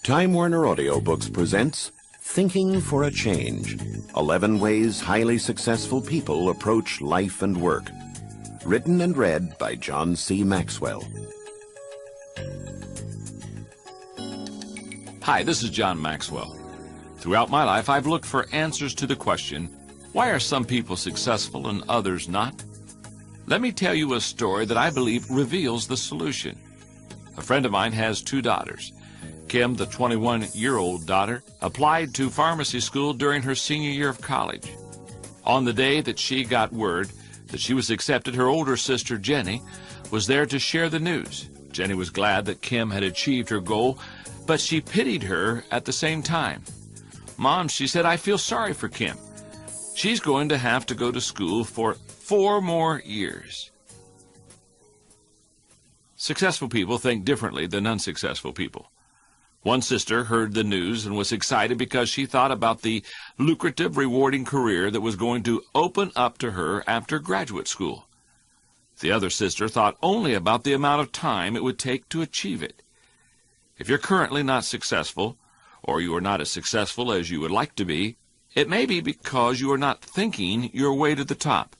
Time Warner Audiobooks presents Thinking for a Change, 11 Ways Highly Successful People Approach Life and Work. Written and read by John C. Maxwell. Hi, this is John Maxwell. Throughout my life, I've looked for answers to the question, why are some people successful and others not? Let me tell you a story that I believe reveals the solution. A friend of mine has 2 daughters. Kim, the 21-year-old daughter, applied to pharmacy school during her senior year of college. On the day that she got word that she was accepted, her older sister, Jenny, was there to share the news. Jenny was glad that Kim had achieved her goal, but she pitied her at the same time. "Mom," she said, "I feel sorry for Kim. She's going to have to go to school for 4 more years." Successful people think differently than unsuccessful people. One sister heard the news and was excited because she thought about the lucrative, rewarding career that was going to open up to her after graduate school. The other sister thought only about the amount of time it would take to achieve it. If you're currently not successful, or you are not as successful as you would like to be, it may be because you are not thinking your way to the top.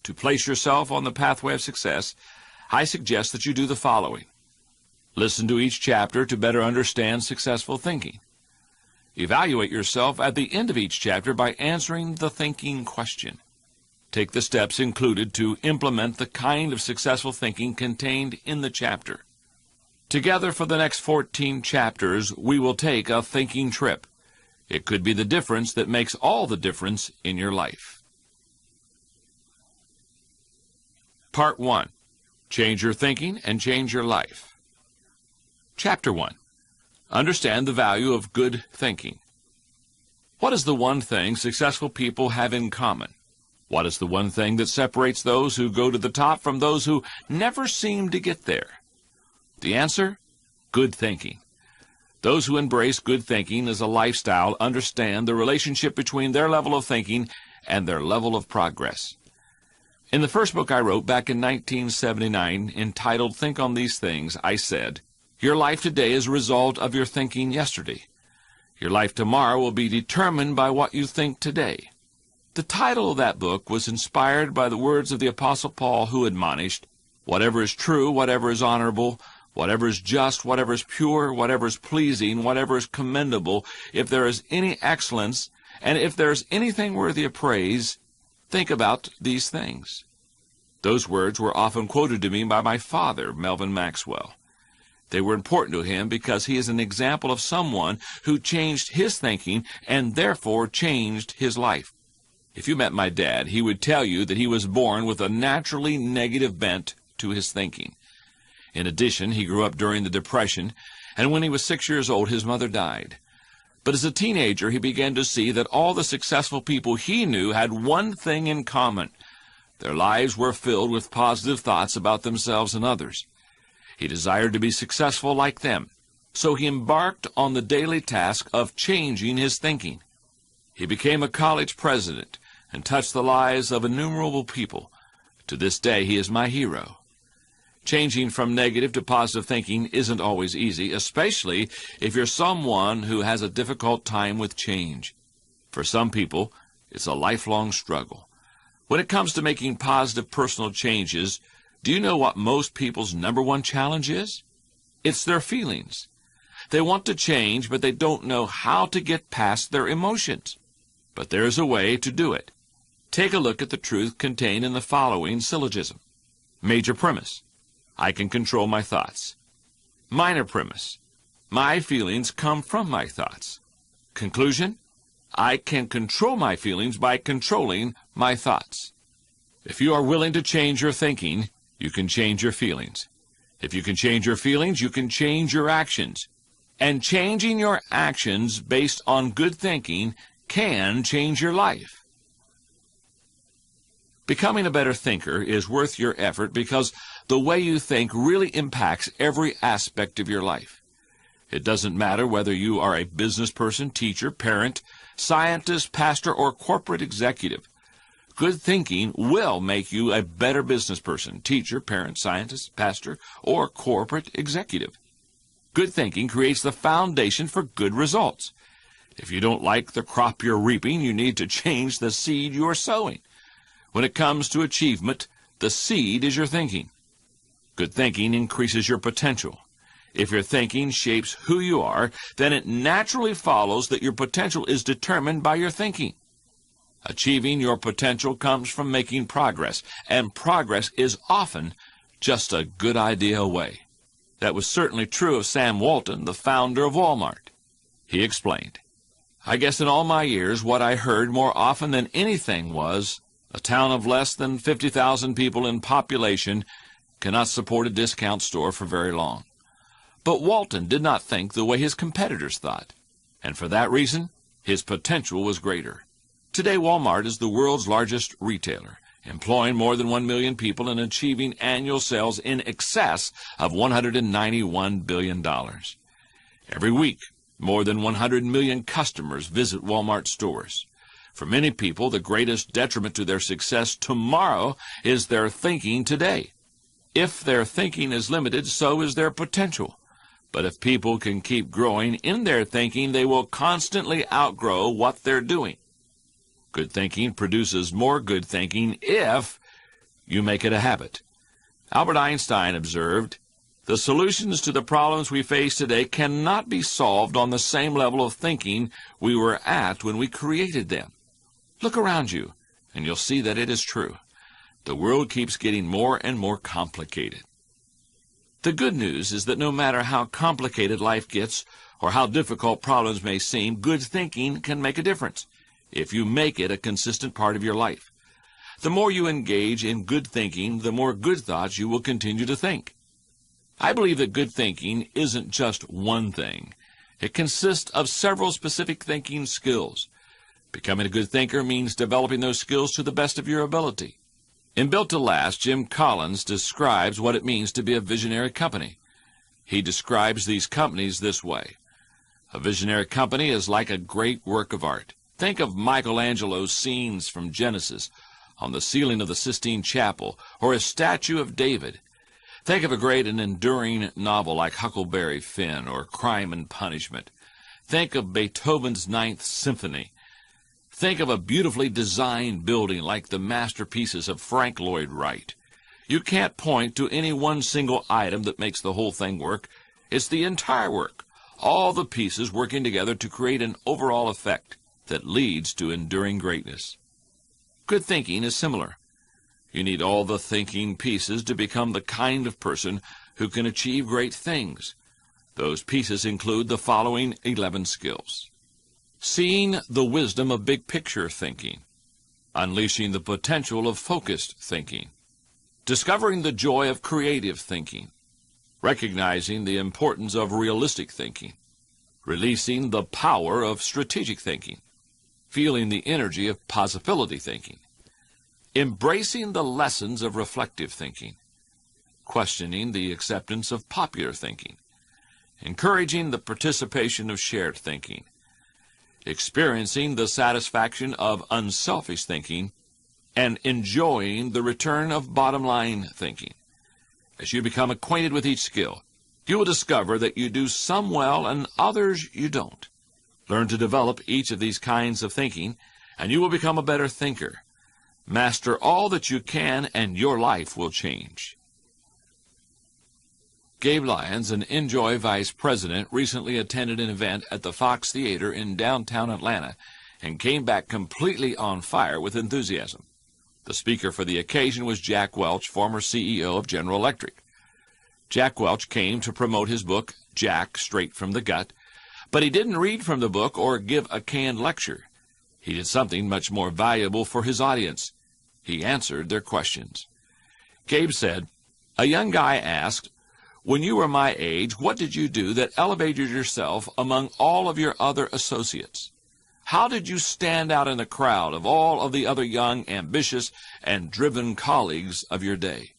To place yourself on the pathway of success, I suggest that you do the following. Listen to each chapter to better understand successful thinking. Evaluate yourself at the end of each chapter by answering the thinking question. Take the steps included to implement the kind of successful thinking contained in the chapter. Together for the next 14 chapters, we will take a thinking trip. It could be the difference that makes all the difference in your life. Part 1. Change your thinking and change your life. Chapter 1. Understand the value of good thinking. What is the one thing successful people have in common? What is the one thing that separates those who go to the top from those who never seem to get there? The answer? Good thinking. Those who embrace good thinking as a lifestyle understand the relationship between their level of thinking and their level of progress. In the first book I wrote back in 1979, entitled Think on These Things, I said, "Your life today is a result of your thinking yesterday. Your life tomorrow will be determined by what you think today." The title of that book was inspired by the words of the Apostle Paul, who admonished, "Whatever is true, whatever is honorable, whatever is just, whatever is pure, whatever is pleasing, whatever is commendable, if there is any excellence, and if there is anything worthy of praise, think about these things." Those words were often quoted to me by my father, Melvin Maxwell. They were important to him because he is an example of someone who changed his thinking and therefore changed his life. If you met my dad, he would tell you that he was born with a naturally negative bent to his thinking. In addition, he grew up during the Depression, and when he was 6 years old, his mother died. But as a teenager, he began to see that all the successful people he knew had one thing in common. Their lives were filled with positive thoughts about themselves and others. He desired to be successful like them, so he embarked on the daily task of changing his thinking. He became a college president and touched the lives of innumerable people. To this day, he is my hero. Changing from negative to positive thinking isn't always easy, especially if you're someone who has a difficult time with change. For some people, it's a lifelong struggle. When it comes to making positive personal changes, do you know what most people's #1 challenge is? It's their feelings. They want to change, but they don't know how to get past their emotions. But there is a way to do it. Take a look at the truth contained in the following syllogism. Major premise: I can control my thoughts. Minor premise: my feelings come from my thoughts. Conclusion: I can control my feelings by controlling my thoughts. If you are willing to change your thinking, you can change your feelings. If you can change your feelings, you can change your actions. And changing your actions based on good thinking can change your life. Becoming a better thinker is worth your effort because the way you think really impacts every aspect of your life. It doesn't matter whether you are a business person, teacher, parent, scientist, pastor, or corporate executive. Good thinking will make you a better business person, teacher, parent, scientist, pastor, or corporate executive. Good thinking creates the foundation for good results. If you don't like the crop you're reaping, you need to change the seed you're sowing. When it comes to achievement, the seed is your thinking. Good thinking increases your potential. If your thinking shapes who you are, then it naturally follows that your potential is determined by your thinking. Achieving your potential comes from making progress, and progress is often just a good idea away. That was certainly true of Sam Walton, the founder of Walmart. He explained, "I guess in all my years, what I heard more often than anything was, a town of less than 50,000 people in population cannot support a discount store for very long." But Walton did not think the way his competitors thought, and for that reason, his potential was greater. Today, Walmart is the world's largest retailer, employing more than 1 million people and achieving annual sales in excess of $191 billion. Every week, more than 100 million customers visit Walmart stores. For many people, the greatest detriment to their success tomorrow is their thinking today. If their thinking is limited, so is their potential. But if people can keep growing in their thinking, they will constantly outgrow what they're doing. Good thinking produces more good thinking if you make it a habit. Albert Einstein observed, "The solutions to the problems we face today cannot be solved on the same level of thinking we were at when we created them." Look around you, and you'll see that it is true. The world keeps getting more and more complicated. The good news is that no matter how complicated life gets or how difficult problems may seem, good thinking can make a difference if you make it a consistent part of your life. The more you engage in good thinking, the more good thoughts you will continue to think. I believe that good thinking isn't just one thing. It consists of several specific thinking skills. Becoming a good thinker means developing those skills to the best of your ability. In Built to Last, Jim Collins describes what it means to be a visionary company. He describes these companies this way. A visionary company is like a great work of art. Think of Michelangelo's scenes from Genesis on the ceiling of the Sistine Chapel, or a statue of David. Think of a great and enduring novel like Huckleberry Finn or Crime and Punishment. Think of Beethoven's Ninth Symphony. Think of a beautifully designed building like the masterpieces of Frank Lloyd Wright. You can't point to any one single item that makes the whole thing work. It's the entire work, all the pieces working together to create an overall effect that leads to enduring greatness. Good thinking is similar. You need all the thinking pieces to become the kind of person who can achieve great things. Those pieces include the following 11 skills. Seeing the wisdom of big picture thinking. Unleashing the potential of focused thinking. Discovering the joy of creative thinking. Recognizing the importance of realistic thinking. Releasing the power of strategic thinking. Feeling the energy of possibility thinking. Embracing the lessons of reflective thinking. Questioning the acceptance of popular thinking. Encouraging the participation of shared thinking. Experiencing the satisfaction of unselfish thinking, and enjoying the return of bottom-line thinking. As you become acquainted with each skill, you will discover that you do some well and others you don't. Learn to develop each of these kinds of thinking, and you will become a better thinker. Master all that you can, and your life will change. Gabe Lyons, an Enjoy vice president, recently attended an event at the Fox Theater in downtown Atlanta and came back completely on fire with enthusiasm. The speaker for the occasion was Jack Welch, former CEO of General Electric. Jack Welch came to promote his book, Jack, Straight from the Gut, but he didn't read from the book or give a canned lecture. He did something much more valuable for his audience. He answered their questions. Gabe said, "A young guy asked, 'When you were my age, what did you do that elevated yourself among all of your other associates? How did you stand out in the crowd of all of the other young, ambitious, and driven colleagues of your day?'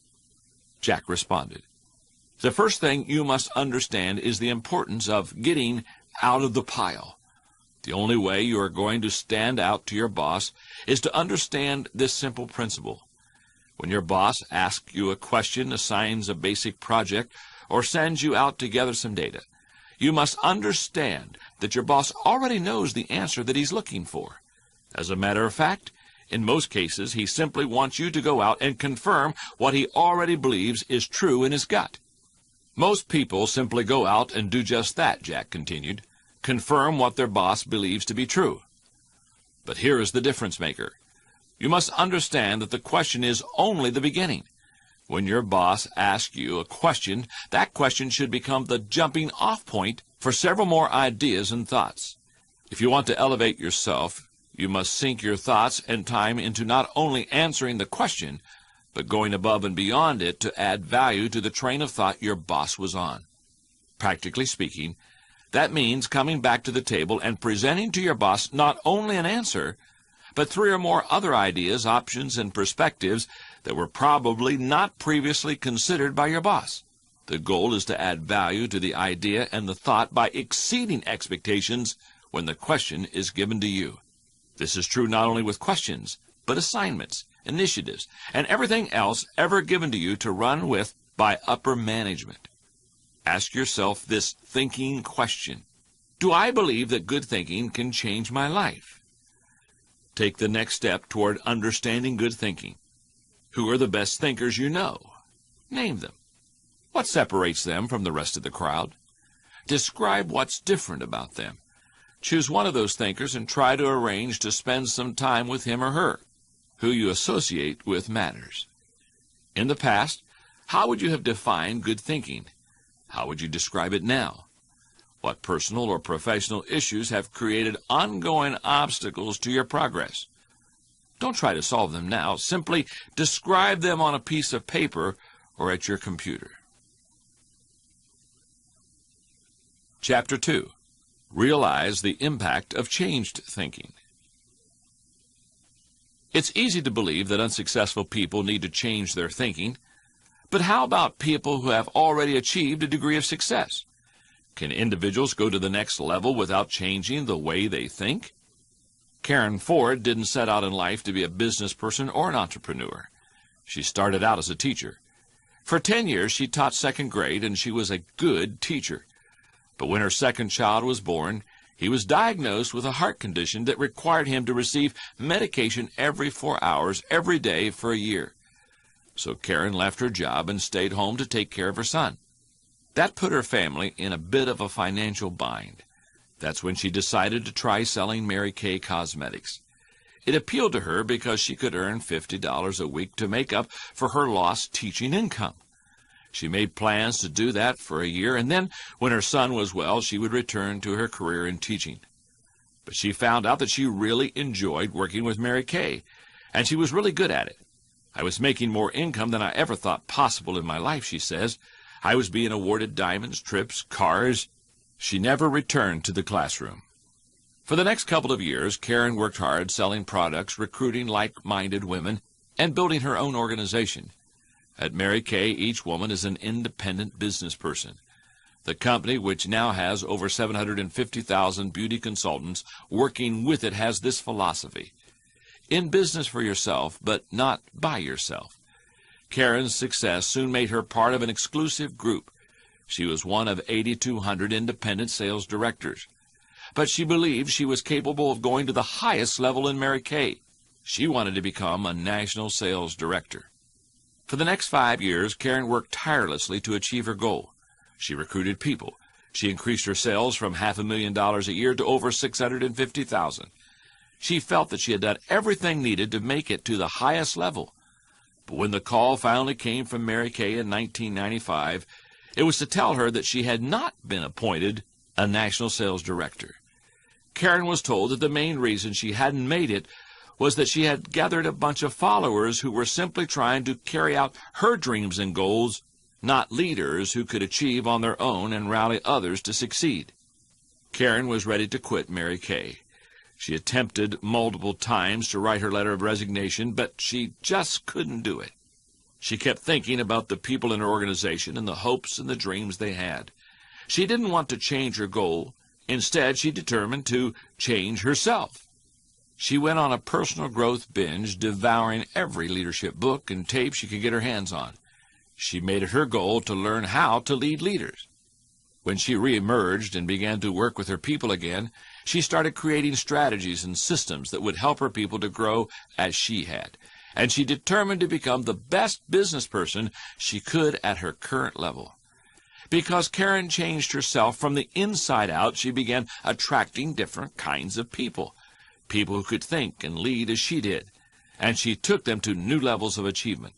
Jack responded, 'The first thing you must understand is the importance of getting out of the pile. The only way you are going to stand out to your boss is to understand this simple principle. When your boss asks you a question, assigns a basic project, or sends you out to gather some data, you must understand that your boss already knows the answer that he's looking for. As a matter of fact, in most cases, he simply wants you to go out and confirm what he already believes is true in his gut. Most people simply go out and do just that, Jack continued, confirm what their boss believes to be true. But here is the difference maker. You must understand that the question is only the beginning. When your boss asks you a question, that question should become the jumping off point for several more ideas and thoughts. If you want to elevate yourself, you must sink your thoughts and time into not only answering the question, but going above and beyond it to add value to the train of thought your boss was on. Practically speaking, that means coming back to the table and presenting to your boss not only an answer, but 3 or more other ideas, options, and perspectives that were probably not previously considered by your boss. The goal is to add value to the idea and the thought by exceeding expectations when the question is given to you. This is true not only with questions, but assignments, initiatives, and everything else ever given to you to run with by upper management. Ask yourself this thinking question. Do I believe that good thinking can change my life? Take the next step toward understanding good thinking. Who are the best thinkers you know? Name them. What separates them from the rest of the crowd? Describe what's different about them. Choose one of those thinkers and try to arrange to spend some time with him or her. Who you associate with matters. In the past, how would you have defined good thinking? How would you describe it now? What personal or professional issues have created ongoing obstacles to your progress? Don't try to solve them now. Simply describe them on a piece of paper or at your computer. Chapter 2. Realize the impact of changed thinking. It's easy to believe that unsuccessful people need to change their thinking, but how about people who have already achieved a degree of success? Can individuals go to the next level without changing the way they think? Karen Ford didn't set out in life to be a business person or an entrepreneur. She started out as a teacher. For 10 years, she taught second grade, and she was a good teacher. But when her second child was born, he was diagnosed with a heart condition that required him to receive medication every 4 hours, every day for a year. So Karen left her job and stayed home to take care of her son. That put her family in a bit of a financial bind. That's when she decided to try selling Mary Kay cosmetics. It appealed to her because she could earn $50 a week to make up for her lost teaching income. She made plans to do that for a year, and then, when her son was well, she would return to her career in teaching. But she found out that she really enjoyed working with Mary Kay, and she was really good at it. I was making more income than I ever thought possible in my life, she says. I was being awarded diamonds, trips, cars. She never returned to the classroom. For the next couple of years, Karen worked hard selling products, recruiting like-minded women, and building her own organization. At Mary Kay, each woman is an independent business person. The company, which now has over 750,000 beauty consultants working with it, has this philosophy. In business for yourself, but not by yourself. Karen's success soon made her part of an exclusive group. She was one of 8,200 independent sales directors. But she believed she was capable of going to the highest level in Mary Kay. She wanted to become a national sales director. For the next 5 years, Karen worked tirelessly to achieve her goal. She recruited people. She increased her sales from $500,000 a year to over $650,000. She felt that she had done everything needed to make it to the highest level. But when the call finally came from Mary Kay in 1995, it was to tell her that she had not been appointed a national sales director. Karen was told that the main reason she hadn't made it was that she had gathered a bunch of followers who were simply trying to carry out her dreams and goals, not leaders who could achieve on their own and rally others to succeed. Karen was ready to quit Mary Kay. She attempted multiple times to write her letter of resignation, but she just couldn't do it. She kept thinking about the people in her organization and the hopes and the dreams they had. She didn't want to change her goal. Instead, she determined to change herself. She went on a personal growth binge, devouring every leadership book and tape she could get her hands on. She made it her goal to learn how to lead leaders. When she reemerged and began to work with her people again, she started creating strategies and systems that would help her people to grow as she had. And she determined to become the best business person she could at her current level. Because Karen changed herself from the inside out, she began attracting different kinds of people. People who could think and lead as she did. And she took them to new levels of achievement.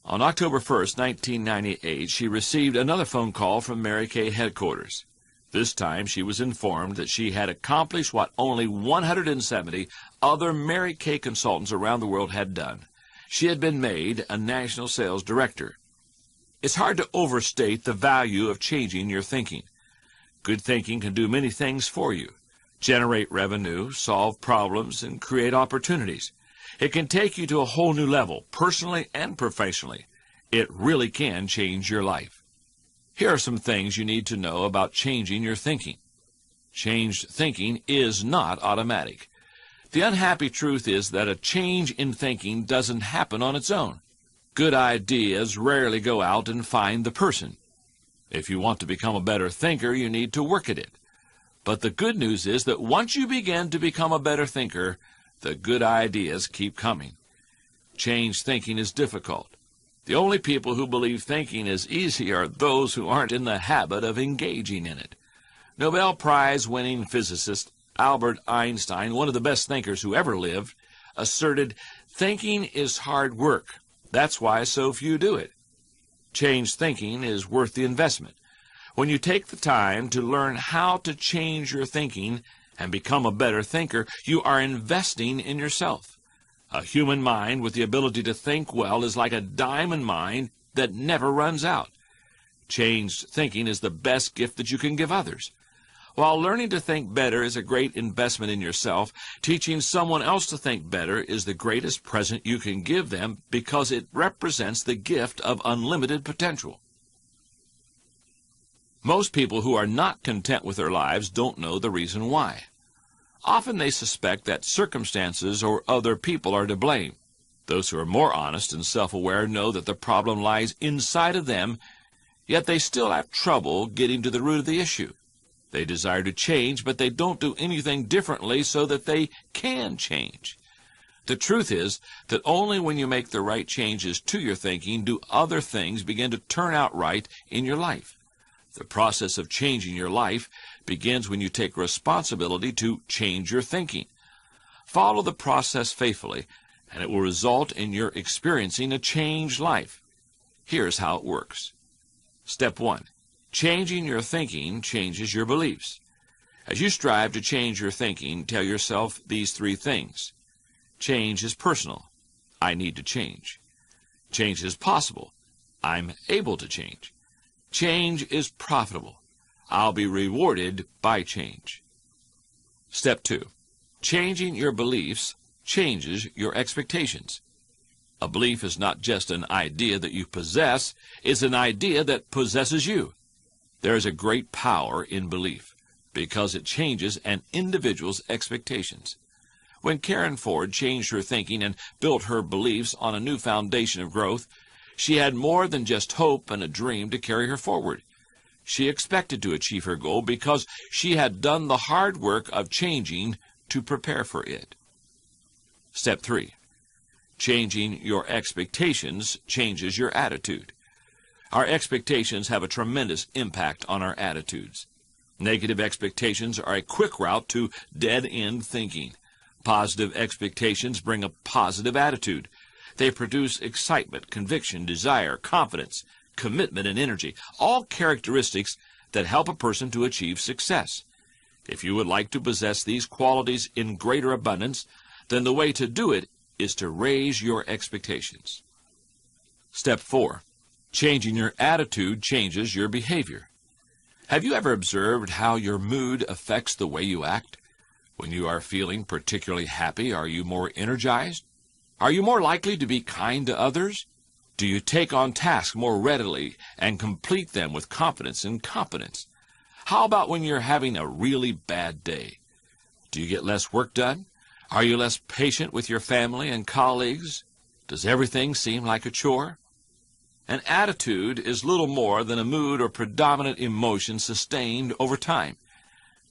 On October 1st, 1998, she received another phone call from Mary Kay headquarters. This time she was informed that she had accomplished what only 170 other Mary Kay consultants around the world had done. She had been made a national sales director. It's hard to overstate the value of changing your thinking. Good thinking can do many things for you. Generate revenue, solve problems, and create opportunities. It can take you to a whole new level, personally and professionally. It really can change your life. Here are some things you need to know about changing your thinking. Changed thinking is not automatic. The unhappy truth is that a change in thinking doesn't happen on its own. Good ideas rarely go out and find the person. If you want to become a better thinker, you need to work at it. But the good news is that once you begin to become a better thinker, the good ideas keep coming. Changed thinking is difficult. The only people who believe thinking is easy are those who aren't in the habit of engaging in it. Nobel Prize-winning physicist Albert Einstein, one of the best thinkers who ever lived, asserted, "Thinking is hard work. That's why so few do it." Changed thinking is worth the investment. When you take the time to learn how to change your thinking and become a better thinker, you are investing in yourself. A human mind with the ability to think well is like a diamond mine that never runs out. Changed thinking is the best gift that you can give others. While learning to think better is a great investment in yourself, teaching someone else to think better is the greatest present you can give them because it represents the gift of unlimited potential. Most people who are not content with their lives don't know the reason why. Often they suspect that circumstances or other people are to blame. Those who are more honest and self-aware know that the problem lies inside of them, yet they still have trouble getting to the root of the issue. They desire to change, but they don't do anything differently so that they can change. The truth is that only when you make the right changes to your thinking do other things begin to turn out right in your life. The process of changing your life begins when you take responsibility to change your thinking. Follow the process faithfully, and it will result in your experiencing a changed life. Here's how it works. Step 1. Changing your thinking changes your beliefs. As you strive to change your thinking, tell yourself these 3 things. Change is personal. I need to change. Change is possible. I'm able to change. Change is profitable. I'll be rewarded by change. Step 2. Changing your beliefs changes your expectations. A belief is not just an idea that you possess, it's an idea that possesses you. There is a great power in belief because it changes an individual's expectations. When Karen Ford changed her thinking and built her beliefs on a new foundation of growth, she had more than just hope and a dream to carry her forward. She expected to achieve her goal because she had done the hard work of changing to prepare for it. Step 3. Changing your expectations changes your attitude. Our expectations have a tremendous impact on our attitudes. Negative expectations are a quick route to dead-end thinking. Positive expectations bring a positive attitude. They produce excitement, conviction, desire, confidence, commitment, and energy, all characteristics that help a person to achieve success. If you would like to possess these qualities in greater abundance, then the way to do it is to raise your expectations. Step 4. Changing your attitude changes your behavior. Have you ever observed how your mood affects the way you act? When you are feeling particularly happy, are you more energized? Are you more likely to be kind to others? Do you take on tasks more readily and complete them with confidence and competence? How about when you're having a really bad day? Do you get less work done? Are you less patient with your family and colleagues? Does everything seem like a chore? An attitude is little more than a mood or predominant emotion sustained over time.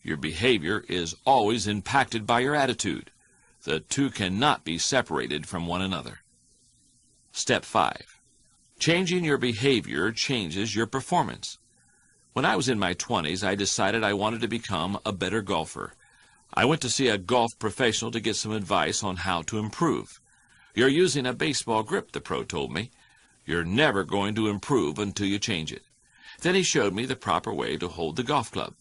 Your behavior is always impacted by your attitude. The two cannot be separated from one another. Step 5. Changing your behavior changes your performance. When I was in my 20s, I decided I wanted to become a better golfer. I went to see a golf professional to get some advice on how to improve. "You're using a baseball grip," the pro told me. "You're never going to improve until you change it." Then he showed me the proper way to hold the golf club.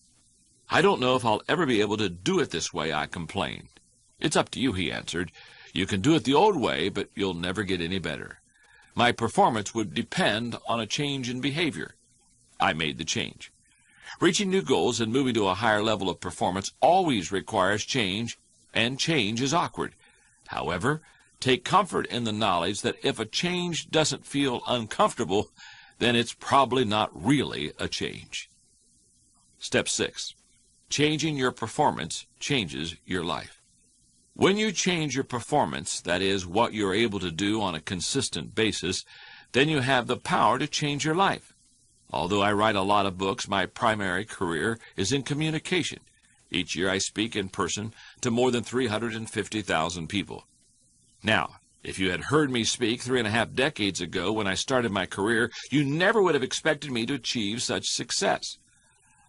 "I don't know if I'll ever be able to do it this way," I complained. "It's up to you," he answered. "You can do it the old way, but you'll never get any better." My performance would depend on a change in behavior. I made the change. Reaching new goals and moving to a higher level of performance always requires change, and change is awkward. However, take comfort in the knowledge that if a change doesn't feel uncomfortable, then it's probably not really a change. Step 6. Changing your performance changes your life. When you change your performance, that is, what you're able to do on a consistent basis, then you have the power to change your life. Although I write a lot of books, my primary career is in communication. Each year I speak in person to more than 350,000 people. Now, if you had heard me speak 3.5 decades ago when I started my career, you never would have expected me to achieve such success.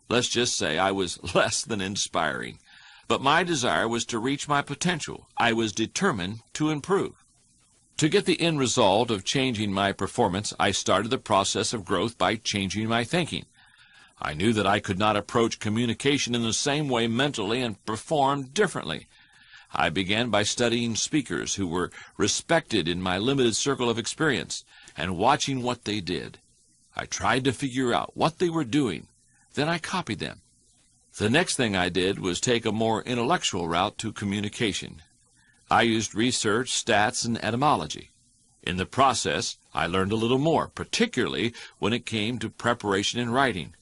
Let's just say I was less than inspiring. But my desire was to reach my potential. I was determined to improve. To get the end result of changing my performance, I started the process of growth by changing my thinking. I knew that I could not approach communication in the same way mentally and perform differently. I began by studying speakers who were respected in my limited circle of experience and watching what they did. I tried to figure out what they were doing. Then I copied them. The next thing I did was take a more intellectual route to communication. I used research, stats, and etymology. In the process, I learned a little more, particularly when it came to preparation and writing.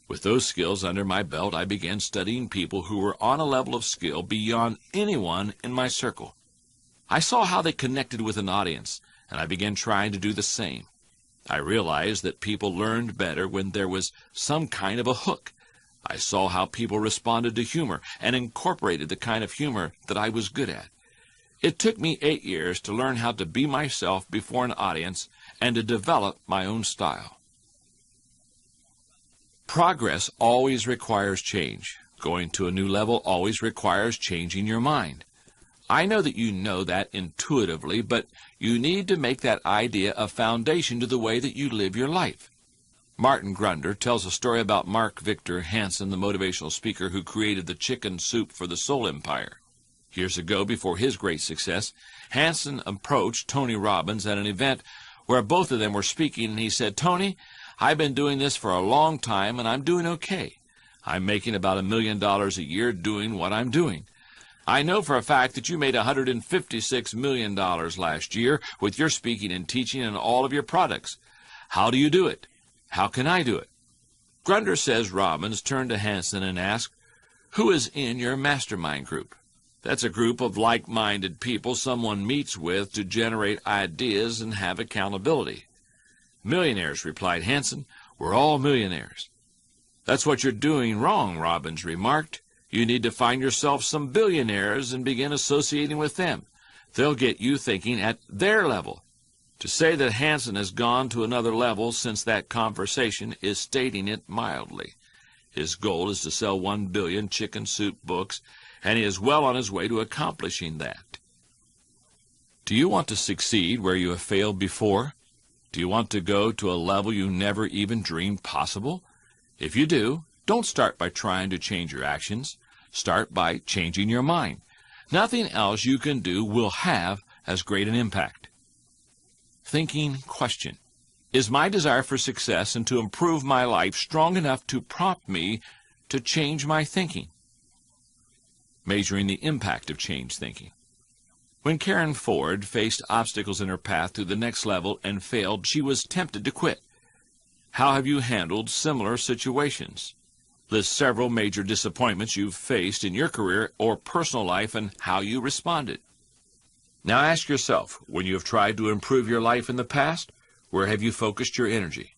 With those skills under my belt, I began studying people who were on a level of skill beyond anyone in my circle. I saw how they connected with an audience, and I began trying to do the same. I realized that people learned better when there was some kind of a hook. I saw how people responded to humor and incorporated the kind of humor that I was good at. It took me 8 years to learn how to be myself before an audience and to develop my own style. Progress always requires change. Going to a new level always requires changing your mind. I know that you know that intuitively, but you need to make that idea a foundation to the way that you live your life. Martin Grunder tells a story about Mark Victor Hansen, the motivational speaker who created the chicken soup for the soul empire. Years ago, before his great success, Hansen approached Tony Robbins at an event where both of them were speaking, and he said, "Tony, I've been doing this for a long time, and I'm doing okay. I'm making about $1 million a year doing what I'm doing. I know for a fact that you made $156 million last year with your speaking and teaching and all of your products. How do you do it? How can I do it?" Grunder says Robbins turned to Hansen and asked, "Who is in your mastermind group?" That's a group of like-minded people someone meets with to generate ideas and have accountability. "Millionaires," replied Hansen. "We're all millionaires." "That's what you're doing wrong," Robbins remarked. "You need to find yourself some billionaires and begin associating with them. They'll get you thinking at their level." To say that Hansen has gone to another level since that conversation is stating it mildly. His goal is to sell 1 billion chicken soup books, and he is well on his way to accomplishing that. Do you want to succeed where you have failed before? Do you want to go to a level you never even dreamed possible? If you do, don't start by trying to change your actions. Start by changing your mind. Nothing else you can do will have as great an impact. Thinking question. Is my desire for success and to improve my life strong enough to prompt me to change my thinking? Measuring the impact of change thinking. When Karen Ford faced obstacles in her path to the next level and failed, she was tempted to quit. How have you handled similar situations? List several major disappointments you've faced in your career or personal life and how you responded. Now ask yourself, when you have tried to improve your life in the past, where have you focused your energy?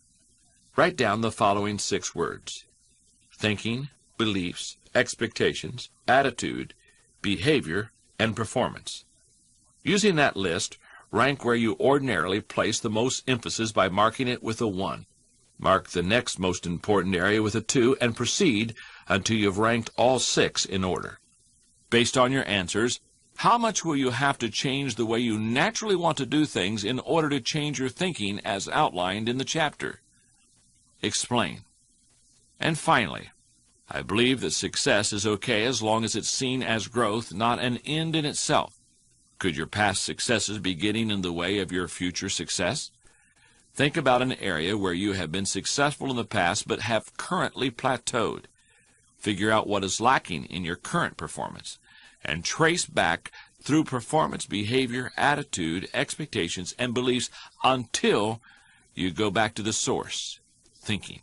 Write down the following 6 words: thinking, beliefs, expectations, attitude, behavior, and performance. Using that list, rank where you ordinarily place the most emphasis by marking it with a 1. Mark the next most important area with a 2 and proceed until you've ranked all 6 in order. Based on your answers, how much will you have to change the way you naturally want to do things in order to change your thinking as outlined in the chapter? Explain. And finally, I believe that success is okay as long as it's seen as growth, not an end in itself. Could your past successes be getting in the way of your future success? Think about an area where you have been successful in the past but have currently plateaued. Figure out what is lacking in your current performance and trace back through performance, behavior, attitude, expectations, and beliefs until you go back to the source, thinking.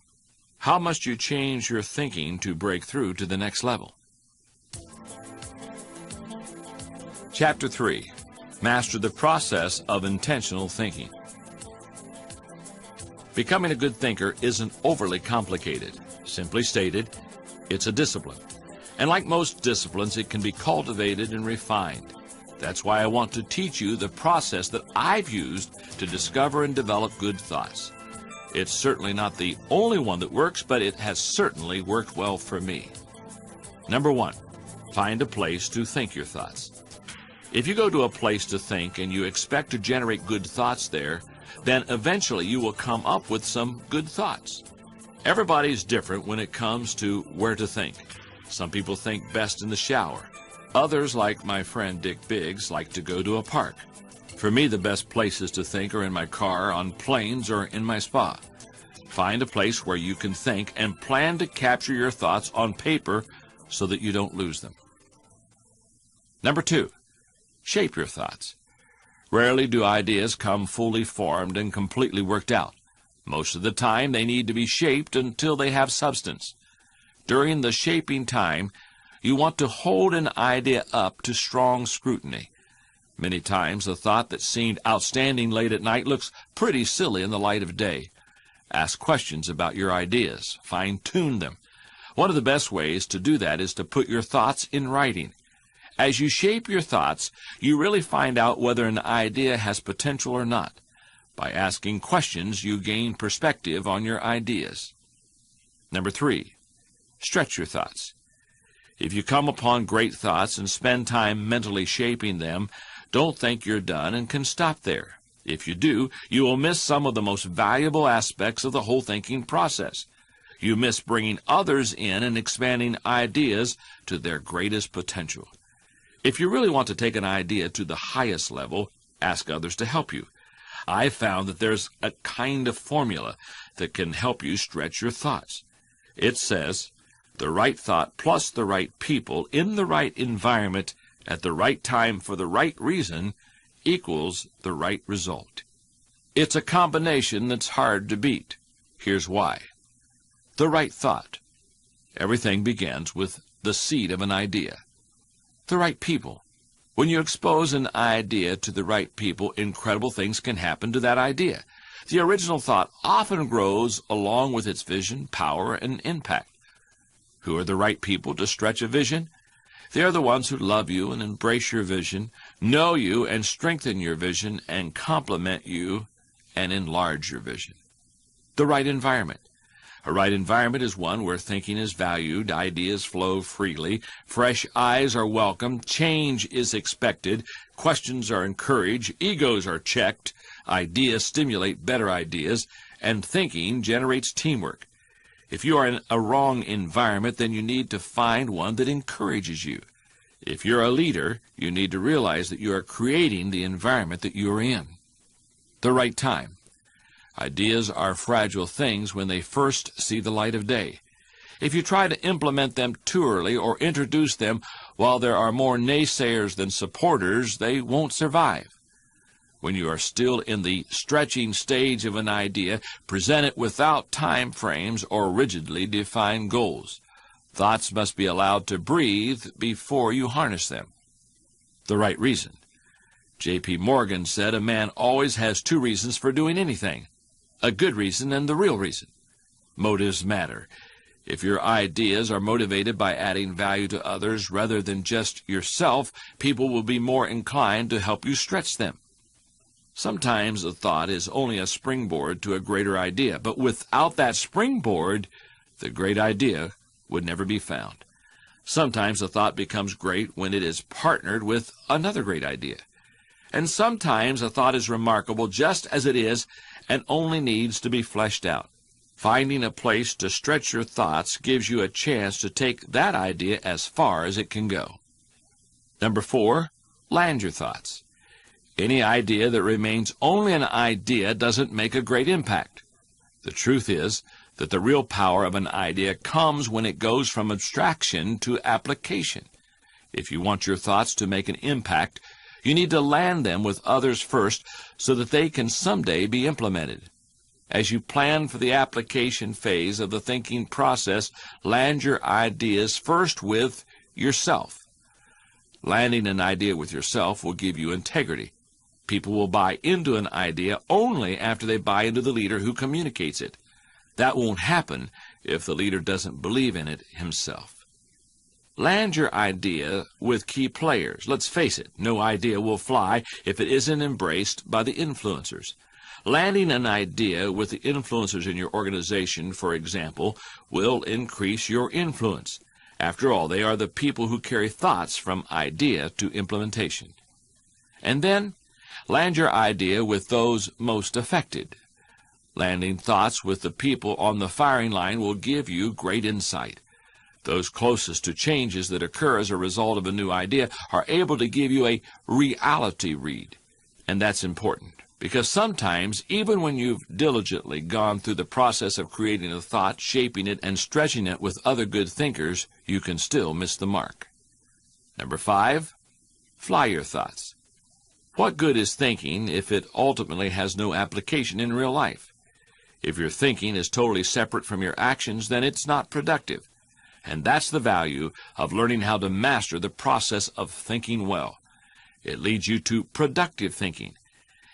How must you change your thinking to break through to the next level? Chapter 3. Master the process of intentional thinking. Becoming a good thinker isn't overly complicated. Simply stated, it's a discipline. And like most disciplines, it can be cultivated and refined. That's why I want to teach you the process that I've used to discover and develop good thoughts. It's certainly not the only one that works, but it has certainly worked well for me. Number 1, find a place to think your thoughts. If you go to a place to think and you expect to generate good thoughts there, then eventually you will come up with some good thoughts. Everybody's different when it comes to where to think. Some people think best in the shower. Others, like my friend Dick Biggs, like to go to a park. For me, the best places to think are in my car, on planes, or in my spa. Find a place where you can think and plan to capture your thoughts on paper so that you don't lose them. Number 2, shape your thoughts. Rarely do ideas come fully formed and completely worked out. Most of the time, they need to be shaped until they have substance. During the shaping time, you want to hold an idea up to strong scrutiny. Many times, a thought that seemed outstanding late at night looks pretty silly in the light of day. Ask questions about your ideas. Fine-tune them. One of the best ways to do that is to put your thoughts in writing. As you shape your thoughts, you really find out whether an idea has potential or not. By asking questions, you gain perspective on your ideas. Number 3, stretch your thoughts. If you come upon great thoughts and spend time mentally shaping them, don't think you're done and can stop there. If you do, you will miss some of the most valuable aspects of the whole thinking process. You miss bringing others in and expanding ideas to their greatest potential. If you really want to take an idea to the highest level, ask others to help you. I've found that there's a kind of formula that can help you stretch your thoughts. It says, the right thought plus the right people in the right environment at the right time for the right reason equals the right result. It's a combination that's hard to beat. Here's why. The right thought. Everything begins with the seed of an idea. The right people. When you expose an idea to the right people, incredible things can happen to that idea. The original thought often grows along with its vision, power, and impact. Who are the right people to stretch a vision? They are the ones who love you and embrace your vision, know you and strengthen your vision, and complement you and enlarge your vision. The right environment. A right environment is one where thinking is valued, ideas flow freely, fresh eyes are welcome, change is expected, questions are encouraged, egos are checked, ideas stimulate better ideas, and thinking generates teamwork. If you are in a wrong environment, then you need to find one that encourages you. If you're a leader, you need to realize that you are creating the environment that you are in. The right time. Ideas are fragile things when they first see the light of day. If you try to implement them too early or introduce them while there are more naysayers than supporters, they won't survive. When you are still in the stretching stage of an idea, present it without time frames or rigidly defined goals. Thoughts must be allowed to breathe before you harness them. The right reason. J.P. Morgan said a man always has two reasons for doing anything, a good reason and the real reason. Motives matter. If your ideas are motivated by adding value to others rather than just yourself, people will be more inclined to help you stretch them. Sometimes a thought is only a springboard to a greater idea, but without that springboard, the great idea would never be found. Sometimes a thought becomes great when it is partnered with another great idea. And sometimes a thought is remarkable just as it is and only needs to be fleshed out. Finding a place to stretch your thoughts gives you a chance to take that idea as far as it can go. Number 4, land your thoughts. Any idea that remains only an idea doesn't make a great impact. The truth is that the real power of an idea comes when it goes from abstraction to application. If you want your thoughts to make an impact, you need to land them with others first so that they can someday be implemented. As you plan for the application phase of the thinking process, land your ideas first with yourself. Landing an idea with yourself will give you integrity. People will buy into an idea only after they buy into the leader who communicates it. That won't happen if the leader doesn't believe in it himself. Land your idea with key players. Let's face it, no idea will fly if it isn't embraced by the influencers. Landing an idea with the influencers in your organization, for example, will increase your influence. After all, they are the people who carry thoughts from idea to implementation. And then, land your idea with those most affected. Landing thoughts with the people on the firing line will give you great insight. Those closest to changes that occur as a result of a new idea are able to give you a reality read. And that's important, because sometimes, even when you've diligently gone through the process of creating a thought, shaping it, and stretching it with other good thinkers, you can still miss the mark. Number 5, fly your thoughts. What good is thinking if it ultimately has no application in real life? If your thinking is totally separate from your actions, then it's not productive. And that's the value of learning how to master the process of thinking well. It leads you to productive thinking.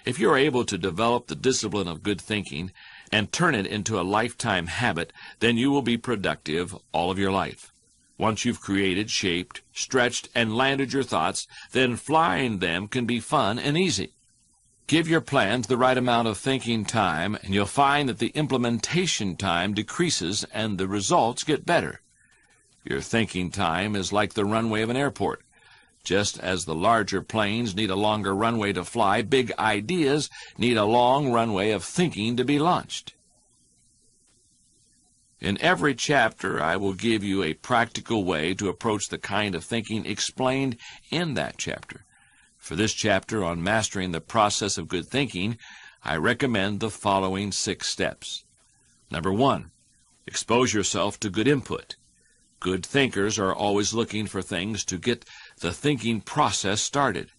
If you're able to develop the discipline of good thinking and turn it into a lifetime habit, then you will be productive all of your life. Once you've created, shaped, stretched, and landed your thoughts, then flying them can be fun and easy. Give your plans the right amount of thinking time, and you'll find that the implementation time decreases and the results get better. Your thinking time is like the runway of an airport. Just as the larger planes need a longer runway to fly, big ideas need a long runway of thinking to be launched. In every chapter, I will give you a practical way to approach the kind of thinking explained in that chapter. For this chapter on mastering the process of good thinking, I recommend the following 6 steps. Number 1, expose yourself to good input. Good thinkers are always looking for things to get the thinking process started.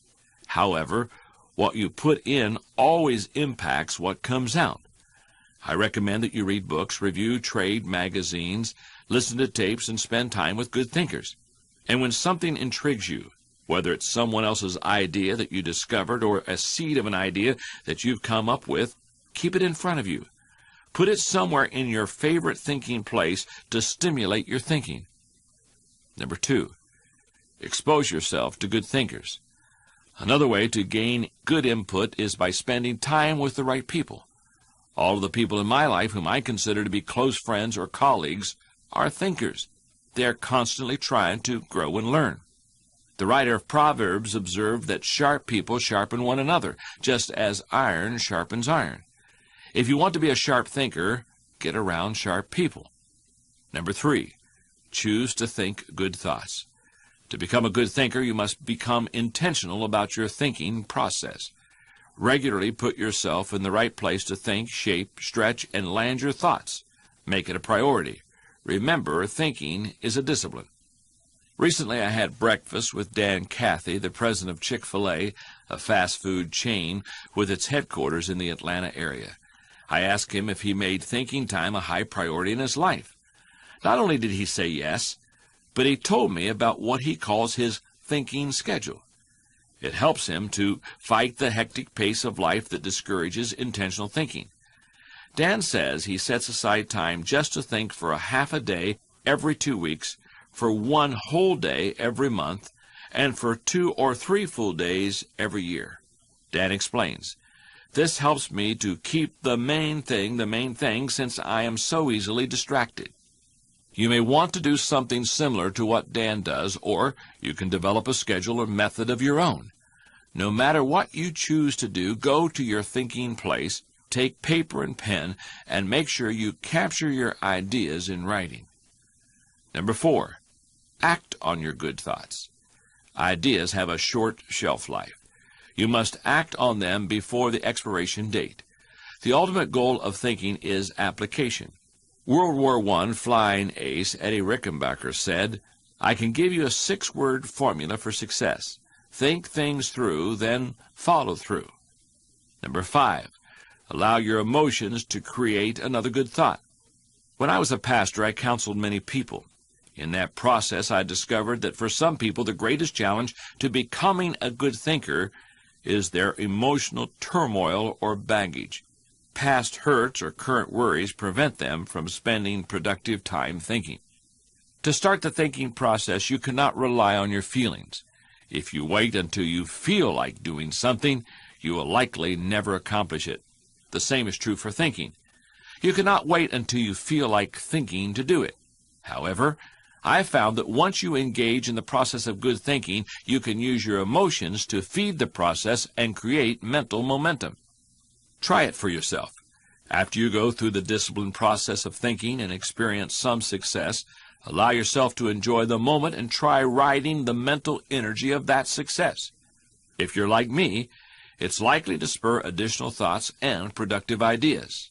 However, what you put in always impacts what comes out. I recommend that you read books, review trade magazines, listen to tapes, and spend time with good thinkers. And when something intrigues you, whether it's someone else's idea that you discovered or a seed of an idea that you've come up with, keep it in front of you. Put it somewhere in your favorite thinking place to stimulate your thinking. Number 2, expose yourself to good thinkers. Another way to gain good input is by spending time with the right people. All of the people in my life whom I consider to be close friends or colleagues are thinkers. They are constantly trying to grow and learn. The writer of Proverbs observed that sharp people sharpen one another, just as iron sharpens iron. If you want to be a sharp thinker, get around sharp people. Number 3, choose to think good thoughts. To become a good thinker, you must become intentional about your thinking process. Regularly put yourself in the right place to think, shape, stretch, and land your thoughts. Make it a priority. Remember, thinking is a discipline. Recently, I had breakfast with Dan Cathy, the president of Chick-fil-A, a fast food chain with its headquarters in the Atlanta area. I asked him if he made thinking time a high priority in his life. Not only did he say yes, but he told me about what he calls his thinking schedule. It helps him to fight the hectic pace of life that discourages intentional thinking. Dan says he sets aside time just to think for a half a day every 2 weeks, for 1 whole day every month, and for 2 or 3 full days every year. Dan explains, "This helps me to keep the main thing, since I am so easily distracted." You may want to do something similar to what Dan does, or you can develop a schedule or method of your own. No matter what you choose to do, go to your thinking place, take paper and pen, and make sure you capture your ideas in writing. Number 4, act on your good thoughts. Ideas have a short shelf life. You must act on them before the expiration date. The ultimate goal of thinking is application. World War I flying ace Eddie Rickenbacker said, "I can give you a 6-word formula for success. Think things through, then follow through." Number 5, allow your emotions to create another good thought. When I was a pastor, I counseled many people. In that process, I discovered that for some people, the greatest challenge to becoming a good thinker is their emotional turmoil or baggage. Past hurts or current worries prevent them from spending productive time thinking. To start the thinking process, you cannot rely on your feelings. If you wait until you feel like doing something, you will likely never accomplish it. The same is true for thinking. You cannot wait until you feel like thinking to do it. However, I found that once you engage in the process of good thinking, you can use your emotions to feed the process and create mental momentum. Try it for yourself. After you go through the disciplined process of thinking and experience some success, allow yourself to enjoy the moment and try riding the mental energy of that success. If you're like me, it's likely to spur additional thoughts and productive ideas.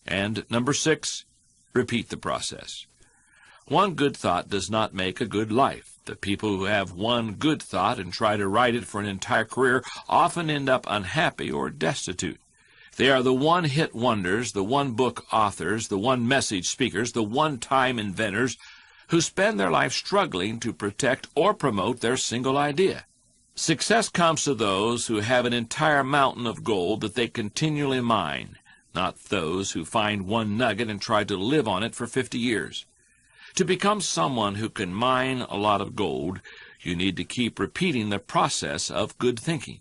And number 6, repeat the process. One good thought does not make a good life. The people who have one good thought and try to write it for an entire career often end up unhappy or destitute. They are the one-hit wonders, the one-book authors, the one-message speakers, the one-time inventors who spend their life struggling to protect or promote their single idea. Success comes to those who have an entire mountain of gold that they continually mine, not those who find one nugget and try to live on it for 50 years. To become someone who can mine a lot of gold, you need to keep repeating the process of good thinking.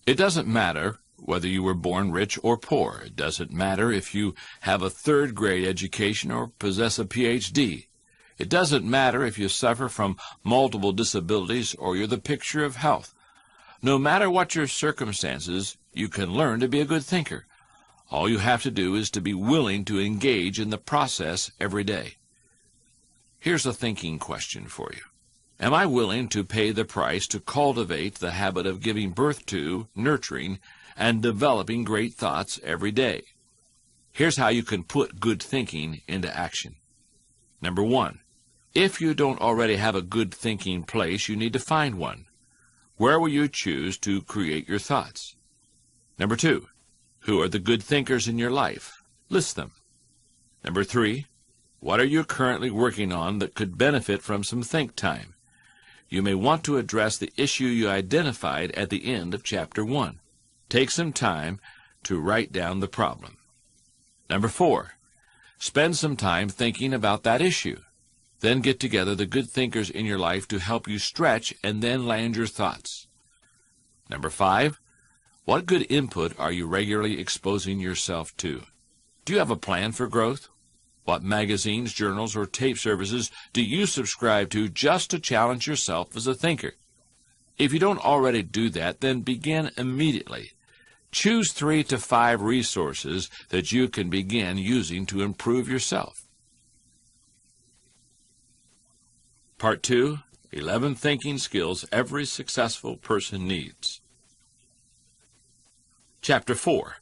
It doesn't matter whether you were born rich or poor. It doesn't matter if you have a 3rd-grade education or possess a PhD. It doesn't matter if you suffer from multiple disabilities or you're the picture of health. No matter what your circumstances, you can learn to be a good thinker. All you have to do is to be willing to engage in the process every day. Here's a thinking question for you. Am I willing to pay the price to cultivate the habit of giving birth to, nurturing, and developing great thoughts every day? Here's how you can put good thinking into action. Number 1, if you don't already have a good thinking place, you need to find one. Where will you choose to create your thoughts? Number 2, who are the good thinkers in your life? List them. Number 3, what are you currently working on that could benefit from some think time? You may want to address the issue you identified at the end of Chapter 1. Take some time to write down the problem. Number 4, spend some time thinking about that issue. Then get together the good thinkers in your life to help you stretch and then land your thoughts. Number 5, what good input are you regularly exposing yourself to? Do you have a plan for growth? What magazines, journals, or tape services do you subscribe to just to challenge yourself as a thinker? If you don't already do that, then begin immediately. Choose 3 to 5 resources that you can begin using to improve yourself. Part 2, 11 Thinking Skills Every Successful Person Needs. Chapter 4,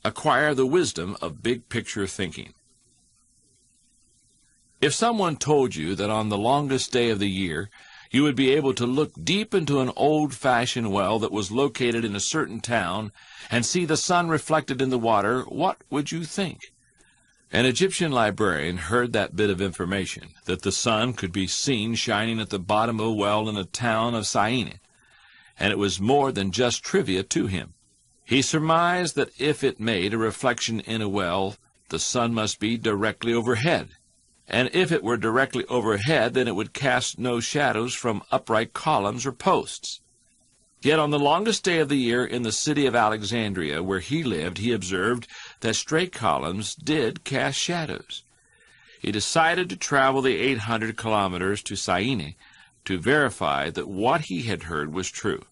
Acquire the Wisdom of Big Picture Thinking. If someone told you that on the longest day of the year, you would be able to look deep into an old-fashioned well that was located in a certain town and see the sun reflected in the water, what would you think? An Egyptian librarian heard that bit of information, that the sun could be seen shining at the bottom of a well in the town of Syene, and it was more than just trivia to him. He surmised that if it made a reflection in a well, the sun must be directly overhead, and if it were directly overhead, then it would cast no shadows from upright columns or posts. Yet on the longest day of the year in the city of Alexandria, where he lived, he observed that straight columns did cast shadows. He decided to travel the 800 kilometers to Syene to verify that what he had heard was true.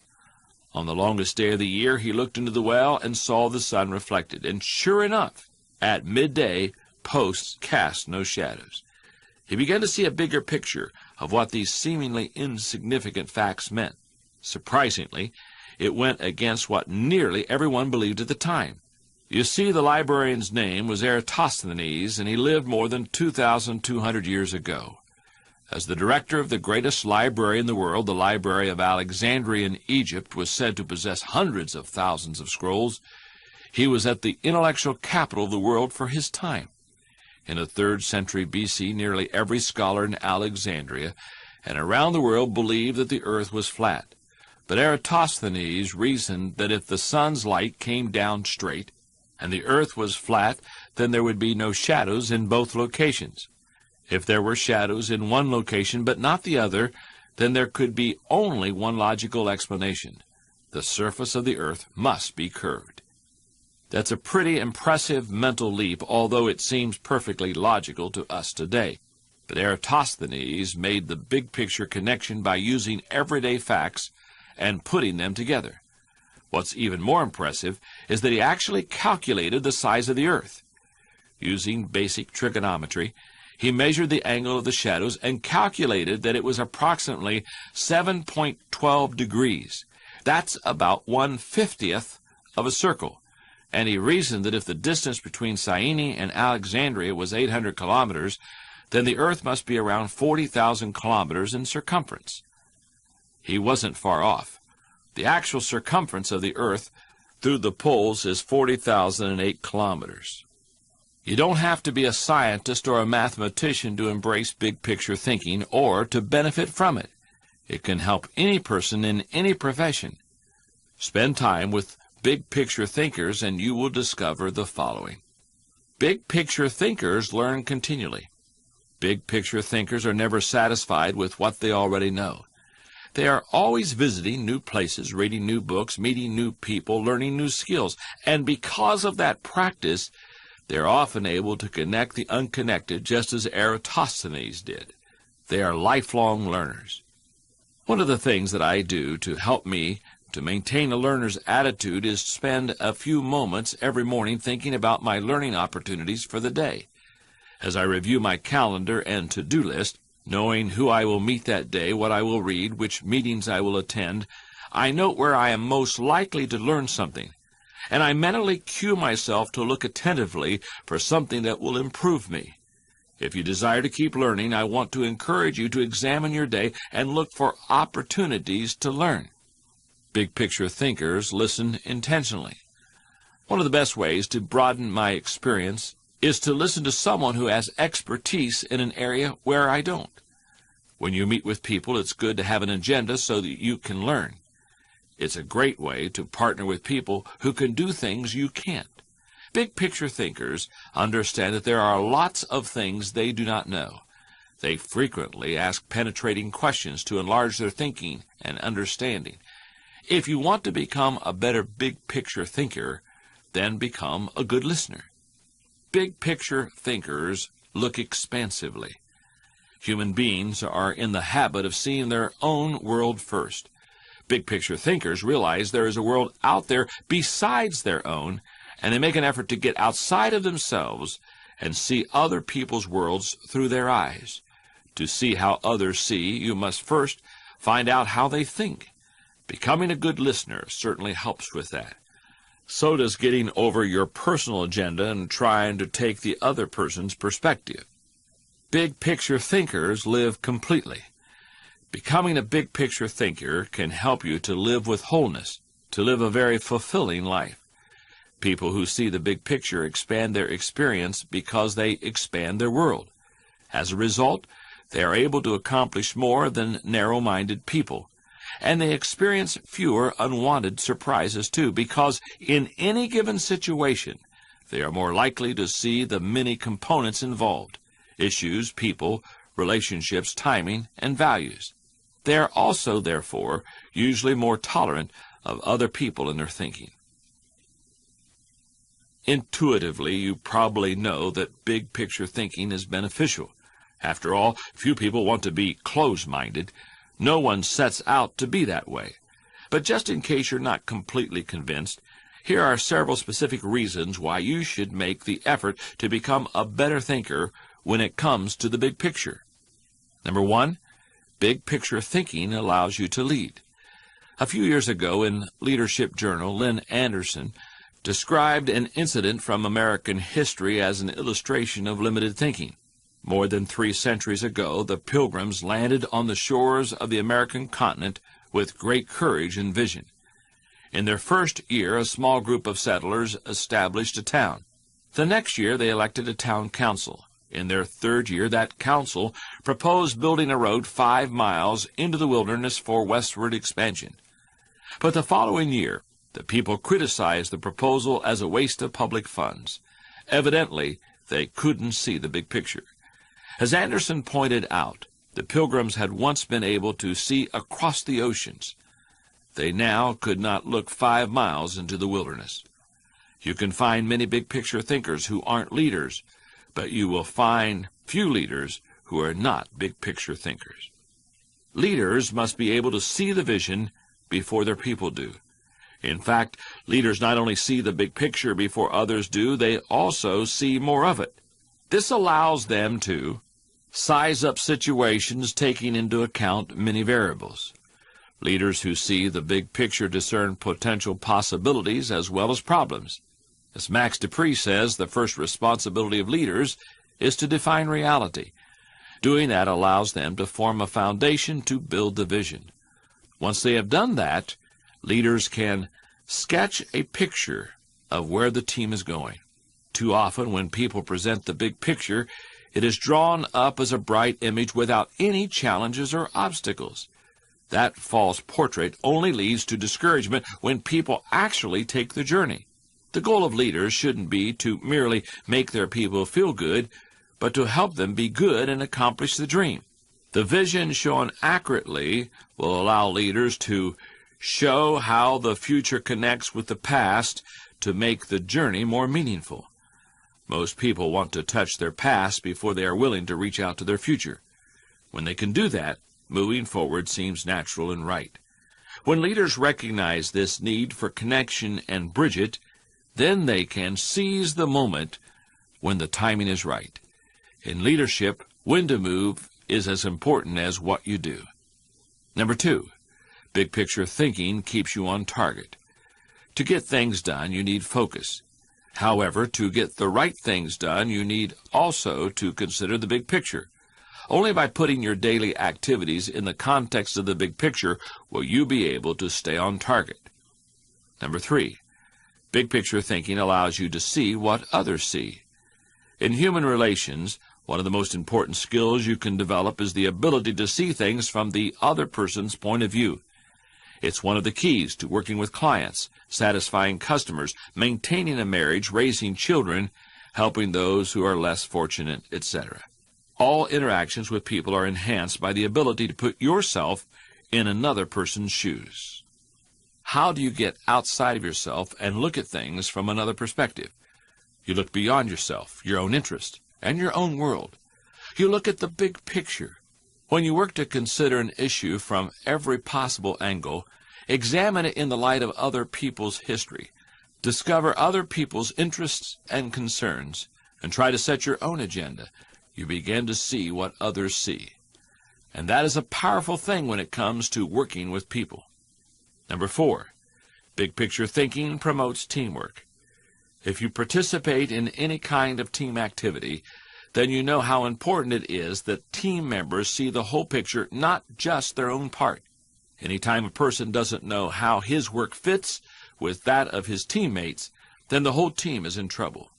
On the longest day of the year, he looked into the well and saw the sun reflected, and sure enough, at midday, posts cast no shadows. He began to see a bigger picture of what these seemingly insignificant facts meant. Surprisingly, it went against what nearly everyone believed at the time. You see, the librarian's name was Eratosthenes, and he lived more than 2,200 years ago. As the director of the greatest library in the world, the Library of Alexandria in Egypt was said to possess hundreds of thousands of scrolls. He was at the intellectual capital of the world for his time. In the 3rd century B.C., nearly every scholar in Alexandria and around the world believed that the earth was flat. But Eratosthenes reasoned that if the sun's light came down straight and the earth was flat, then there would be no shadows in both locations. If there were shadows in one location but not the other, then there could be only one logical explanation. The surface of the earth must be curved. That's a pretty impressive mental leap, although it seems perfectly logical to us today. But Eratosthenes made the big picture connection by using everyday facts and putting them together. What's even more impressive is that he actually calculated the size of the earth. Using basic trigonometry, he measured the angle of the shadows and calculated that it was approximately 7.12 degrees. That's about 1/50th of a circle. And he reasoned that if the distance between Syene and Alexandria was 800 kilometers, then the earth must be around 40,000 kilometers in circumference. He wasn't far off. The actual circumference of the earth through the poles is 40,008 kilometers. You don't have to be a scientist or a mathematician to embrace big-picture thinking or to benefit from it. It can help any person in any profession. Spend time with big-picture thinkers and you will discover the following. Big-picture thinkers learn continually. Big-picture thinkers are never satisfied with what they already know. They are always visiting new places, reading new books, meeting new people, learning new skills, and because of that practice, they are often able to connect the unconnected just as Eratosthenes did. They are lifelong learners. One of the things that I do to help me to maintain a learner's attitude is spend a few moments every morning thinking about my learning opportunities for the day. As I review my calendar and to-do list, knowing who I will meet that day, what I will read, which meetings I will attend, I note where I am most likely to learn something, and I mentally cue myself to look attentively for something that will improve me. If you desire to keep learning, I want to encourage you to examine your day and look for opportunities to learn. Big-picture thinkers listen intentionally. One of the best ways to broaden my experience is to listen to someone who has expertise in an area where I don't. When you meet with people, it's good to have an agenda so that you can learn. It's a great way to partner with people who can do things you can't. Big-picture thinkers understand that there are lots of things they do not know. They frequently ask penetrating questions to enlarge their thinking and understanding. If you want to become a better big-picture thinker, then become a good listener. Big-picture thinkers look expansively. Human beings are in the habit of seeing their own world first. Big-picture thinkers realize there is a world out there besides their own, and they make an effort to get outside of themselves and see other people's worlds through their eyes. To see how others see, you must first find out how they think. Becoming a good listener certainly helps with that. So does getting over your personal agenda and trying to take the other person's perspective. Big-picture thinkers live completely. Becoming a big-picture thinker can help you to live with wholeness, to live a very fulfilling life. People who see the big picture expand their experience because they expand their world. As a result, they are able to accomplish more than narrow-minded people. And they experience fewer unwanted surprises, too, because in any given situation, they are more likely to see the many components involved: issues, people, relationships, timing, and values. They are also, therefore, usually more tolerant of other people in their thinking. Intuitively, you probably know that big picture thinking is beneficial. After all, few people want to be close-minded. No one sets out to be that way. But just in case you're not completely convinced, here are several specific reasons why you should make the effort to become a better thinker when it comes to the big picture. Number one, big picture thinking allows you to lead. A few years ago in Leadership Journal, Lynn Anderson described an incident from American history as an illustration of limited thinking. More than 3 centuries ago, the Pilgrims landed on the shores of the American continent with great courage and vision. In their first year, a small group of settlers established a town. The next year, they elected a town council. In their third year, that council proposed building a road 5 miles into the wilderness for westward expansion. But the following year, the people criticized the proposal as a waste of public funds. Evidently, they couldn't see the big picture. As Anderson pointed out, the Pilgrims had once been able to see across the oceans. They now could not look 5 miles into the wilderness. You can find many big-picture thinkers who aren't leaders, but you will find few leaders who are not big-picture thinkers. Leaders must be able to see the vision before their people do. In fact, leaders not only see the big picture before others do, they also see more of it. This allows them to size up situations taking into account many variables. Leaders who see the big picture discern potential possibilities as well as problems. As Max Dupree says, the first responsibility of leaders is to define reality. Doing that allows them to form a foundation to build the vision. Once they have done that, leaders can sketch a picture of where the team is going. Too often, when people present the big picture, it is drawn up as a bright image without any challenges or obstacles. That false portrait only leads to discouragement when people actually take the journey. The goal of leaders shouldn't be to merely make their people feel good, but to help them be good and accomplish the dream. The vision shown accurately will allow leaders to show how the future connects with the past to make the journey more meaningful. Most people want to touch their past before they are willing to reach out to their future. When they can do that, moving forward seems natural and right. When leaders recognize this need for connection and bridge it, then they can seize the moment when the timing is right. In leadership, when to move is as important as what you do. Number 2, big picture thinking keeps you on target. To get things done, you need focus. However, to get the right things done, you need also to consider the big picture. Only by putting your daily activities in the context of the big picture will you be able to stay on target. Number 3, big picture thinking allows you to see what others see. In human relations, one of the most important skills you can develop is the ability to see things from the other person's point of view. It's one of the keys to working with clients, satisfying customers, maintaining a marriage, raising children, helping those who are less fortunate, etc. All interactions with people are enhanced by the ability to put yourself in another person's shoes. How do you get outside of yourself and look at things from another perspective? You look beyond yourself, your own interest, and your own world. You look at the big picture. When you work to consider an issue from every possible angle, examine it in the light of other people's history, discover other people's interests and concerns, and try to set your own agenda, you begin to see what others see. And that is a powerful thing when it comes to working with people. Number 4, big picture thinking promotes teamwork. If you participate in any kind of team activity, then you know how important it is that team members see the whole picture, not just their own part. Anytime a person doesn't know how his work fits with that of his teammates, then the whole team is in trouble.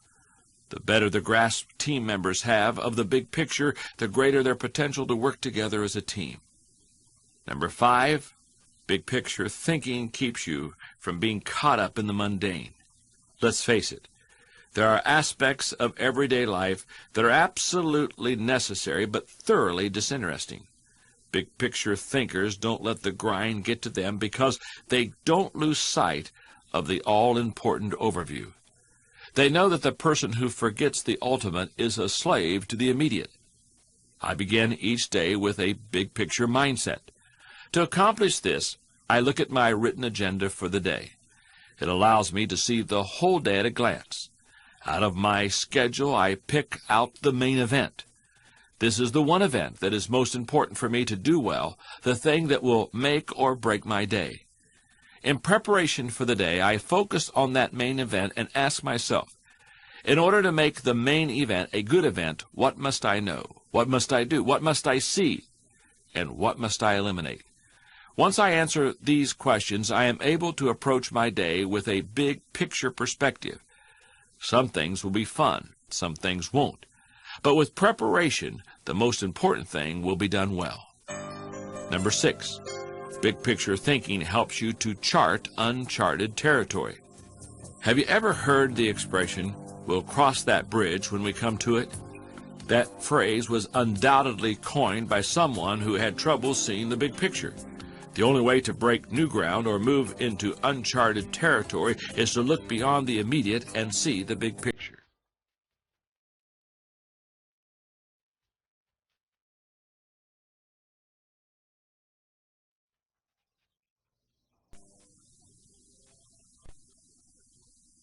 The better the grasp team members have of the big picture, the greater their potential to work together as a team. Number 5, big picture thinking keeps you from being caught up in the mundane. Let's face it, there are aspects of everyday life that are absolutely necessary but thoroughly disinteresting. Big picture thinkers don't let the grind get to them because they don't lose sight of the all-important overview. They know that the person who forgets the ultimate is a slave to the immediate. I begin each day with a big picture mindset. To accomplish this, I look at my written agenda for the day. It allows me to see the whole day at a glance. Out of my schedule, I pick out the main event. This is the one event that is most important for me to do well, the thing that will make or break my day. In preparation for the day, I focus on that main event and ask myself, in order to make the main event a good event, what must I know? What must I do? What must I see? And what must I eliminate? Once I answer these questions, I am able to approach my day with a big picture perspective. Some things will be fun, some things won't. But with preparation, the most important thing will be done well. Number 6. Big picture thinking helps you to chart uncharted territory. Have you ever heard the expression, "We'll cross that bridge when we come to it"? That phrase was undoubtedly coined by someone who had trouble seeing the big picture. The only way to break new ground or move into uncharted territory is to look beyond the immediate and see the big picture.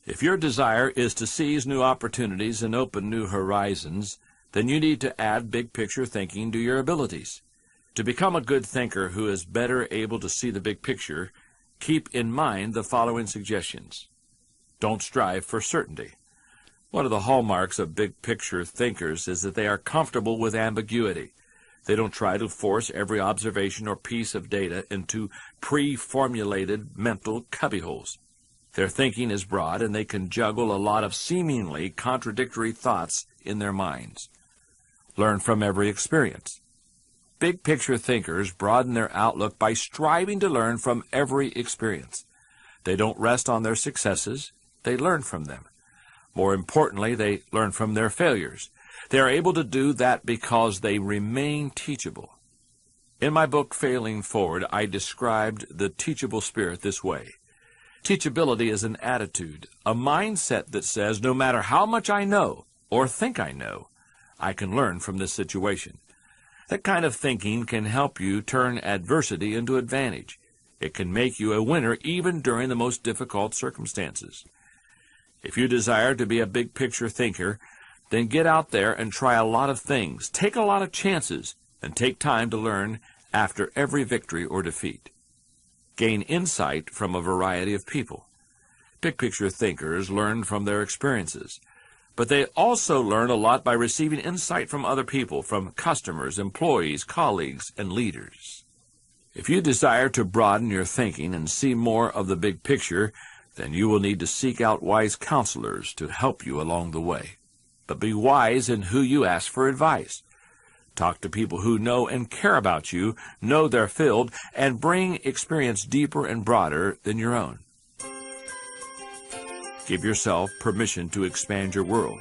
If your desire is to seize new opportunities and open new horizons, then you need to add big picture thinking to your abilities. To become a good thinker who is better able to see the big picture, keep in mind the following suggestions. Don't strive for certainty. One of the hallmarks of big picture thinkers is that they are comfortable with ambiguity. They don't try to force every observation or piece of data into pre-formulated mental cubbyholes. Their thinking is broad, and they can juggle a lot of seemingly contradictory thoughts in their minds. Learn from every experience. Big picture thinkers broaden their outlook by striving to learn from every experience. They don't rest on their successes, they learn from them. More importantly, they learn from their failures. They are able to do that because they remain teachable. In my book, Failing Forward, I described the teachable spirit this way. Teachability is an attitude, a mindset that says, no matter how much I know or think I know, I can learn from this situation. That kind of thinking can help you turn adversity into advantage. It can make you a winner even during the most difficult circumstances. If you desire to be a big picture thinker, then get out there and try a lot of things, take a lot of chances, and take time to learn after every victory or defeat. Gain insight from a variety of people. Big picture thinkers learn from their experiences, but they also learn a lot by receiving insight from other people, from customers, employees, colleagues, and leaders. If you desire to broaden your thinking and see more of the big picture, then you will need to seek out wise counselors to help you along the way. But be wise in who you ask for advice. Talk to people who know and care about you, know their field, and bring experience deeper and broader than your own. Give yourself permission to expand your world.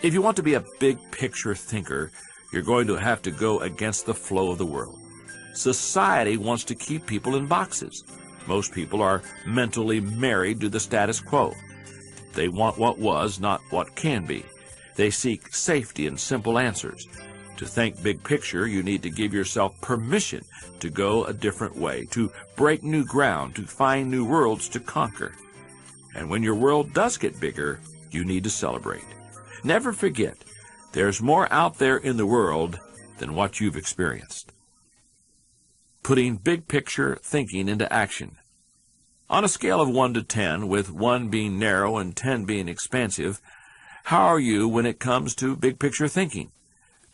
If you want to be a big picture thinker, you're going to have to go against the flow of the world. Society wants to keep people in boxes. Most people are mentally married to the status quo. They want what was, not what can be. They seek safety and simple answers. To think big picture, you need to give yourself permission to go a different way, to break new ground, to find new worlds to conquer. And when your world does get bigger, you need to celebrate. Never forget, there's more out there in the world than what you've experienced. Putting big picture thinking into action. On a scale of 1 to 10, with 1 being narrow and 10 being expansive, how are you when it comes to big picture thinking?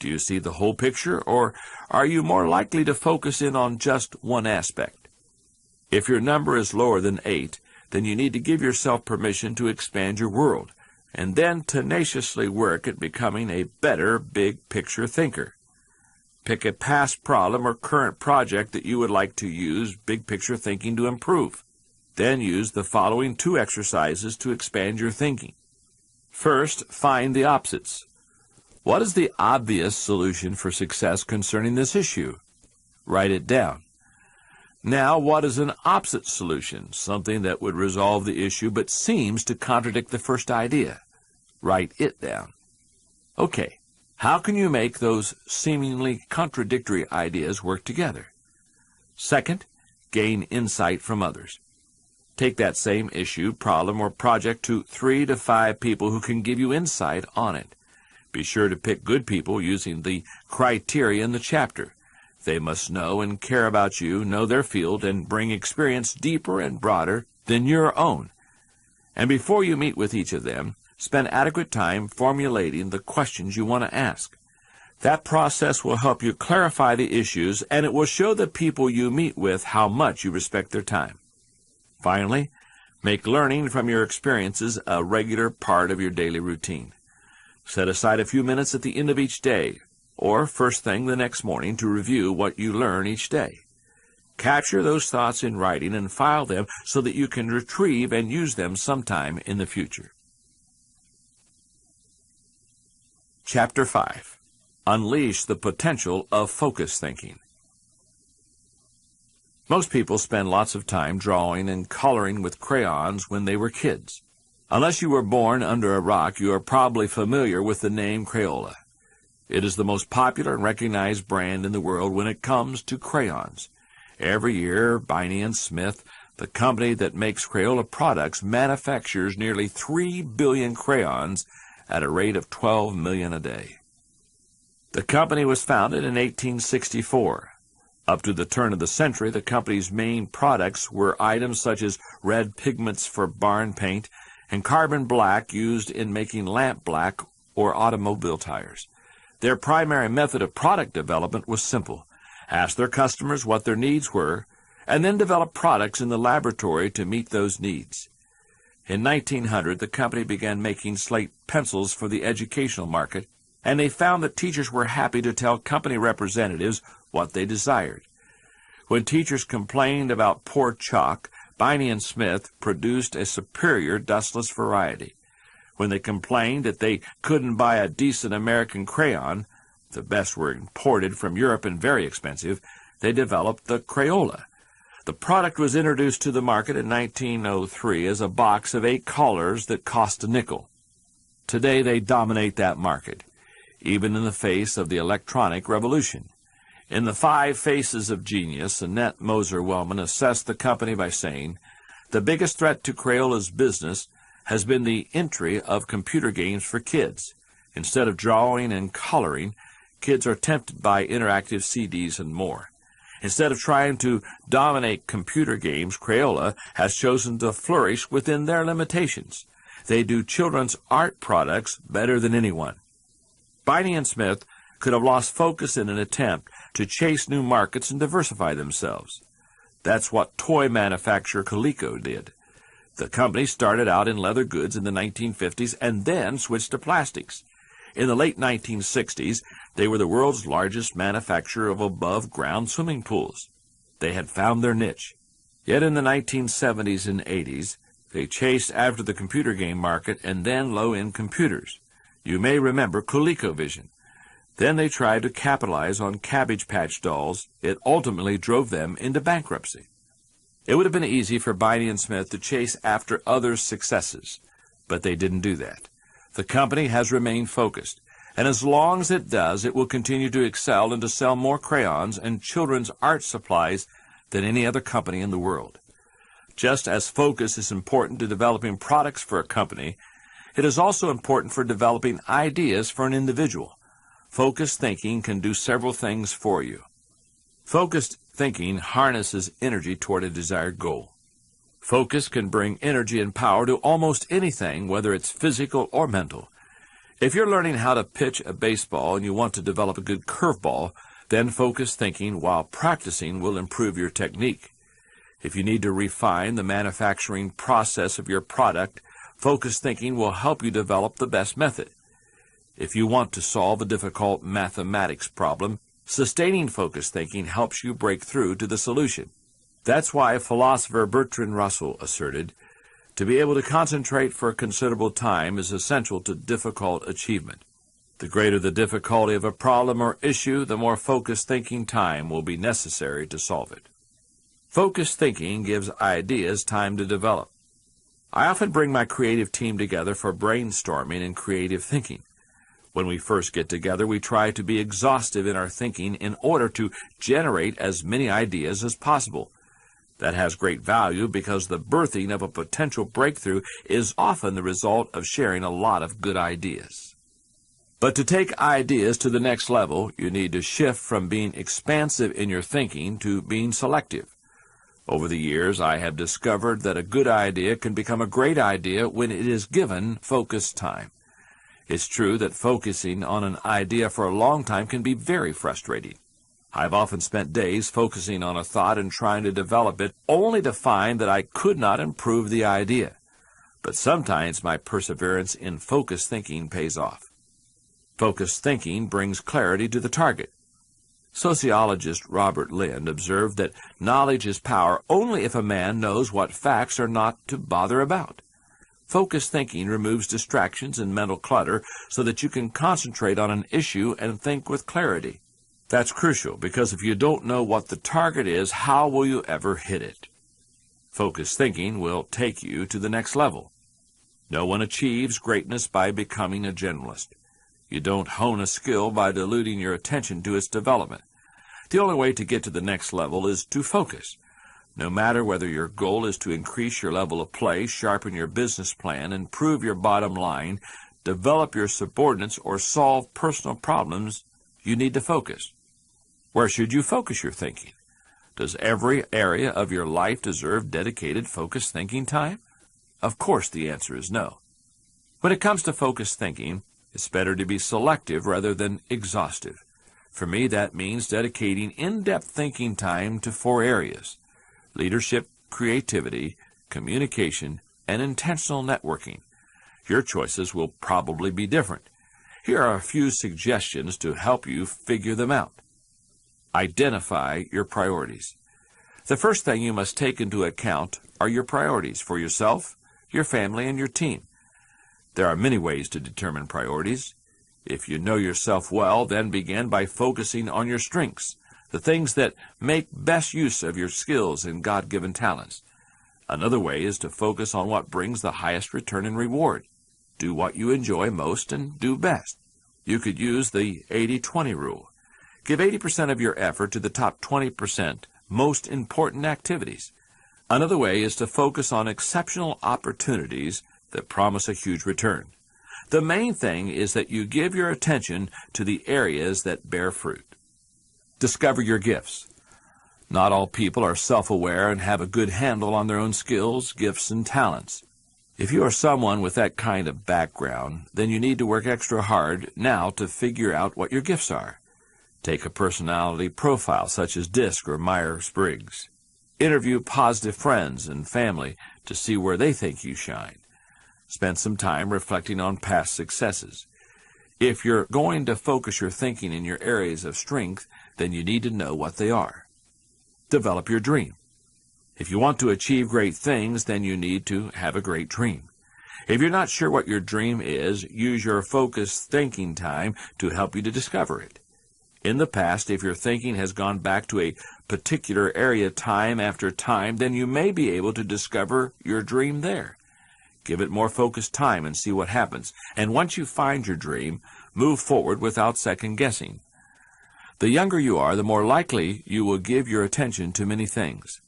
Do you see the whole picture, or are you more likely to focus in on just one aspect? If your number is lower than 8, then you need to give yourself permission to expand your world, and then tenaciously work at becoming a better big-picture thinker. Pick a past problem or current project that you would like to use big-picture thinking to improve. Then use the following 2 exercises to expand your thinking. First, find the opposites. What is the obvious solution for success concerning this issue? Write it down. Now, what is an opposite solution, something that would resolve the issue but seems to contradict the first idea? Write it down. Okay, how can you make those seemingly contradictory ideas work together? Second, gain insight from others. Take that same issue, problem, or project to 3 to 5 people who can give you insight on it. Be sure to pick good people using the criteria in the chapter. They must know and care about you, know their field, and bring experience deeper and broader than your own. And before you meet with each of them, spend adequate time formulating the questions you want to ask. That process will help you clarify the issues, and it will show the people you meet with how much you respect their time. Finally, make learning from your experiences a regular part of your daily routine. Set aside a few minutes at the end of each day, or first thing the next morning, to review what you learn each day. Capture those thoughts in writing and file them so that you can retrieve and use them sometime in the future. Chapter 5. Unleash the potential of focus thinking. Most people spend lots of time drawing and coloring with crayons when they were kids. Unless you were born under a rock, you are probably familiar with the name Crayola. It is the most popular and recognized brand in the world when it comes to crayons. Every year, Barney & Smith, the company that makes Crayola products, manufactures nearly 3 billion crayons at a rate of 12 million a day. The company was founded in 1864. Up to the turn of the century, the company's main products were items such as red pigments for barn paint and carbon black used in making lamp black or automobile tires. Their primary method of product development was simple: ask their customers what their needs were, and then develop products in the laboratory to meet those needs. In 1900, the company began making slate pencils for the educational market, and they found that teachers were happy to tell company representatives what they desired. When teachers complained about poor chalk, Barney & Smith produced a superior dustless variety. When they complained that they couldn't buy a decent American crayon, the best were imported from Europe and very expensive, they developed the Crayola. The product was introduced to the market in 1903 as a box of 8 colors that cost a nickel. Today they dominate that market, even in the face of the electronic revolution. In The 5 Faces of Genius, Annette Moser-Wellman assessed the company by saying, "The biggest threat to Crayola's business has been the entry of computer games for kids. Instead of drawing and coloring, kids are tempted by interactive CDs and more. Instead of trying to dominate computer games, Crayola has chosen to flourish within their limitations. They do children's art products better than anyone." Barney & Smith could have lost focus in an attempt to chase new markets and diversify themselves. That's what toy manufacturer Coleco did. The company started out in leather goods in the 1950s and then switched to plastics. In the late 1960s, they were the world's largest manufacturer of above-ground swimming pools. They had found their niche. Yet in the 1970s and 80s, they chased after the computer game market and then low-end computers. You may remember ColecoVision. Then they tried to capitalize on Cabbage Patch dolls. It ultimately drove them into bankruptcy. It would have been easy for Barney & Smith to chase after others' successes, but they didn't do that. The company has remained focused, and as long as it does, it will continue to excel and to sell more crayons and children's art supplies than any other company in the world. Just as focus is important to developing products for a company, it is also important for developing ideas for an individual. Focused thinking can do several things for you. Focused thinking harnesses energy toward a desired goal. Focus can bring energy and power to almost anything, whether it's physical or mental. If you're learning how to pitch a baseball and you want to develop a good curveball, then focused thinking while practicing will improve your technique. If you need to refine the manufacturing process of your product, focused thinking will help you develop the best method. If you want to solve a difficult mathematics problem, sustaining focused thinking helps you break through to the solution. That's why philosopher Bertrand Russell asserted, to be able to concentrate for a considerable time is essential to difficult achievement. The greater the difficulty of a problem or issue, the more focused thinking time will be necessary to solve it. Focused thinking gives ideas time to develop. I often bring my creative team together for brainstorming and creative thinking. When we first get together, we try to be exhaustive in our thinking in order to generate as many ideas as possible. That has great value because the birthing of a potential breakthrough is often the result of sharing a lot of good ideas. But to take ideas to the next level, you need to shift from being expansive in your thinking to being selective. Over the years, I have discovered that a good idea can become a great idea when it is given focused time. It's true that focusing on an idea for a long time can be very frustrating. I've often spent days focusing on a thought and trying to develop it, only to find that I could not improve the idea. But sometimes my perseverance in focused thinking pays off. Focused thinking brings clarity to the target. Sociologist Robert Lind observed that knowledge is power only if a man knows what facts are not to bother about. Focused thinking removes distractions and mental clutter so that you can concentrate on an issue and think with clarity. That's crucial because if you don't know what the target is, how will you ever hit it? Focused thinking will take you to the next level. No one achieves greatness by becoming a generalist. You don't hone a skill by diluting your attention to its development. The only way to get to the next level is to focus. No matter whether your goal is to increase your level of play, sharpen your business plan, improve your bottom line, develop your subordinates, or solve personal problems, you need to focus. Where should you focus your thinking? Does every area of your life deserve dedicated focused thinking time? Of course the answer is no. When it comes to focused thinking, it's better to be selective rather than exhaustive. For me, that means dedicating in-depth thinking time to 4 areas: leadership, creativity, communication, and intentional networking. Your choices will probably be different. Here are a few suggestions to help you figure them out. Identify your priorities. The first thing you must take into account are your priorities for yourself, your family, and your team. There are many ways to determine priorities. If you know yourself well, then begin by focusing on your strengths, the things that make best use of your skills and God-given talents. Another way is to focus on what brings the highest return and reward. Do what you enjoy most and do best. You could use the 80-20 rule. Give 80% of your effort to the top 20% most important activities. Another way is to focus on exceptional opportunities that promise a huge return. The main thing is that you give your attention to the areas that bear fruit. Discover your gifts. Not all people are self-aware and have a good handle on their own skills, gifts, and talents. If you are someone with that kind of background, then you need to work extra hard now to figure out what your gifts are. Take a personality profile such as DISC or Myers-Briggs. Interview positive friends and family to see where they think you shine. Spend some time reflecting on past successes. If you're going to focus your thinking in your areas of strength, then you need to know what they are. Develop your dream. If you want to achieve great things, then you need to have a great dream. If you're not sure what your dream is, use your focused thinking time to help you to discover it. In the past, if your thinking has gone back to a particular area time after time, then you may be able to discover your dream there. Give it more focused time and see what happens. And once you find your dream, move forward without second-guessing. The younger you are, the more likely you will give your attention to many things.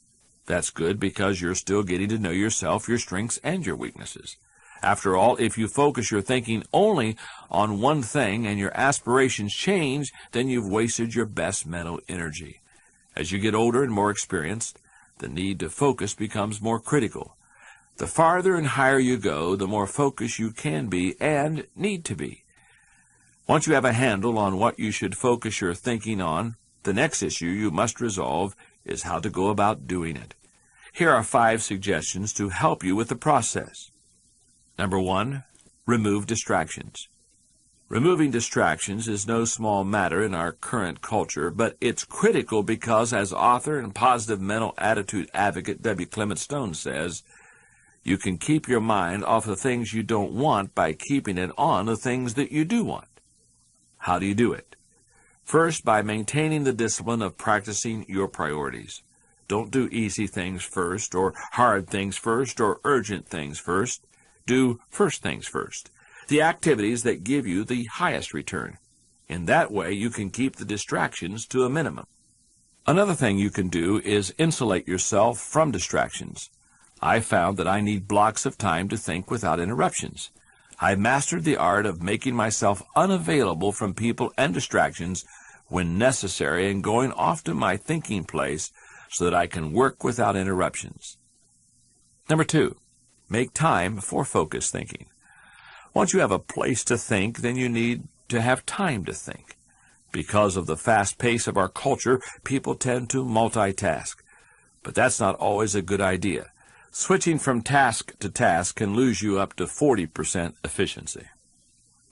That's good because you're still getting to know yourself, your strengths, and your weaknesses. After all, if you focus your thinking only on one thing and your aspirations change, then you've wasted your best mental energy. As you get older and more experienced, the need to focus becomes more critical. The farther and higher you go, the more focused you can be and need to be. Once you have a handle on what you should focus your thinking on, the next issue you must resolve is how to go about doing it. Here are 5 suggestions to help you with the process. Number 1, remove distractions. Removing distractions is no small matter in our current culture, but it's critical because, as author and positive mental attitude advocate W. Clement Stone says, you can keep your mind off the things you don't want by keeping it on the things that you do want. How do you do it? First, by maintaining the discipline of practicing your priorities. Don't do easy things first, or hard things first, or urgent things first. Do first things first, the activities that give you the highest return. In that way, you can keep the distractions to a minimum. Another thing you can do is insulate yourself from distractions. I found that I need blocks of time to think without interruptions. I've mastered the art of making myself unavailable from people and distractions when necessary and going off to my thinking place so that I can work without interruptions. Number 2, make time for focused thinking. Once you have a place to think, then you need to have time to think. Because of the fast pace of our culture, people tend to multitask. But that's not always a good idea. Switching from task to task can lose you up to 40% efficiency.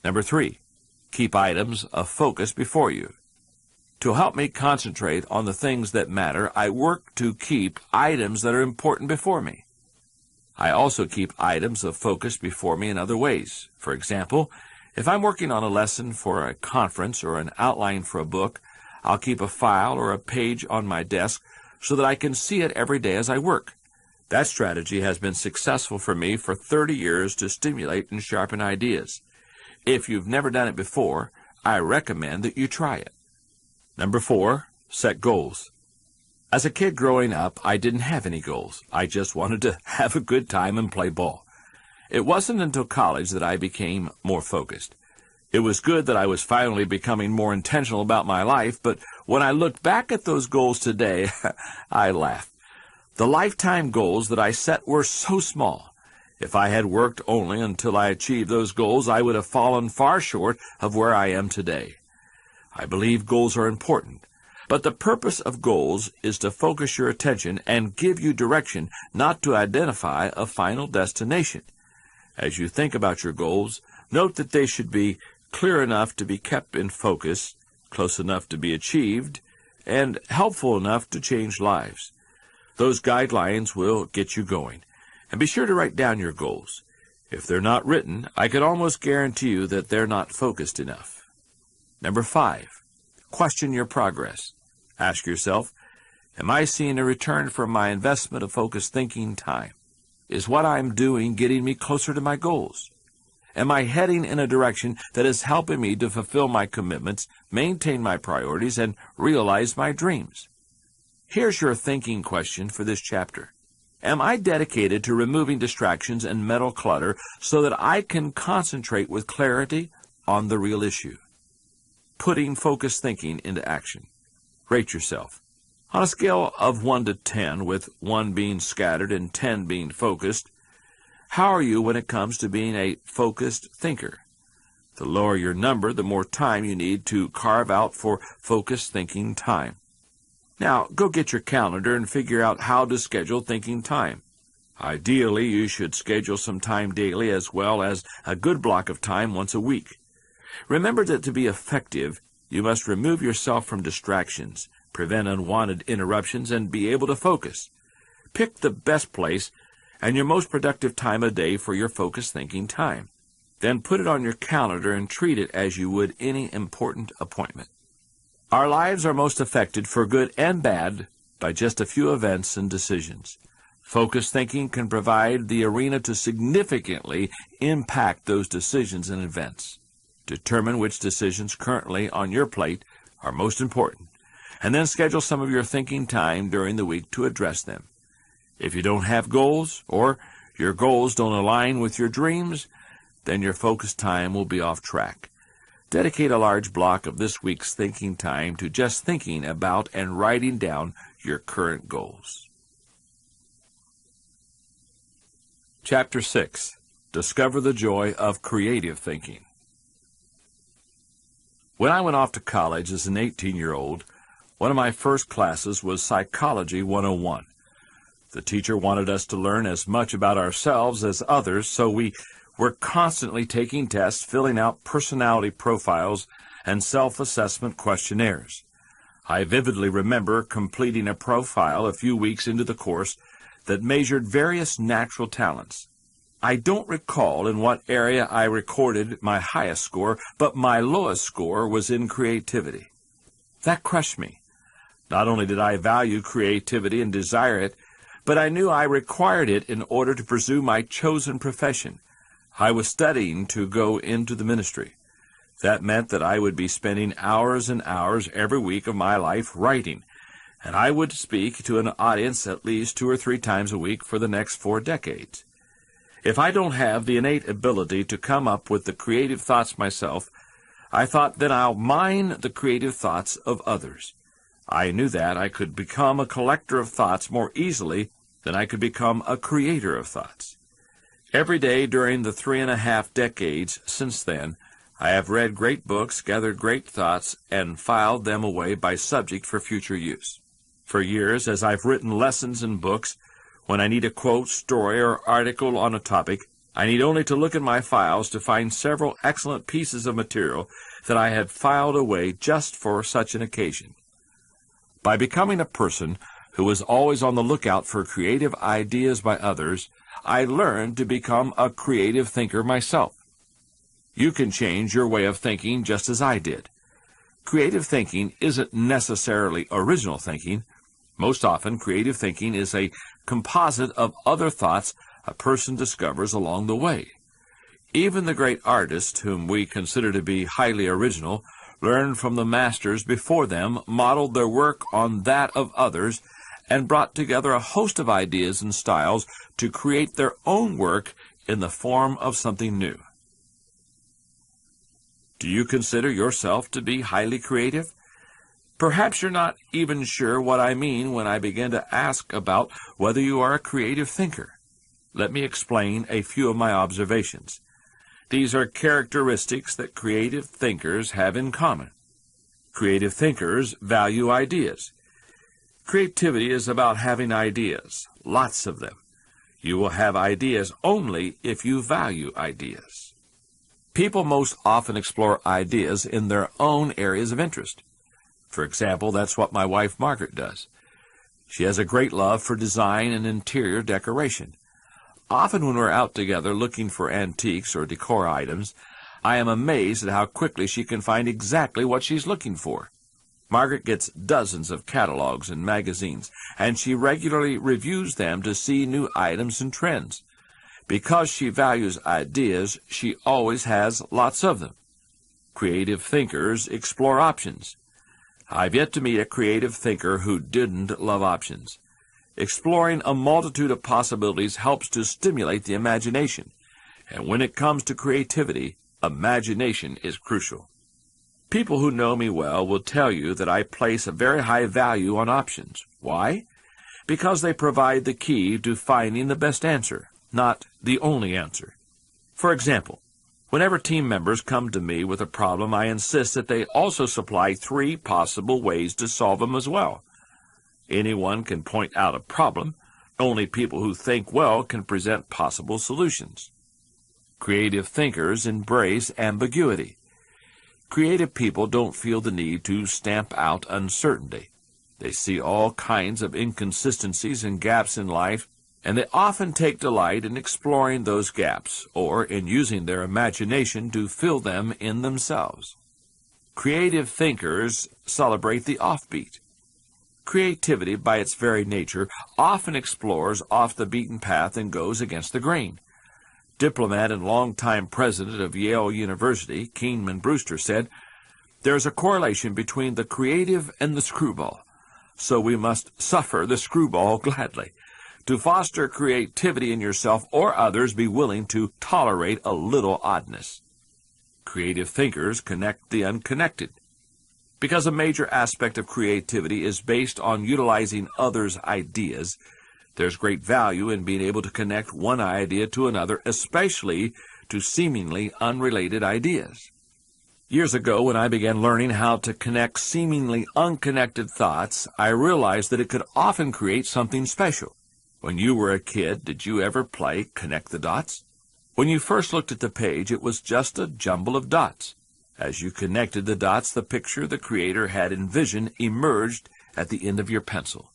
Number 3, keep items of focus before you. To help me concentrate on the things that matter, I work to keep items that are important before me. I also keep items of focus before me in other ways. For example, if I'm working on a lesson for a conference or an outline for a book, I'll keep a file or a page on my desk so that I can see it every day as I work. That strategy has been successful for me for 30 years to stimulate and sharpen ideas. If you've never done it before, I recommend that you try it. Number 4, set goals. As a kid growing up, I didn't have any goals. I just wanted to have a good time and play ball. It wasn't until college that I became more focused. It was good that I was finally becoming more intentional about my life, but when I look back at those goals today, I laugh. The lifetime goals that I set were so small. If I had worked only until I achieved those goals, I would have fallen far short of where I am today. I believe goals are important, but the purpose of goals is to focus your attention and give you direction, not to identify a final destination. As you think about your goals, note that they should be clear enough to be kept in focus, close enough to be achieved, and helpful enough to change lives. Those guidelines will get you going. And be sure to write down your goals. If they're not written, I can almost guarantee you that they're not focused enough. Number 5, question your progress. Ask yourself, am I seeing a return from my investment of focused thinking time? Is what I'm doing getting me closer to my goals? Am I heading in a direction that is helping me to fulfill my commitments, maintain my priorities, and realize my dreams? Here's your thinking question for this chapter. Am I dedicated to removing distractions and mental clutter so that I can concentrate with clarity on the real issue? Putting focused thinking into action. Rate yourself. On a scale of 1 to 10, with 1 being scattered and 10 being focused, how are you when it comes to being a focused thinker? The lower your number, the more time you need to carve out for focused thinking time. Now, go get your calendar and figure out how to schedule thinking time. Ideally, you should schedule some time daily as well as a good block of time once a week. Remember that to be effective, you must remove yourself from distractions, prevent unwanted interruptions, and be able to focus. Pick the best place and your most productive time of day for your focused thinking time. Then put it on your calendar and treat it as you would any important appointment. Our lives are most affected, for good and bad, by just a few events and decisions. Focused thinking can provide the arena to significantly impact those decisions and events. Determine which decisions currently on your plate are most important, and then schedule some of your thinking time during the week to address them. If you don't have goals, or your goals don't align with your dreams, then your focused time will be off track. Dedicate a large block of this week's thinking time to just thinking about and writing down your current goals. Chapter 6. Discover the Joy of Creative Thinking. When I went off to college as an 18-year-old, one of my first classes was Psychology 101. The teacher wanted us to learn as much about ourselves as others, so we were constantly taking tests, filling out personality profiles, and self-assessment questionnaires. I vividly remember completing a profile a few weeks into the course that measured various natural talents. I don't recall in what area I recorded my highest score, but my lowest score was in creativity. That crushed me. Not only did I value creativity and desire it, but I knew I required it in order to pursue my chosen profession. I was studying to go into the ministry. That meant that I would be spending hours and hours every week of my life writing, and I would speak to an audience at least 2 or 3 times a week for the next 4 decades. If I don't have the innate ability to come up with the creative thoughts myself, I thought, then I'll mine the creative thoughts of others. I knew that I could become a collector of thoughts more easily than I could become a creator of thoughts. Every day during the 3.5 decades since then, I have read great books, gathered great thoughts, and filed them away by subject for future use. For years, as I've written lessons and books, when I need a quote, story, or article on a topic, I need only to look in my files to find several excellent pieces of material that I had filed away just for such an occasion. By becoming a person who was always on the lookout for creative ideas by others, I learned to become a creative thinker myself. You can change your way of thinking just as I did. Creative thinking isn't necessarily original thinking. Most often, creative thinking is a composite of other thoughts a person discovers along the way. Even the great artists, whom we consider to be highly original, learned from the masters before them, modeled their work on that of others, and brought together a host of ideas and styles to create their own work in the form of something new. Do you consider yourself to be highly creative? Perhaps you're not even sure what I mean when I begin to ask about whether you are a creative thinker. Let me explain a few of my observations. These are characteristics that creative thinkers have in common. Creative thinkers value ideas. Creativity is about having ideas, lots of them. You will have ideas only if you value ideas. People most often explore ideas in their own areas of interest. For example, that's what my wife Margaret does. She has a great love for design and interior decoration. Often when we're out together looking for antiques or decor items, I am amazed at how quickly she can find exactly what she's looking for. Margaret gets dozens of catalogs and magazines, and she regularly reviews them to see new items and trends. Because she values ideas, she always has lots of them. Creative thinkers explore options. I've yet to meet a creative thinker who didn't love options. Exploring a multitude of possibilities helps to stimulate the imagination, and when it comes to creativity, imagination is crucial. People who know me well will tell you that I place a very high value on options. Why? Because they provide the key to finding the best answer, not the only answer. For example, whenever team members come to me with a problem, I insist that they also supply 3 possible ways to solve them as well. Anyone can point out a problem. Only people who think well can present possible solutions. Creative thinkers embrace ambiguity. Creative people don't feel the need to stamp out uncertainty. They see all kinds of inconsistencies and gaps in life, and they often take delight in exploring those gaps, or in using their imagination to fill them in themselves. Creative thinkers celebrate the offbeat. Creativity, by its very nature, often explores off the beaten path and goes against the grain. Diplomat and longtime president of Yale University, Keenman Brewster, said, "There is a correlation between the creative and the screwball, so we must suffer the screwball gladly. To foster creativity in yourself or others, be willing to tolerate a little oddness." Creative thinkers connect the unconnected. Because a major aspect of creativity is based on utilizing others' ideas, there's great value in being able to connect one idea to another, especially to seemingly unrelated ideas. Years ago, when I began learning how to connect seemingly unconnected thoughts, I realized that it could often create something special. When you were a kid, did you ever play Connect the Dots? When you first looked at the page, it was just a jumble of dots. As you connected the dots, the picture the creator had envisioned emerged at the end of your pencil.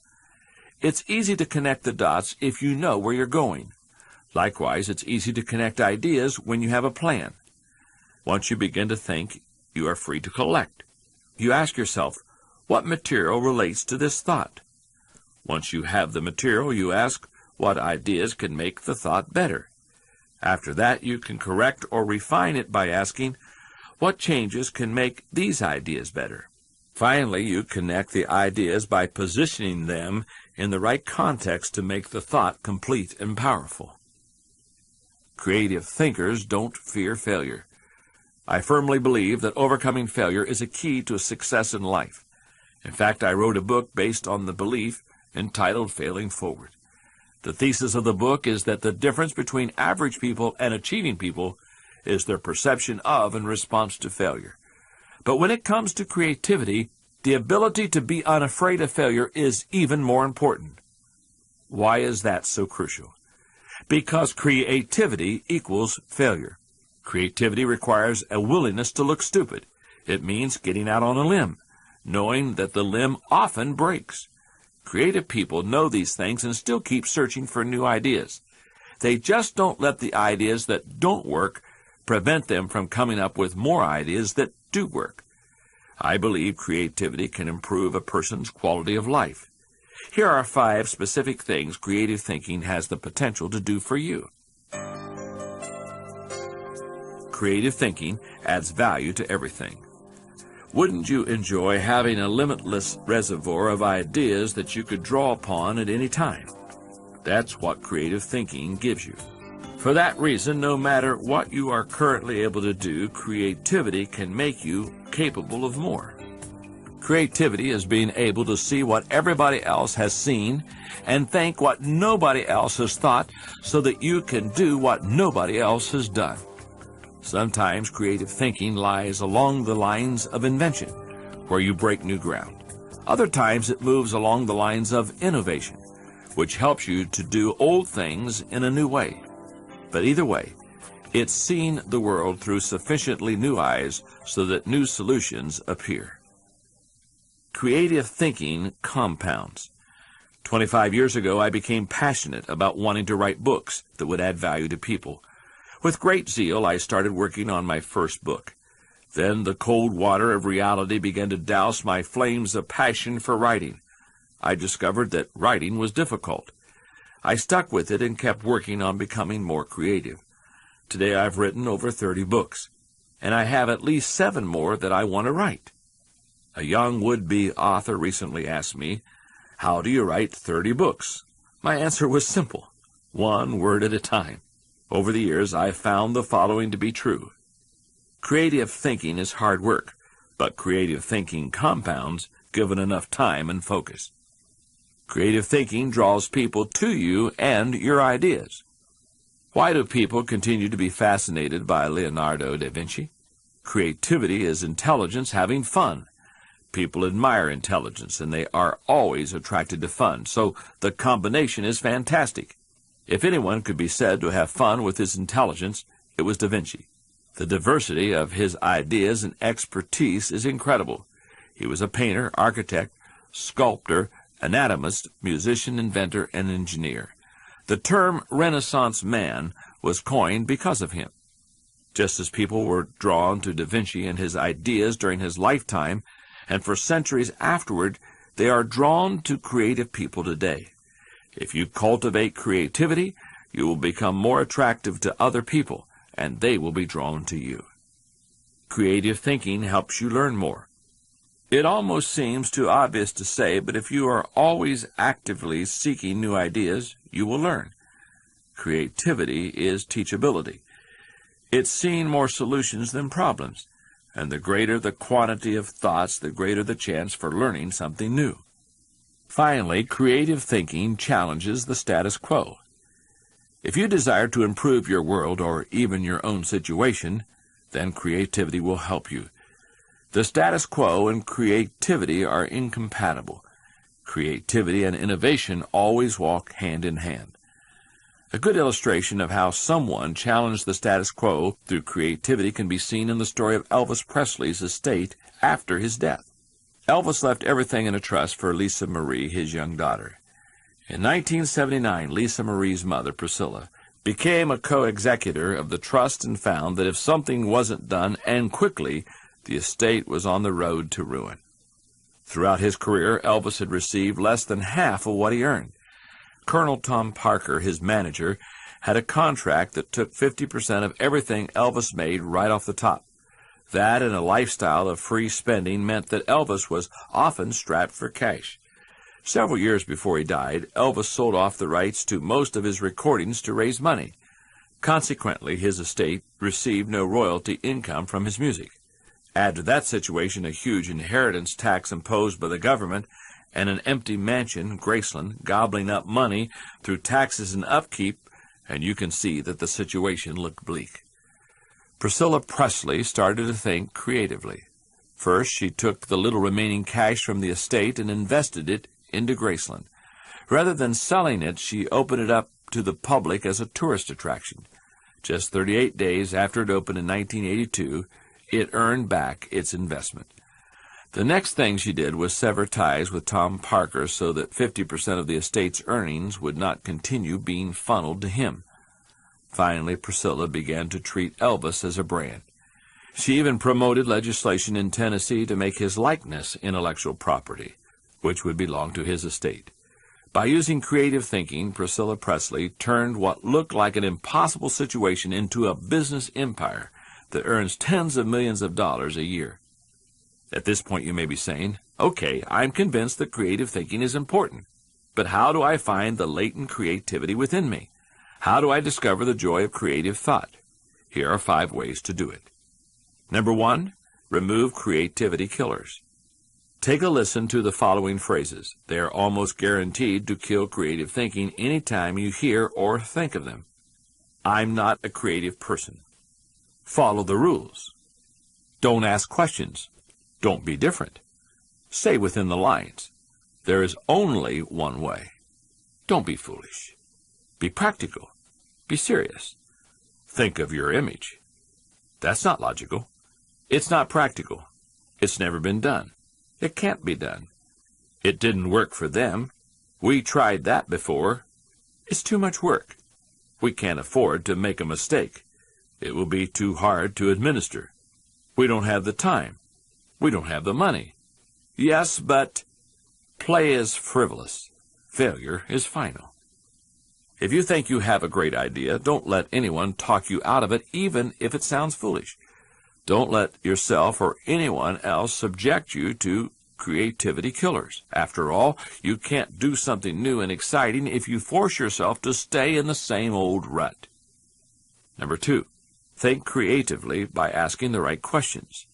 It's easy to connect the dots if you know where you're going. Likewise, it's easy to connect ideas when you have a plan. Once you begin to think, you are free to collect. You ask yourself, what material relates to this thought? Once you have the material, you ask, what ideas can make the thought better? After that, you can correct or refine it by asking, what changes can make these ideas better? Finally, you connect the ideas by positioning them in the right context to make the thought complete and powerful. Creative thinkers don't fear failure. I firmly believe that overcoming failure is a key to success in life. In fact, I wrote a book based on the belief entitled Failing Forward. The thesis of the book is that the difference between average people and achieving people is their perception of and response to failure. But when it comes to creativity, the ability to be unafraid of failure is even more important. Why is that so crucial? Because creativity equals failure. Creativity requires a willingness to look stupid. It means getting out on a limb, knowing that the limb often breaks. Creative people know these things and still keep searching for new ideas. They just don't let the ideas that don't work prevent them from coming up with more ideas that do work. I believe creativity can improve a person's quality of life. Here are 5 specific things creative thinking has the potential to do for you. Creative thinking adds value to everything. Wouldn't you enjoy having a limitless reservoir of ideas that you could draw upon at any time? That's what creative thinking gives you. For that reason, no matter what you are currently able to do, creativity can make you capable of more. Creativity is being able to see what everybody else has seen and think what nobody else has thought so that you can do what nobody else has done. Sometimes creative thinking lies along the lines of invention, where you break new ground. Other times it moves along the lines of innovation, which helps you to do old things in a new way. But either way, it's seeing the world through sufficiently new eyes so that new solutions appear. Creative thinking compounds. 25 years ago, I became passionate about wanting to write books that would add value to people. With great zeal, I started working on my first book. Then the cold water of reality began to douse my flames of passion for writing. I discovered that writing was difficult. I stuck with it and kept working on becoming more creative. Today I've written over 30 books, and I have at least 7 more that I want to write. A young would-be author recently asked me, "How do you write 30 books?" My answer was simple: 1 word at a time. Over the years, I've found the following to be true. Creative thinking is hard work, but creative thinking compounds given enough time and focus. Creative thinking draws people to you and your ideas. Why do people continue to be fascinated by Leonardo da Vinci? Creativity is intelligence having fun. People admire intelligence, and they are always attracted to fun, so the combination is fantastic. If anyone could be said to have fun with his intelligence, it was Da Vinci. The diversity of his ideas and expertise is incredible. He was a painter, architect, sculptor, anatomist, musician, inventor, and engineer. The term Renaissance man was coined because of him. Just as people were drawn to Da Vinci and his ideas during his lifetime, and for centuries afterward, they are drawn to creative people today. If you cultivate creativity, you will become more attractive to other people, and they will be drawn to you. Creative thinking helps you learn more. It almost seems too obvious to say, but if you are always actively seeking new ideas, you will learn. Creativity is teachability. It's seeing more solutions than problems, and the greater the quantity of thoughts, the greater the chance for learning something new. Finally, creative thinking challenges the status quo. If you desire to improve your world or even your own situation, then creativity will help you. The status quo and creativity are incompatible. Creativity and innovation always walk hand in hand. A good illustration of how someone challenged the status quo through creativity can be seen in the story of Elvis Presley's estate after his death. Elvis left everything in a trust for Lisa Marie, his young daughter. In 1979, Lisa Marie's mother, Priscilla, became a co-executor of the trust and found that if something wasn't done, and quickly, the estate was on the road to ruin. Throughout his career, Elvis had received less than half of what he earned. Colonel Tom Parker, his manager, had a contract that took 50% of everything Elvis made right off the top. That and a lifestyle of free spending meant that Elvis was often strapped for cash. Several years before he died, Elvis sold off the rights to most of his recordings to raise money. Consequently, his estate received no royalty income from his music. Add to that situation a huge inheritance tax imposed by the government and an empty mansion, Graceland, gobbling up money through taxes and upkeep, and you can see that the situation looked bleak. Priscilla Presley started to think creatively. First, she took the little remaining cash from the estate and invested it into Graceland. Rather than selling it, she opened it up to the public as a tourist attraction. Just 38 days after it opened in 1982, it earned back its investment. The next thing she did was sever ties with Tom Parker so that 50% of the estate's earnings would not continue being funneled to him. Finally, Priscilla began to treat Elvis as a brand. She even promoted legislation in Tennessee to make his likeness intellectual property, which would belong to his estate. By using creative thinking, Priscilla Presley turned what looked like an impossible situation into a business empire that earns tens of millions of dollars a year. At this point you may be saying, okay, I'm convinced that creative thinking is important, but how do I find the latent creativity within me? How do I discover the joy of creative thought? Here are 5 ways to do it. Number 1, remove creativity killers. Take a listen to the following phrases. They are almost guaranteed to kill creative thinking anytime you hear or think of them. I'm not a creative person. Follow the rules. Don't ask questions. Don't be different. Stay within the lines. There is only one way. Don't be foolish. Be practical. Be serious. Think of your image. That's not logical. It's not practical. It's never been done. It can't be done. It didn't work for them. We tried that before. It's too much work. We can't afford to make a mistake. It will be too hard to administer. We don't have the time. We don't have the money. Yes, but play is frivolous. Failure is final. If you think you have a great idea, don't let anyone talk you out of it, even if it sounds foolish. Don't let yourself or anyone else subject you to creativity killers. After all, you can't do something new and exciting if you force yourself to stay in the same old rut. Number 2, think creatively by asking the right questions.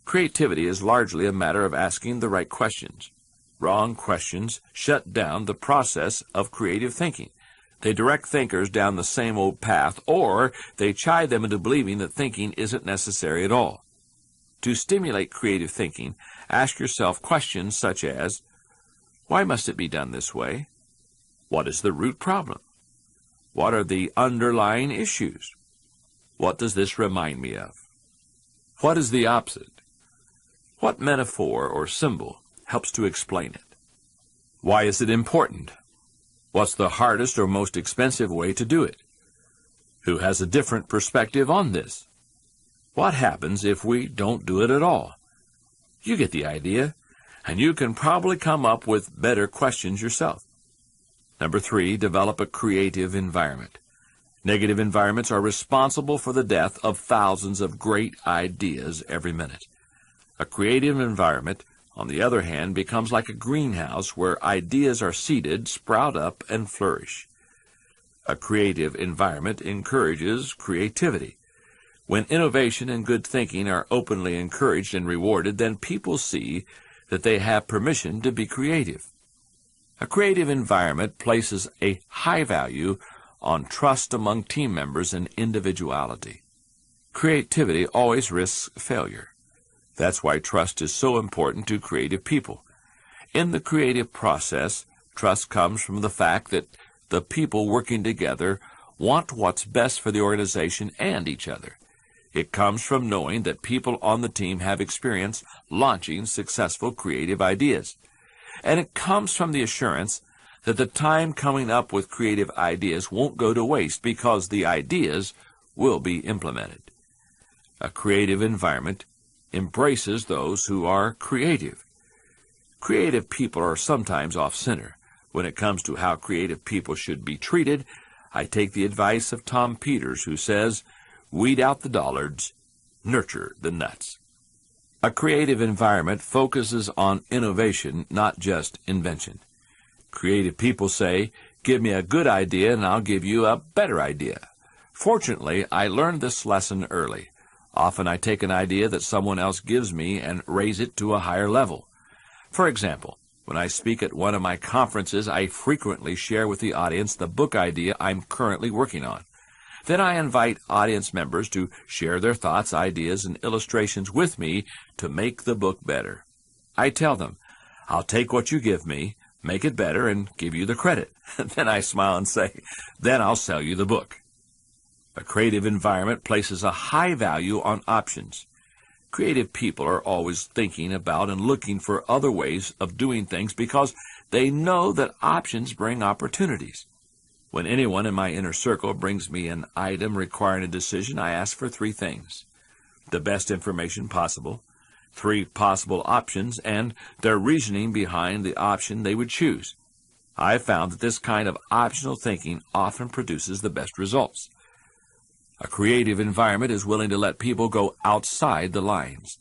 Creativity is largely a matter of asking the right questions. Wrong questions shut down the process of creative thinking. They direct thinkers down the same old path, or they chide them into believing that thinking isn't necessary at all. To stimulate creative thinking, ask yourself questions such as, why must it be done this way? What is the root problem? What are the underlying issues? What does this remind me of? What is the opposite? What metaphor or symbol helps to explain it? Why is it important? What's the hardest or most expensive way to do it? Who has a different perspective on this? What happens if we don't do it at all? You get the idea, and you can probably come up with better questions yourself. Number 3, develop a creative environment. Negative environments are responsible for the death of thousands of great ideas every minute. A creative environment, on the other hand, becomes like a greenhouse where ideas are seeded, sprout up, and flourish. A creative environment encourages creativity. When innovation and good thinking are openly encouraged and rewarded, then people see that they have permission to be creative. A creative environment places a high value on trust among team members and individuality. Creativity always risks failure. That's why trust is so important to creative people. In the creative process, trust comes from the fact that the people working together want what's best for the organization and each other. It comes from knowing that people on the team have experience launching successful creative ideas. And it comes from the assurance that the time coming up with creative ideas won't go to waste because the ideas will be implemented. A creative environment embraces those who are creative. Creative people are sometimes off-center. When it comes to how creative people should be treated, I take the advice of Tom Peters, who says, "Weed out the dullards, nurture the nuts." A creative environment focuses on innovation, not just invention. Creative people say, "Give me a good idea and I'll give you a better idea." Fortunately, I learned this lesson early. Often I take an idea that someone else gives me and raise it to a higher level. For example, when I speak at one of my conferences, I frequently share with the audience the book idea I'm currently working on. Then I invite audience members to share their thoughts, ideas, and illustrations with me to make the book better. I tell them, "I'll take what you give me, make it better, and give you the credit." Then I smile and say, "Then I'll sell you the book." A creative environment places a high value on options. Creative people are always thinking about and looking for other ways of doing things because they know that options bring opportunities. When anyone in my inner circle brings me an item requiring a decision, I ask for three things: the best information possible, three possible options, and their reasoning behind the option they would choose. I have found that this kind of optional thinking often produces the best results. A creative environment is willing to let people go outside the lines.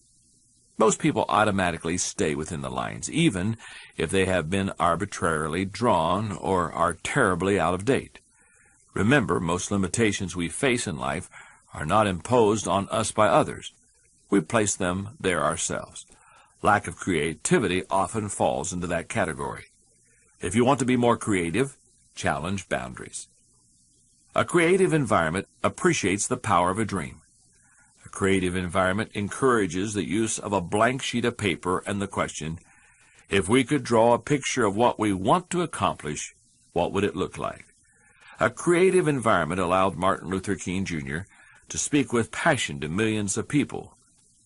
Most people automatically stay within the lines, even if they have been arbitrarily drawn or are terribly out of date. Remember, most limitations we face in life are not imposed on us by others. We place them there ourselves. Lack of creativity often falls into that category. If you want to be more creative, challenge boundaries. A creative environment appreciates the power of a dream. A creative environment encourages the use of a blank sheet of paper and the question, if we could draw a picture of what we want to accomplish, what would it look like? A creative environment allowed Martin Luther King Jr. to speak with passion to millions of people.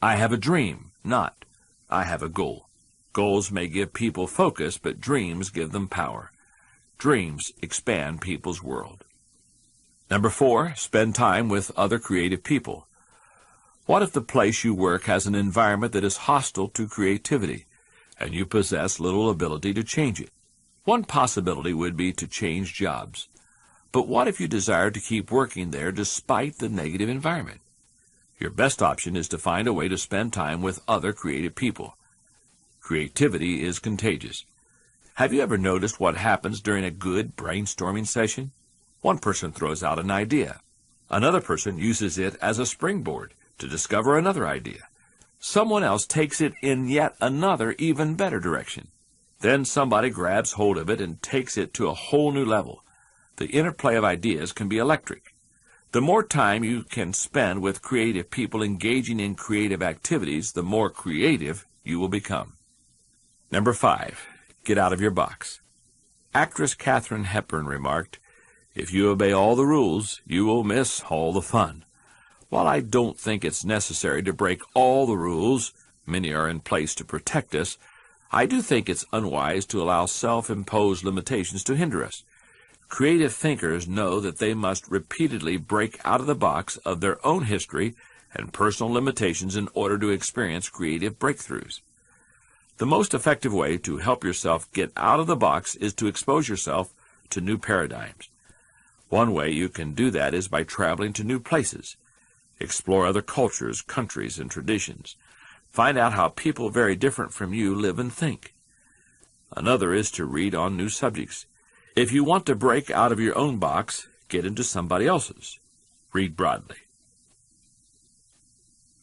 I have a dream, not I have a goal. Goals may give people focus, but dreams give them power. Dreams expand people's world. Number 4, spend time with other creative people. What if the place you work has an environment that is hostile to creativity, and you possess little ability to change it? One possibility would be to change jobs. But what if you desire to keep working there despite the negative environment? Your best option is to find a way to spend time with other creative people. Creativity is contagious. Have you ever noticed what happens during a good brainstorming session? One person throws out an idea. Another person uses it as a springboard to discover another idea. Someone else takes it in yet another, even better direction. Then somebody grabs hold of it and takes it to a whole new level. The interplay of ideas can be electric. The more time you can spend with creative people engaging in creative activities, the more creative you will become. Number 5, get out of your box. Actress Katharine Hepburn remarked, "If you obey all the rules, you will miss all the fun." While I don't think it's necessary to break all the rules, many are in place to protect us, I do think it's unwise to allow self-imposed limitations to hinder us. Creative thinkers know that they must repeatedly break out of the box of their own history and personal limitations in order to experience creative breakthroughs. The most effective way to help yourself get out of the box is to expose yourself to new paradigms. One way you can do that is by traveling to new places. Explore other cultures, countries, and traditions. Find out how people very different from you live and think. Another is to read on new subjects. If you want to break out of your own box, get into somebody else's. Read broadly.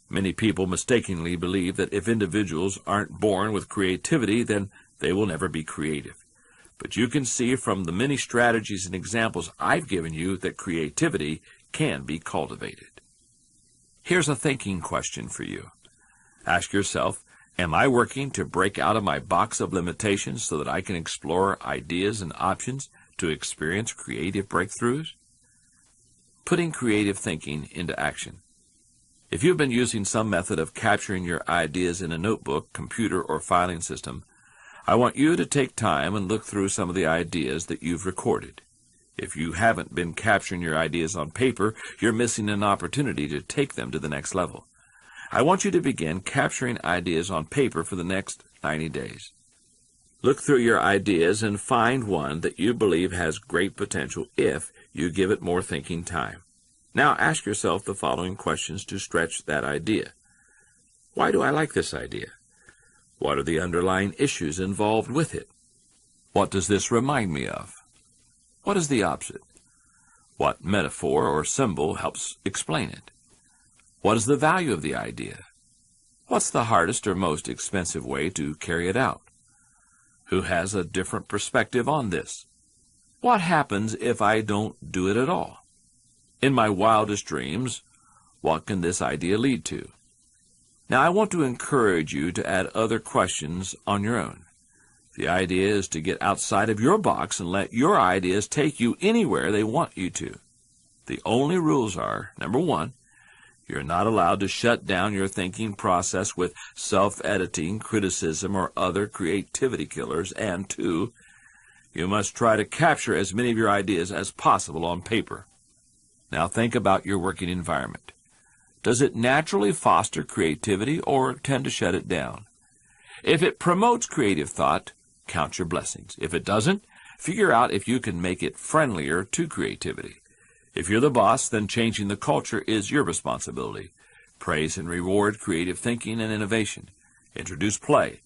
Many people mistakenly believe that if individuals aren't born with creativity, then they will never be creative. But you can see from the many strategies and examples I've given you that creativity can be cultivated. Here's a thinking question for you. Ask yourself, Am I working to break out of my box of limitations so that I can explore ideas and options to experience creative breakthroughs? Putting creative thinking into action. If you've been using some method of capturing your ideas in a notebook, computer, or filing system, I want you to take time and look through some of the ideas that you've recorded. If you haven't been capturing your ideas on paper, you're missing an opportunity to take them to the next level. I want you to begin capturing ideas on paper for the next 90 days. Look through your ideas and find one that you believe has great potential if you give it more thinking time. Now ask yourself the following questions to stretch that idea. Why do I like this idea? What are the underlying issues involved with it? What does this remind me of? What is the opposite? What metaphor or symbol helps explain it? What is the value of the idea? What's the hardest or most expensive way to carry it out? Who has a different perspective on this? What happens if I don't do it at all? In my wildest dreams, what can this idea lead to? Now, I want to encourage you to add other questions on your own. The idea is to get outside of your box and let your ideas take you anywhere they want you to. The only rules are, number one, you're not allowed to shut down your thinking process with self-editing, criticism, or other creativity killers, and two, you must try to capture as many of your ideas as possible on paper. Now think about your working environment. Does it naturally foster creativity or tend to shut it down? If it promotes creative thought, count your blessings. If it doesn't, figure out if you can make it friendlier to creativity. If you're the boss, then changing the culture is your responsibility. Praise and reward creative thinking and innovation. Introduce play.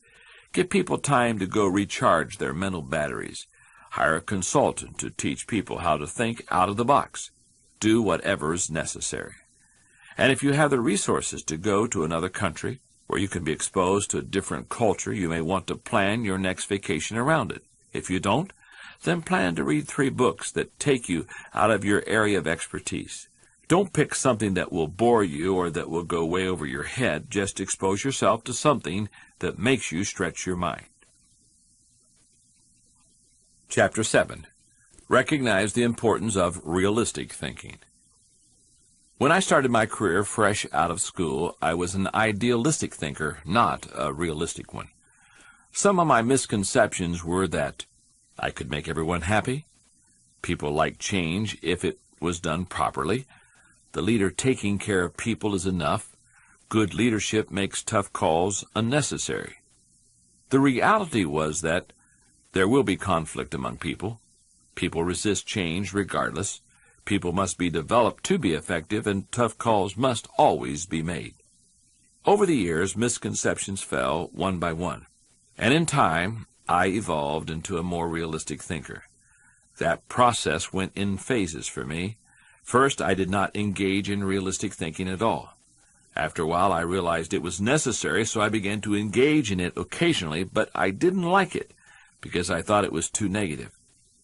Give people time to go recharge their mental batteries. Hire a consultant to teach people how to think out of the box. Do whatever is necessary. And if you have the resources to go to another country where you can be exposed to a different culture, you may want to plan your next vacation around it. If you don't, then plan to read 3 books that take you out of your area of expertise. Don't pick something that will bore you or that will go way over your head. Just expose yourself to something that makes you stretch your mind. Chapter 7. Recognize the importance of realistic thinking. When I started my career fresh out of school, I was an idealistic thinker, not a realistic one. Some of my misconceptions were that I could make everyone happy, people like change if it was done properly, the leader taking care of people is enough, good leadership makes tough calls unnecessary. The reality was that there will be conflict among people. People resist change regardless. People must be developed to be effective, and tough calls must always be made. Over the years, misconceptions fell one by one, and in time, I evolved into a more realistic thinker. That process went in phases for me. First, I did not engage in realistic thinking at all. After a while, I realized it was necessary, so I began to engage in it occasionally, but I didn't like it because I thought it was too negative.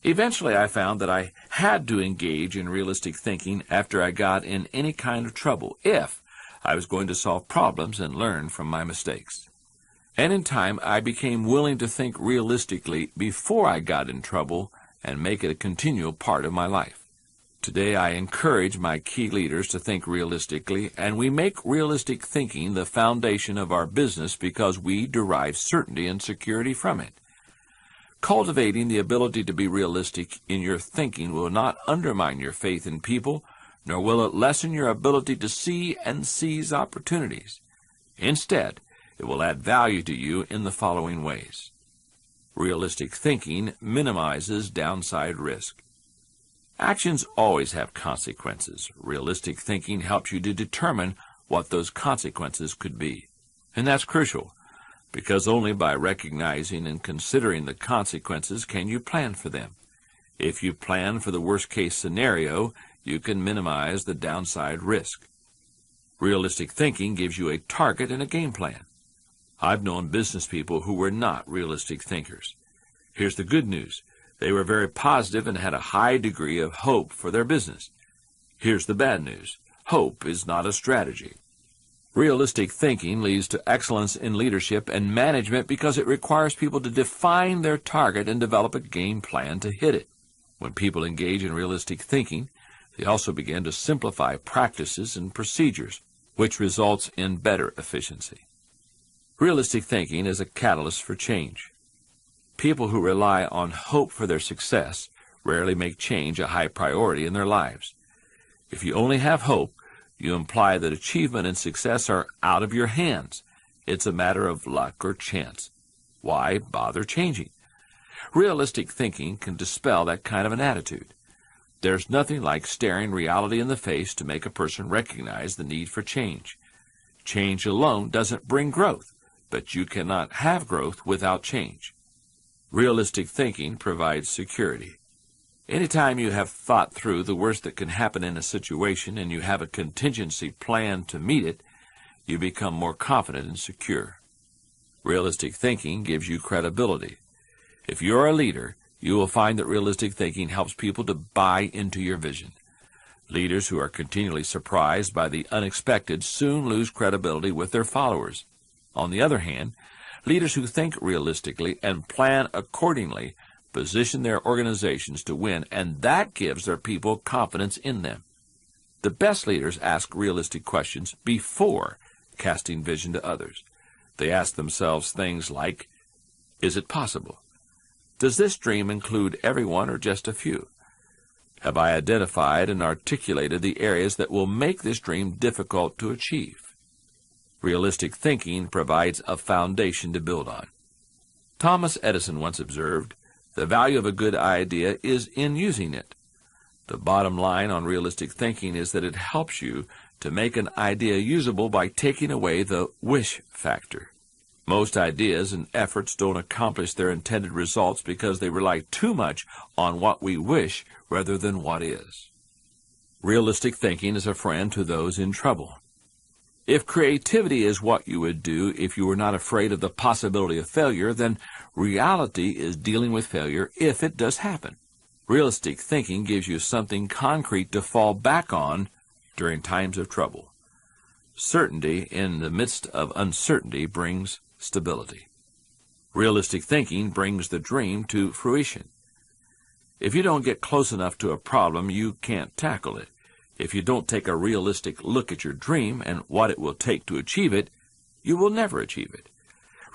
Eventually, I found that I had to engage in realistic thinking after I got in any kind of trouble, if I was going to solve problems and learn from my mistakes. And in time, I became willing to think realistically before I got in trouble and make it a continual part of my life. Today, I encourage my key leaders to think realistically, and we make realistic thinking the foundation of our business because we derive certainty and security from it. Cultivating the ability to be realistic in your thinking will not undermine your faith in people, nor will it lessen your ability to see and seize opportunities. Instead, it will add value to you in the following ways. Realistic thinking minimizes downside risk. Actions always have consequences. Realistic thinking helps you to determine what those consequences could be. And that's crucial, because only by recognizing and considering the consequences can you plan for them. If you plan for the worst-case scenario, you can minimize the downside risk. Realistic thinking gives you a target and a game plan. I've known business people who were not realistic thinkers. Here's the good news. They were very positive and had a high degree of hope for their business. Here's the bad news. Hope is not a strategy. Realistic thinking leads to excellence in leadership and management because it requires people to define their target and develop a game plan to hit it. When people engage in realistic thinking, they also begin to simplify practices and procedures, which results in better efficiency. Realistic thinking is a catalyst for change. People who rely on hope for their success rarely make change a high priority in their lives. If you only have hope, you imply that achievement and success are out of your hands. It's a matter of luck or chance. Why bother changing? Realistic thinking can dispel that kind of an attitude. There's nothing like staring reality in the face to make a person recognize the need for change. Change alone doesn't bring growth, but you cannot have growth without change. Realistic thinking provides security. Anytime you have thought through the worst that can happen in a situation and you have a contingency plan to meet it, you become more confident and secure. Realistic thinking gives you credibility. If you're a leader, you will find that realistic thinking helps people to buy into your vision. Leaders who are continually surprised by the unexpected soon lose credibility with their followers. On the other hand, leaders who think realistically and plan accordingly position their organizations to win, and that gives their people confidence in them. The best leaders ask realistic questions before casting vision to others. They ask themselves things like, is it possible? Does this dream include everyone or just a few? Have I identified and articulated the areas that will make this dream difficult to achieve? Realistic thinking provides a foundation to build on. Thomas Edison once observed, the value of a good idea is in using it. The bottom line on realistic thinking is that it helps you to make an idea usable by taking away the wish factor. Most ideas and efforts don't accomplish their intended results because they rely too much on what we wish rather than what is. Realistic thinking is a friend to those in trouble. If creativity is what you would do if you were not afraid of the possibility of failure, then reality is dealing with failure if it does happen. Realistic thinking gives you something concrete to fall back on during times of trouble. Certainty in the midst of uncertainty brings stability. Realistic thinking brings the dream to fruition. If you don't get close enough to a problem, you can't tackle it. If you don't take a realistic look at your dream and what it will take to achieve it, you will never achieve it.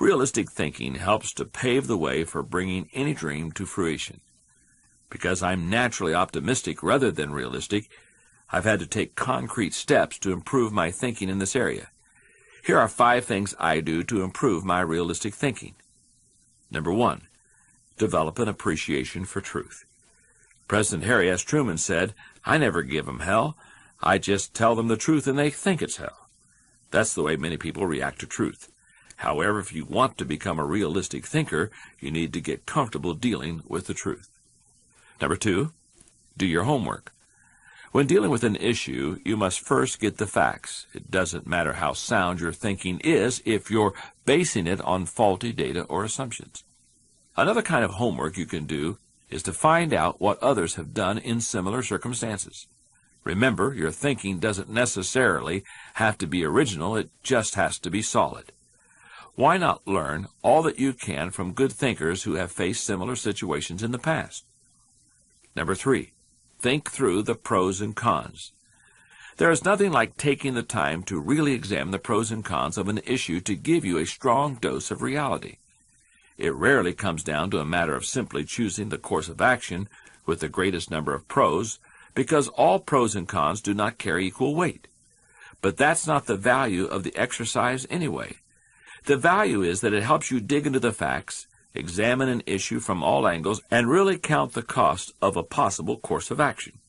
Realistic thinking helps to pave the way for bringing any dream to fruition. Because I'm naturally optimistic rather than realistic, I've had to take concrete steps to improve my thinking in this area. Here are 5 things I do to improve my realistic thinking. Number 1, develop an appreciation for truth. President Harry S. Truman said, I never give them hell. I just tell them the truth and they think it's hell. That's the way many people react to truth. However, if you want to become a realistic thinker, you need to get comfortable dealing with the truth. Number 2, do your homework. When dealing with an issue, you must first get the facts. It doesn't matter how sound your thinking is if you're basing it on faulty data or assumptions. Another kind of homework you can do is to find out what others have done in similar circumstances. Remember, your thinking doesn't necessarily have to be original, it just has to be solid. Why not learn all that you can from good thinkers who have faced similar situations in the past? Number 3, think through the pros and cons. There is nothing like taking the time to really examine the pros and cons of an issue to give you a strong dose of reality. It rarely comes down to a matter of simply choosing the course of action with the greatest number of pros, because all pros and cons do not carry equal weight. But that's not the value of the exercise anyway. The value is that it helps you dig into the facts, examine an issue from all angles, and really count the cost of a possible course of action.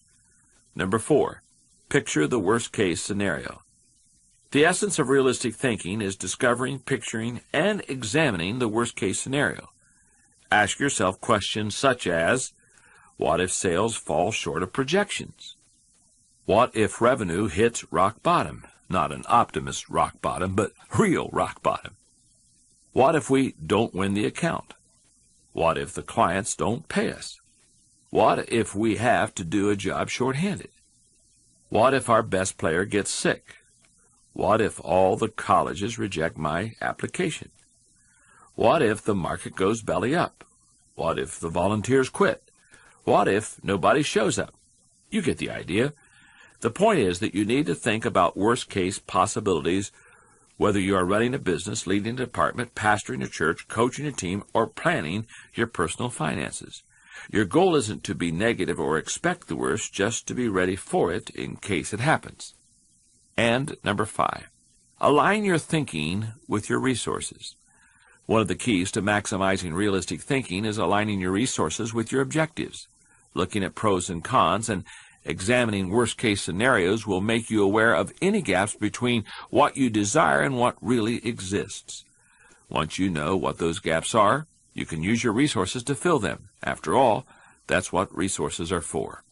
Number 4, picture the worst-case scenario. The essence of realistic thinking is discovering, picturing, and examining the worst-case scenario. Ask yourself questions such as, what if sales fall short of projections? What if revenue hits rock bottom? Not an optimist rock bottom, but real rock bottom. What if we don't win the account? What if the clients don't pay us? What if we have to do a job shorthanded? What if our best player gets sick? What if all the colleges reject my application? What if the market goes belly up? What if the volunteers quit? What if nobody shows up? You get the idea. The point is that you need to think about worst-case possibilities, whether you are running a business, leading a department, pastoring a church, coaching a team, or planning your personal finances. Your goal isn't to be negative or expect the worst, just to be ready for it in case it happens. And number 5, align your thinking with your resources. One of the keys to maximizing realistic thinking is aligning your resources with your objectives. Looking at pros and cons and examining worst-case scenarios will make you aware of any gaps between what you desire and what really exists. Once you know what those gaps are, you can use your resources to fill them. After all, that's what resources are for.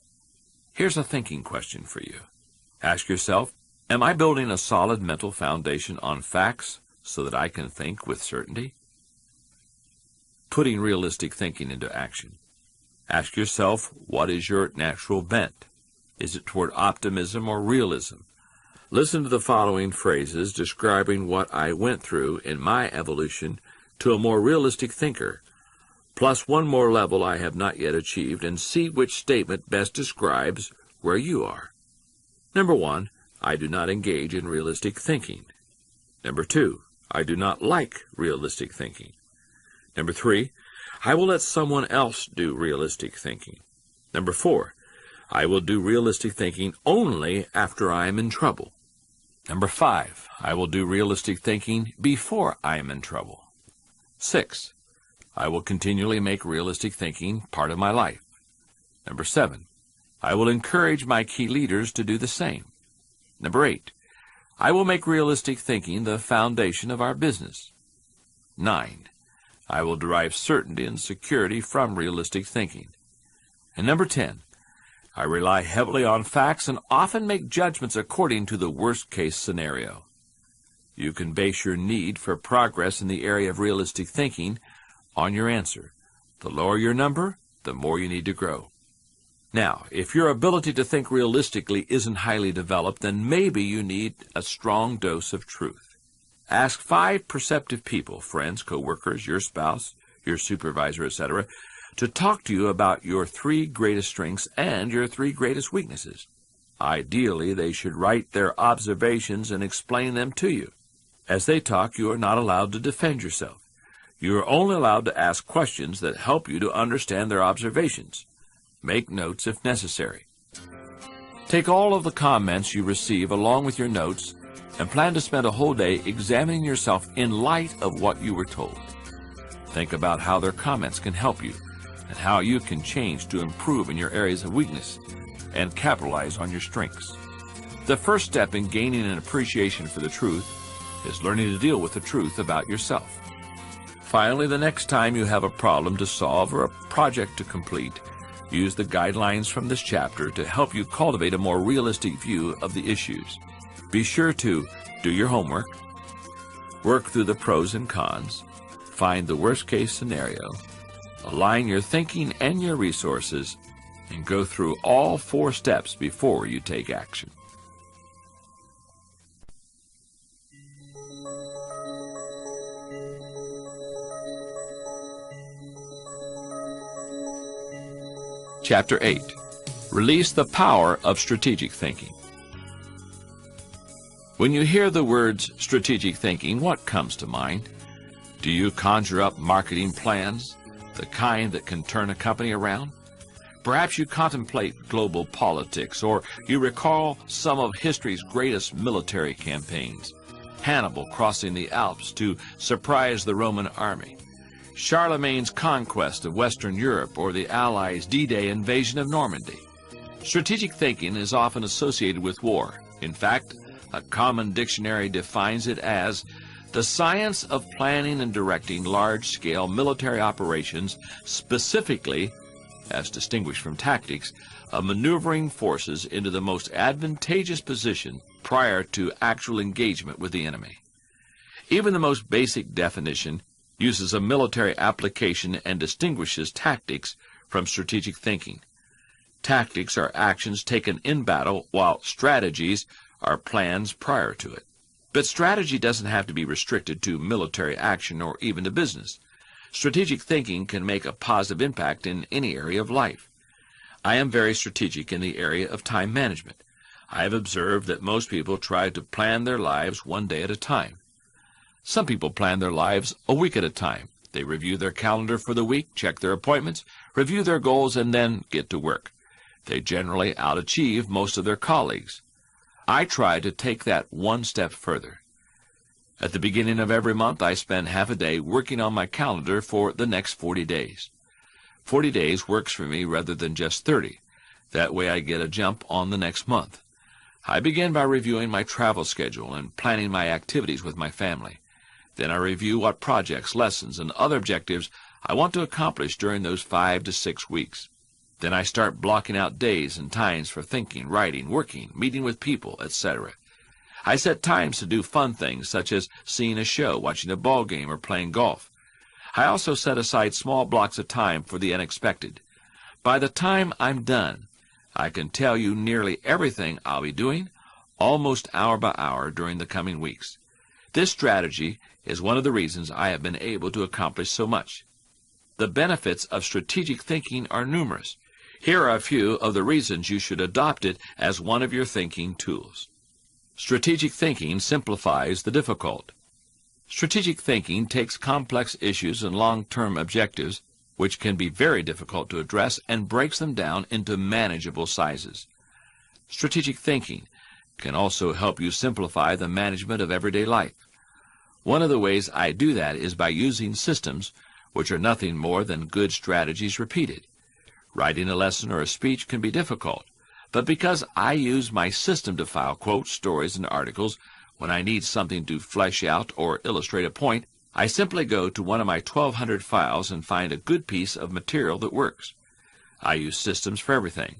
Here's a thinking question for you. Ask yourself, am I building a solid mental foundation on facts so that I can think with certainty? Putting realistic thinking into action. Ask yourself, what is your natural bent? Is it toward optimism or realism? Listen to the following phrases describing what I went through in my evolution to a more realistic thinker, plus one more level I have not yet achieved, and see which statement best describes where you are. Number 1, I do not engage in realistic thinking. Number 2, I do not like realistic thinking. Number 3, I will let someone else do realistic thinking. Number 4, I will do realistic thinking only after I am in trouble. Number 5, I will do realistic thinking before I am in trouble. 6, I will continually make realistic thinking part of my life. Number 7, I will encourage my key leaders to do the same. Number 8, I will make realistic thinking the foundation of our business. 9, I will derive certainty and security from realistic thinking. And number 10, I rely heavily on facts and often make judgments according to the worst-case scenario. You can base your need for progress in the area of realistic thinking on your answer. The lower your number, the more you need to grow. Now, if your ability to think realistically isn't highly developed, then maybe you need a strong dose of truth. Ask 5 perceptive people, friends, co-workers, your spouse, your supervisor, etc., to talk to you about your 3 greatest strengths and your 3 greatest weaknesses. Ideally, they should write their observations and explain them to you. As they talk, you are not allowed to defend yourself. You are only allowed to ask questions that help you to understand their observations. Make notes if necessary. Take all of the comments you receive along with your notes and plan to spend a whole day examining yourself in light of what you were told. Think about how their comments can help you and how you can change to improve in your areas of weakness and capitalize on your strengths. The first step in gaining an appreciation for the truth is learning to deal with the truth about yourself. Finally, the next time you have a problem to solve or a project to complete, use the guidelines from this chapter to help you cultivate a more realistic view of the issues. Be sure to do your homework, work through the pros and cons, find the worst-case scenario, align your thinking and your resources, and go through all 4 steps before you take action. Chapter 8. Release the power of strategic thinking. When you hear the words strategic thinking, what comes to mind? Do you conjure up marketing plans, the kind that can turn a company around? Perhaps you contemplate global politics, or you recall some of history's greatest military campaigns. Hannibal crossing the Alps to surprise the Roman army, Charlemagne's conquest of Western Europe, or the Allies' D-Day invasion of Normandy. Strategic thinking is often associated with war. In fact, a common dictionary defines it as the science of planning and directing large-scale military operations, specifically, as distinguished from tactics, of maneuvering forces into the most advantageous position prior to actual engagement with the enemy. Even the most basic definition uses a military application and distinguishes tactics from strategic thinking. Tactics are actions taken in battle, while strategies are plans prior to it. But strategy doesn't have to be restricted to military action or even to business. Strategic thinking can make a positive impact in any area of life. I am very strategic in the area of time management. I have observed that most people try to plan their lives one day at a time. Some people plan their lives a week at a time. They review their calendar for the week, check their appointments, review their goals, and then get to work. They generally outachieve most of their colleagues. I try to take that one step further. At the beginning of every month, I spend half a day working on my calendar for the next 40 days. 40 days works for me rather than just 30. That way I get a jump on the next month. I begin by reviewing my travel schedule and planning my activities with my family. Then I review what projects, lessons, and other objectives I want to accomplish during those 5 to 6 weeks. Then I start blocking out days and times for thinking, writing, working, meeting with people, etc. I set times to do fun things such as seeing a show, watching a ball game, or playing golf. I also set aside small blocks of time for the unexpected. By the time I'm done, I can tell you nearly everything I'll be doing, almost hour by hour during the coming weeks. This strategy is one of the reasons I have been able to accomplish so much. The benefits of strategic thinking are numerous. Here are a few of the reasons you should adopt it as one of your thinking tools. Strategic thinking simplifies the difficult. Strategic thinking takes complex issues and long-term objectives, which can be very difficult to address, and breaks them down into manageable sizes. Strategic thinking can also help you simplify the management of everyday life. One of the ways I do that is by using systems, which are nothing more than good strategies repeated. Writing a lesson or a speech can be difficult, but because I use my system to file quotes, stories, and articles when I need something to flesh out or illustrate a point, I simply go to one of my 1,200 files and find a good piece of material that works. I use systems for everything.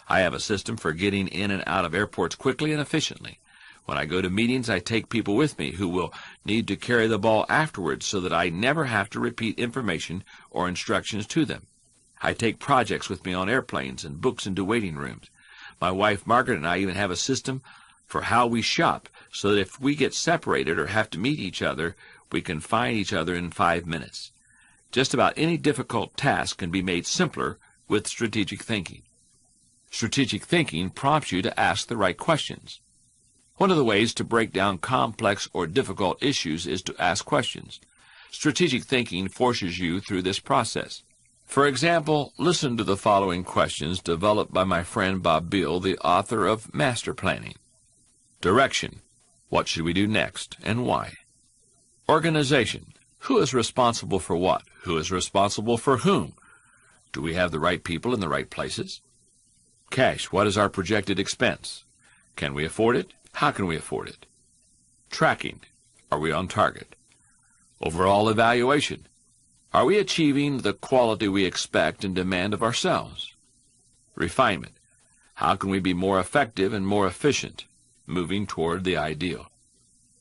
I have a system for getting in and out of airports quickly and efficiently. When I go to meetings, I take people with me who will need to carry the ball afterwards so that I never have to repeat information or instructions to them. I take projects with me on airplanes and books into waiting rooms. My wife Margaret and I even have a system for how we shop, so that if we get separated or have to meet each other, we can find each other in 5 minutes. Just about any difficult task can be made simpler with strategic thinking. Strategic thinking prompts you to ask the right questions. One of the ways to break down complex or difficult issues is to ask questions. Strategic thinking forces you through this process. For example, listen to the following questions developed by my friend Bob Beal, the author of Master Planning. Direction. What should we do next, and why? Organization. Who is responsible for what? Who is responsible for whom? Do we have the right people in the right places? Cash. What is our projected expense? Can we afford it? How can we afford it? Tracking. Are we on target? Overall evaluation. Are we achieving the quality we expect and demand of ourselves? Refinement. How can we be more effective and more efficient, moving toward the ideal?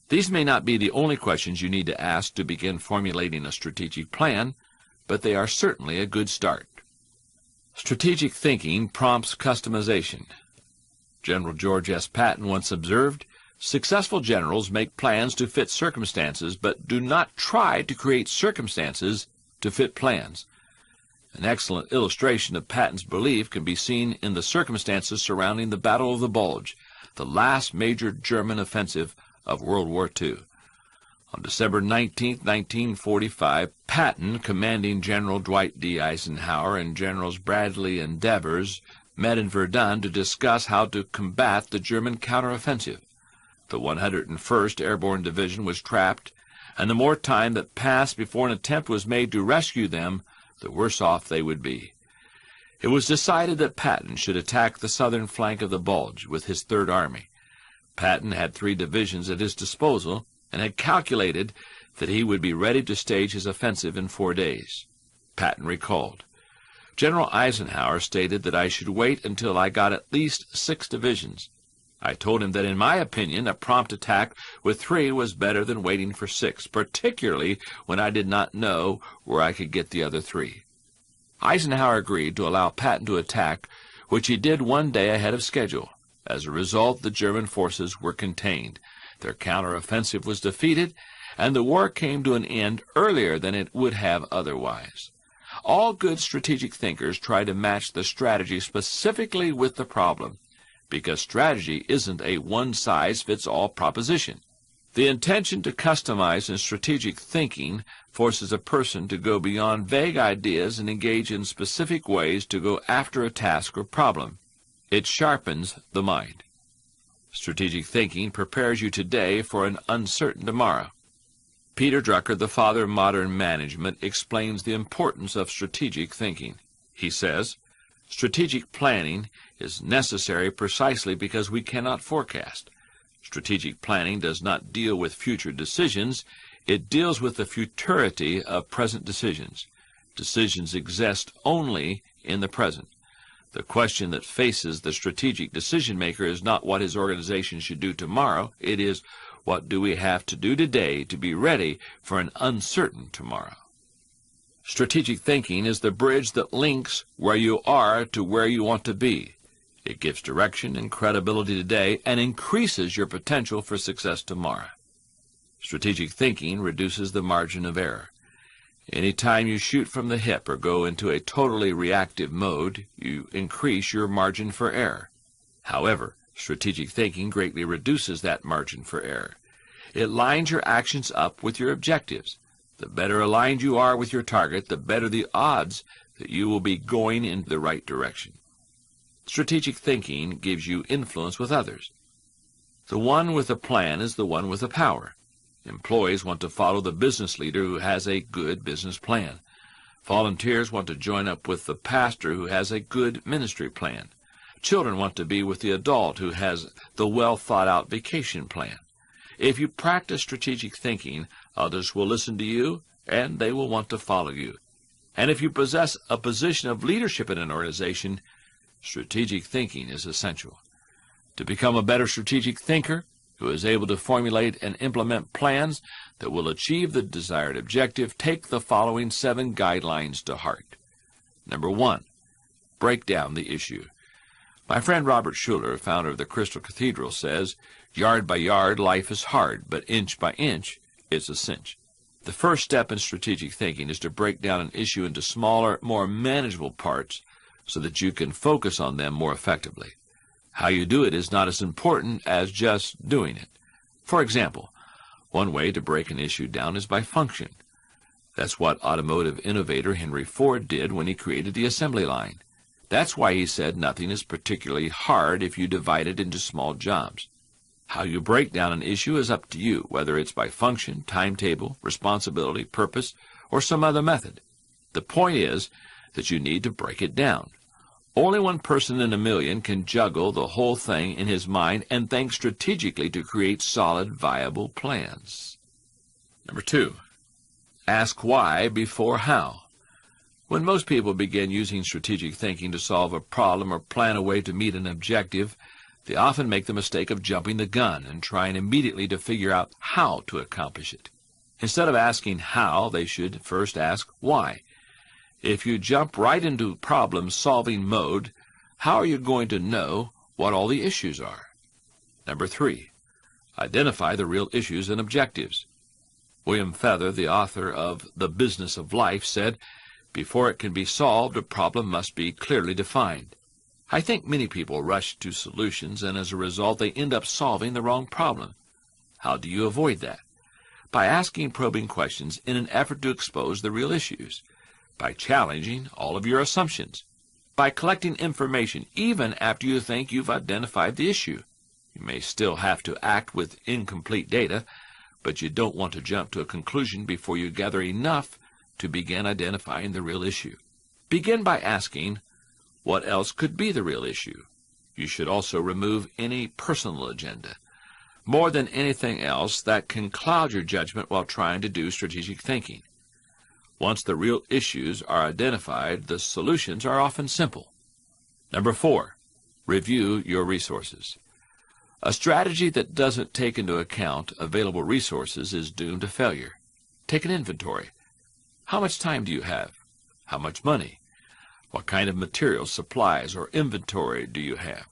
These may not be the only questions you need to ask to begin formulating a strategic plan, but they are certainly a good start. Strategic thinking prompts customization. General George S. Patton once observed, "Successful generals make plans to fit circumstances, but do not try to create circumstances to fit plans." An excellent illustration of Patton's belief can be seen in the circumstances surrounding the Battle of the Bulge, the last major German offensive of World War II. On December 19, 1945, Patton, commanding General Dwight D. Eisenhower, and Generals Bradley and Devers met in Verdun to discuss how to combat the German counteroffensive. The 101st Airborne Division was trapped, and the more time that passed before an attempt was made to rescue them, the worse off they would be. It was decided that Patton should attack the southern flank of the Bulge with his Third Army. Patton had 3 divisions at his disposal and had calculated that he would be ready to stage his offensive in 4 days. Patton recalled, "General Eisenhower stated that I should wait until I got at least 6 divisions. I told him that in my opinion a prompt attack with 3 was better than waiting for 6, particularly when I did not know where I could get the other 3. Eisenhower agreed to allow Patton to attack, which he did 1 day ahead of schedule. As a result, the German forces were contained. their counteroffensive was defeated, and the war came to an end earlier than it would have otherwise. All good strategic thinkers try to match the strategy specifically with the problem, because strategy isn't a one-size-fits-all proposition. The intention to customize in strategic thinking forces a person to go beyond vague ideas and engage in specific ways to go after a task or problem. It sharpens the mind. Strategic thinking prepares you today for an uncertain tomorrow. Peter Drucker, the father of modern management, explains the importance of strategic thinking. He says, "Strategic planning is necessary precisely because we cannot forecast. Strategic planning does not deal with future decisions. It deals with the futurity of present decisions. Decisions exist only in the present. The question that faces the strategic decision maker is not what his organization should do tomorrow. It is, what do we have to do today to be ready for an uncertain tomorrow?" Strategic thinking is the bridge that links where you are to where you want to be. It gives direction and credibility today and increases your potential for success tomorrow. Strategic thinking reduces the margin of error. Any time you shoot from the hip or go into a totally reactive mode, you increase your margin for error. However, strategic thinking greatly reduces that margin for error. It lines your actions up with your objectives. The better aligned you are with your target, the better the odds that you will be going in the right direction. Strategic thinking gives you influence with others. The one with a plan is the one with the power. Employees want to follow the business leader who has a good business plan. Volunteers want to join up with the pastor who has a good ministry plan. Children want to be with the adult who has the well-thought-out vacation plan. If you practice strategic thinking, others will listen to you, and they will want to follow you. And if you possess a position of leadership in an organization, strategic thinking is essential. To become a better strategic thinker, who is able to formulate and implement plans that will achieve the desired objective, take the following 7 guidelines to heart. Number 1, break down the issue. My friend Robert Schuller, founder of the Crystal Cathedral, says, "Yard by yard, life is hard, but inch by inch, it's a cinch." The first step in strategic thinking is to break down an issue into smaller, more manageable parts so that you can focus on them more effectively. How you do it is not as important as just doing it. For example, one way to break an issue down is by function. That's what automotive innovator Henry Ford did when he created the assembly line. That's why he said nothing is particularly hard if you divide it into small jobs. How you break down an issue is up to you, whether it's by function, timetable, responsibility, purpose, or some other method. The point is that you need to break it down. Only one person in a million can juggle the whole thing in his mind and think strategically to create solid, viable plans. Number 2, ask why before how. When most people begin using strategic thinking to solve a problem or plan a way to meet an objective, they often make the mistake of jumping the gun and trying immediately to figure out how to accomplish it. Instead of asking how, they should first ask why. If you jump right into problem-solving mode, how are you going to know what all the issues are? Number 3, identify the real issues and objectives. William Feather, the author of The Business of Life, said, "Before it can be solved, a problem must be clearly defined." I think many people rush to solutions, and as a result, they end up solving the wrong problem. How do you avoid that? By asking probing questions in an effort to expose the real issues. By challenging all of your assumptions. By collecting information even after you think you've identified the issue. You may still have to act with incomplete data, but you don't want to jump to a conclusion before you gather enough to begin identifying the real issue. Begin by asking, what else could be the real issue? You should also remove any personal agenda. More than anything else, that can cloud your judgment while trying to do strategic thinking. Once the real issues are identified, the solutions are often simple. Number 4, review your resources. A strategy that doesn't take into account available resources is doomed to failure. Take an inventory. How much time do you have? How much money? What kind of materials, supplies, or inventory do you have?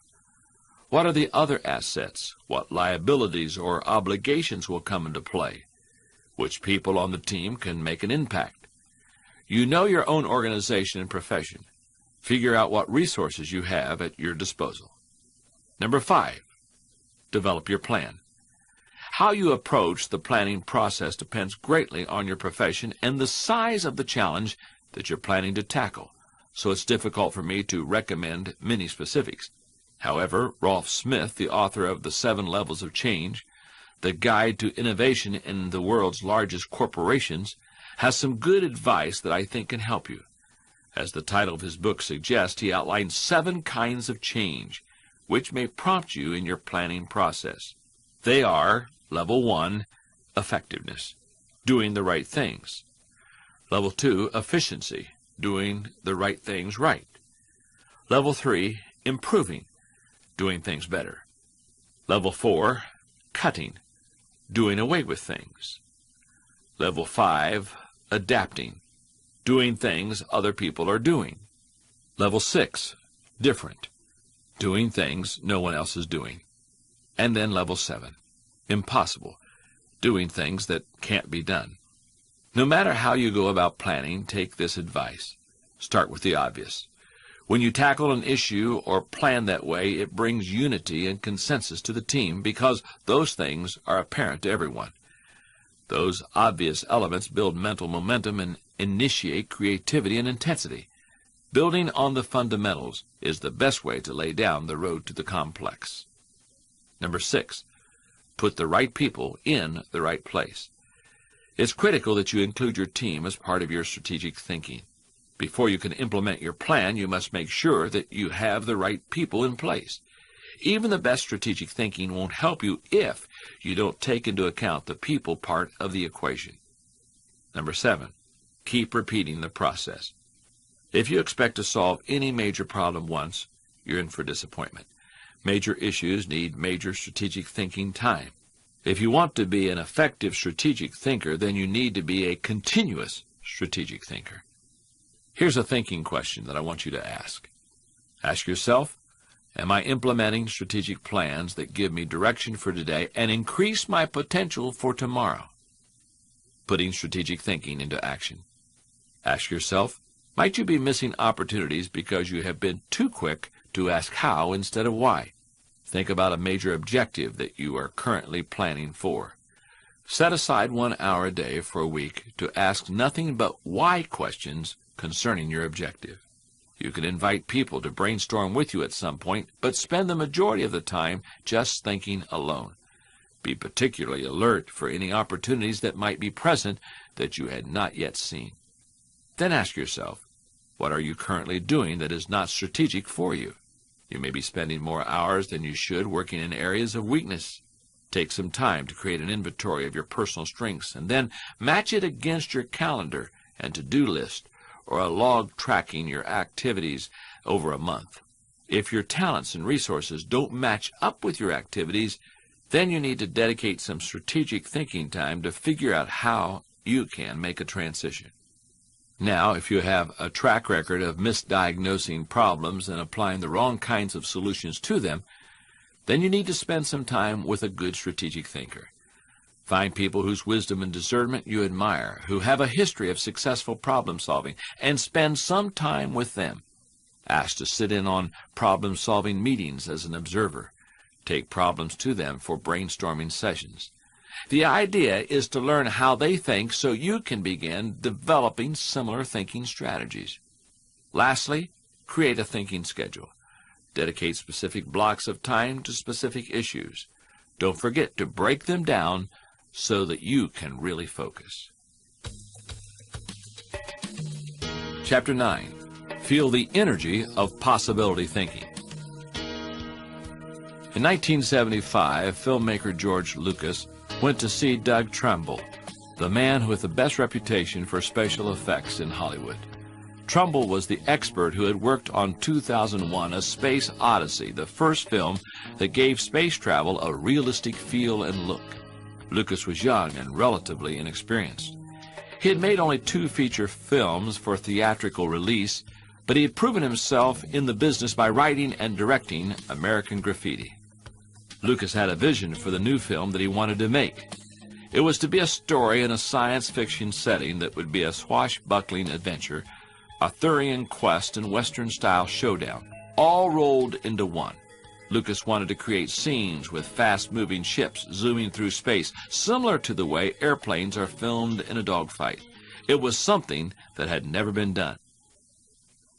What are the other assets? What liabilities or obligations will come into play? Which people on the team can make an impact? You know your own organization and profession. Figure out what resources you have at your disposal. Number 5, develop your plan. How you approach the planning process depends greatly on your profession and the size of the challenge that you're planning to tackle, so it's difficult for me to recommend many specifics. However, Rolf Smith, the author of The 7 Levels of Change, the guide to innovation in the world's largest corporations, has some good advice that I think can help you. As the title of his book suggests, he outlines 7 kinds of change, which may prompt you in your planning process. They are, Level 1, effectiveness, doing the right things. Level 2, efficiency, doing the right things right. Level 3, improving, doing things better. Level 4, cutting, doing away with things. Level 5, adapting, doing things other people are doing. Level 6, different, doing things no one else is doing. And then Level 7, impossible, doing things that can't be done. No matter how you go about planning, take this advice. Start with the obvious. When you tackle an issue or plan that way, it brings unity and consensus to the team because those things are apparent to everyone. Those obvious elements build mental momentum and initiate creativity and intensity. Building on the fundamentals is the best way to lay down the road to the complex. Number 6, put the right people in the right place. It's critical that you include your team as part of your strategic thinking. Before you can implement your plan, you must make sure that you have the right people in place. Even the best strategic thinking won't help you if you don't take into account the people part of the equation. Number 7, keep repeating the process. If you expect to solve any major problem once, you're in for disappointment. Major issues need major strategic thinking time. If you want to be an effective strategic thinker, then you need to be a continuous strategic thinker. Here's a thinking question that I want you to ask. Ask yourself, am I implementing strategic plans that give me direction for today and increase my potential for tomorrow? Putting strategic thinking into action. Ask yourself, might you be missing opportunities because you have been too quick to ask how instead of why? Think about a major objective that you are currently planning for. Set aside 1 hour a day for a week to ask nothing but why questions concerning your objective. You can invite people to brainstorm with you at some point, but spend the majority of the time just thinking alone. Be particularly alert for any opportunities that might be present that you had not yet seen. Then ask yourself, what are you currently doing that is not strategic for you? You may be spending more hours than you should working in areas of weakness. Take some time to create an inventory of your personal strengths and then match it against your calendar and to-do list or a log tracking your activities over a month. If your talents and resources don't match up with your activities, then you need to dedicate some strategic thinking time to figure out how you can make a transition. Now, if you have a track record of misdiagnosing problems and applying the wrong kinds of solutions to them, then you need to spend some time with a good strategic thinker. Find people whose wisdom and discernment you admire, who have a history of successful problem solving, and spend some time with them. Ask to sit in on problem-solving meetings as an observer. Take problems to them for brainstorming sessions. The idea is to learn how they think so you can begin developing similar thinking strategies. Lastly, create a thinking schedule. Dedicate specific blocks of time to specific issues. Don't forget to break them down so that you can really focus. Chapter 9. Feel the energy of possibility thinking. In 1975, filmmaker George Lucas went to see Doug Trumbull, the man with the best reputation for special effects in Hollywood. Trumbull was the expert who had worked on 2001: A Space Odyssey, the first film that gave space travel a realistic feel and look. Lucas was young and relatively inexperienced. He had made only 2 feature films for theatrical release, but he had proven himself in the business by writing and directing American Graffiti. Lucas had a vision for the new film that he wanted to make. It was to be a story in a science fiction setting that would be a swashbuckling adventure, Arthurian quest, and Western-style showdown, all rolled into one. Lucas wanted to create scenes with fast-moving ships zooming through space, similar to the way airplanes are filmed in a dogfight. It was something that had never been done.